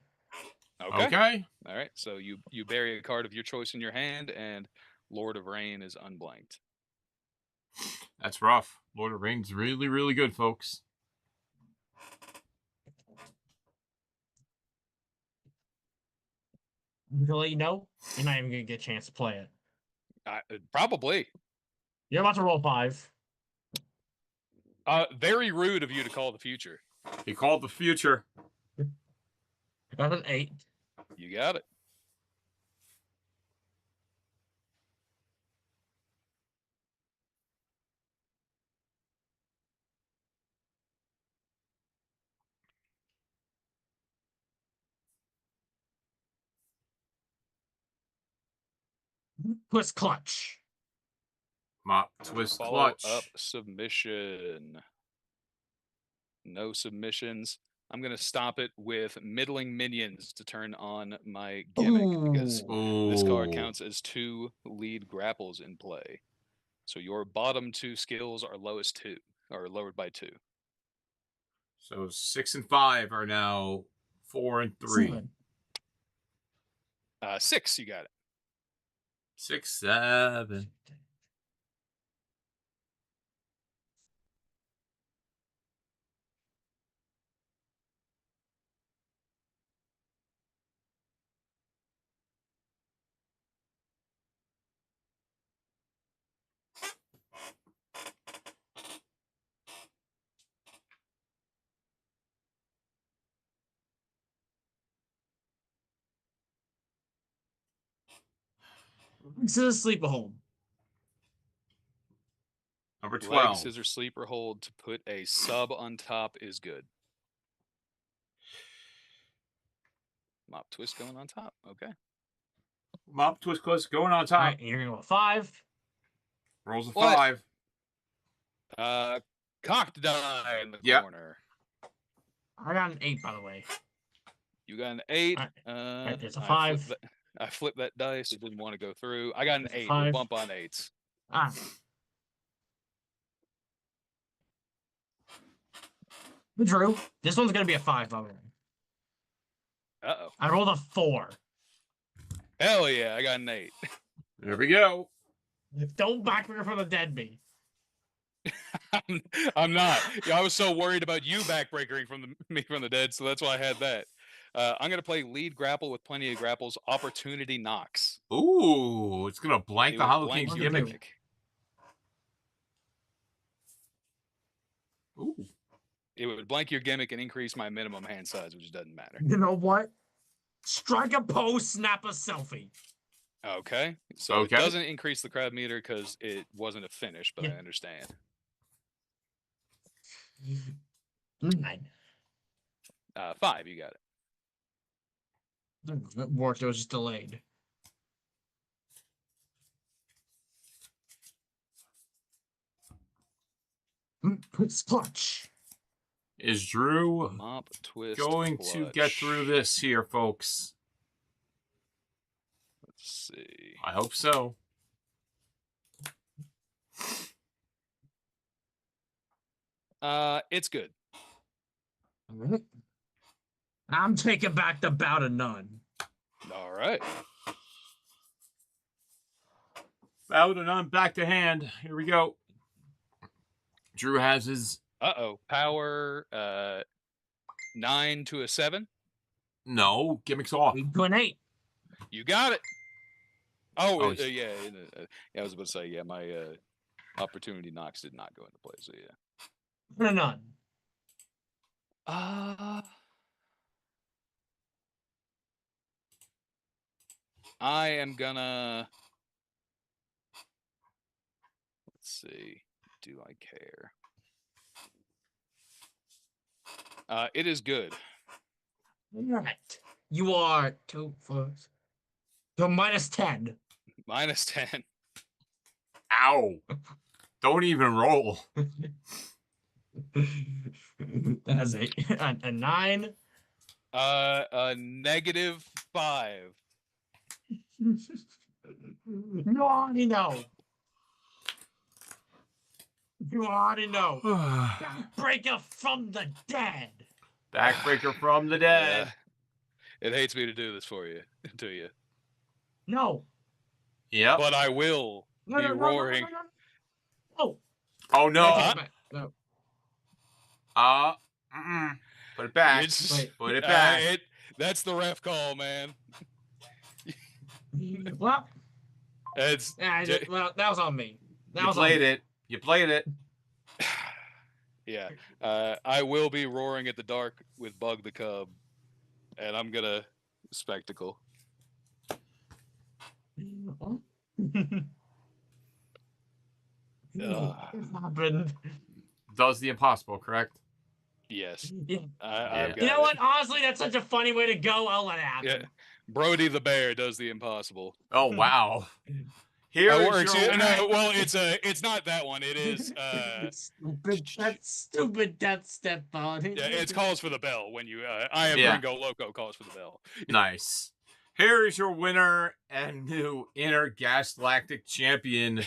Okay. All right. So you bury a card of your choice in your hand, and Lord of Rain is unblanked. That's rough. Lord of Rain's really, really good, folks. To let you know, you're not even gonna get a chance to play it. Probably. You're about to roll 5. Very rude of you to call the future. He called the future. That's an 8. You got it. Twist clutch. Mop, twist, Follow clutch. up submission. No submissions. I'm going to stop it with middling minions to turn on my gimmick because this card counts as 2 lead grapples in play. So your bottom 2 skills are lowest 2 or lowered by 2. So 6 and 5 are now 4 and 3. 7. 6, you got it. 6, 7. Scissors, sleep a home. Number Leg, 12. scissors, sleeper hold to put a sub on top is good. Mop twist going on top. Okay. Mop, twist, clutch going on top. All right, you're gonna go with 5. Rolls a What? 5. Cocked die in the Yep. corner. I got an 8, by the way. You got an 8. Right, there's a I 5. I flipped that dice. It didn't want to go through. I got an There's a 8. 5. We'll bump on 8s. Drew, this one's gonna be a 5, by the way. Uh-oh. I rolled a 4. Hell yeah, I got an 8. There we go. Don't back me from the dead me. I'm not. Yeah, I was so worried about you backbreakering me from the dead, so that's why I had that. I'm going to play lead grapple with plenty of grapples. Opportunity knocks. Ooh, it's going to blank the Hollow Blank King's your gimmick. Ooh. It would blank your gimmick and increase my minimum hand size, which doesn't matter. You know what? Strike a pose, snap a selfie. Okay. So it doesn't increase the crowd meter because it wasn't a finish, but I understand. 9. 5, you got it. It worked, it was just delayed. Twist clutch. Is Drew Mop twist going clutch. to get through this here, folks? Let's Let's see. I hope so. It's good. I'm taking back the bout of none. All right. Out and on, back to hand. Here we go. Drew has his. Power 9 to a 7. No, gimmicks off. 8 to an 8. You got it. Oh, Oh, yeah. I was about to say, yeah, my opportunity knocks did not go into play, so yeah. None. I am gonna. Let's see. Do I care? It is good. Right. You are 2 4. You're minus 10. Minus 10. Ow. Don't even roll. That's a 9. A negative 5. You already know. You already know. Backbreaker from the dead. Backbreaker from the dead. It hates me to do this for you, to you. No. Yep. But I will be roaring. No. Oh no. Take it back. No. Put it back. Wait. Put it back. That's the ref call, man. Well, It's well, that was on me. That You was on played me. it. You played it. yeah. I will be roaring at the dark with Bug the Cub, and I'm gonna spectacle. It happened. Does the impossible, correct? Yes. Yeah. I've got You know it. what? Honestly, that's such a funny way to go. I'll let it happen. Yeah. Brody the Bear does the impossible. Oh wow. Here Oh, is or your no, well, it's not that one. It is stupid death step on. yeah, it's calls for the bell when you I am Yeah. Gringo Loco calls for the bell. Nice. Here is your winner and new Intergalactic champion.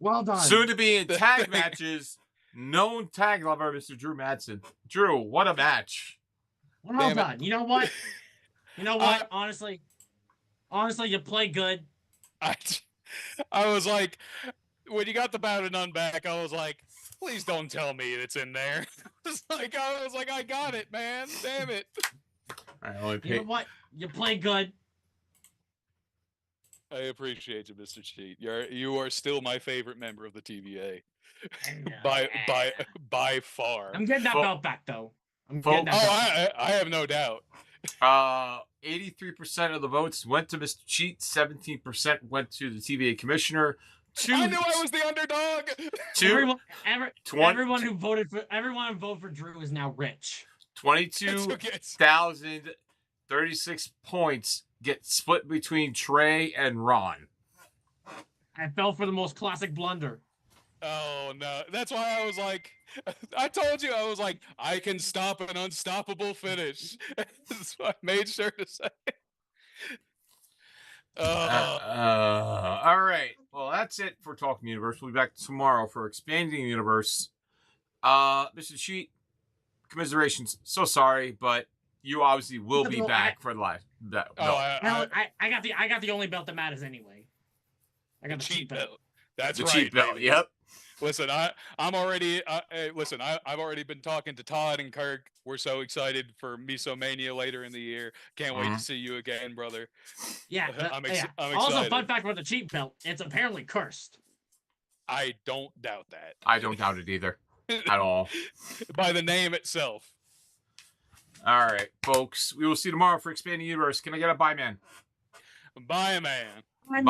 Well done. Soon to be in tag matches, known tag lover, Mr. Drew Madsen. Drew, what a match. Well Damn it. done. You know what? You know what? Honestly, you play good. I was like, when you got the bout of none back, I was like, please don't tell me it's in there. I was like, I got it, man. Damn it. I only You know paid. what? You play good. I appreciate you, Mr. Cheat. You are still my favorite member of the TVA. by far. I'm getting that Fo- belt back though. I'm Fo- getting that Oh, belt. I have no doubt. 83% of the votes went to Mr. Cheat. 17% went to the TVA commissioner. I knew I was the underdog. Everyone who voted for Drew is now rich. 22,036 points get split between Trey and Ron. I fell for the most classic blunder. Oh no, that's why I was like, I told you I was like, I can stop an unstoppable finish. That's what I made sure to say. All right. Well, that's it for Talking Universe. We'll be back tomorrow for Expanding the Universe. Mr. Cheat, commiserations. So sorry, but you obviously will be back for the live. I got the only belt that matters anyway. I got the cheat belt. That's the right. cheat belt. Baby. Yep. Listen, I'm already. Listen, I've already been talking to Todd and Kirk. We're so excited for Misomania later in the year. Can't wait to see you again, brother. Yeah, I'm yeah. excited. Also, fun fact about the cheat belt: it's apparently cursed. I don't doubt that. I don't doubt it either, at all. By the name itself. All right, folks. We will see you tomorrow for Expanding Universe. Can I get a bye, man? Bye, man. Bye.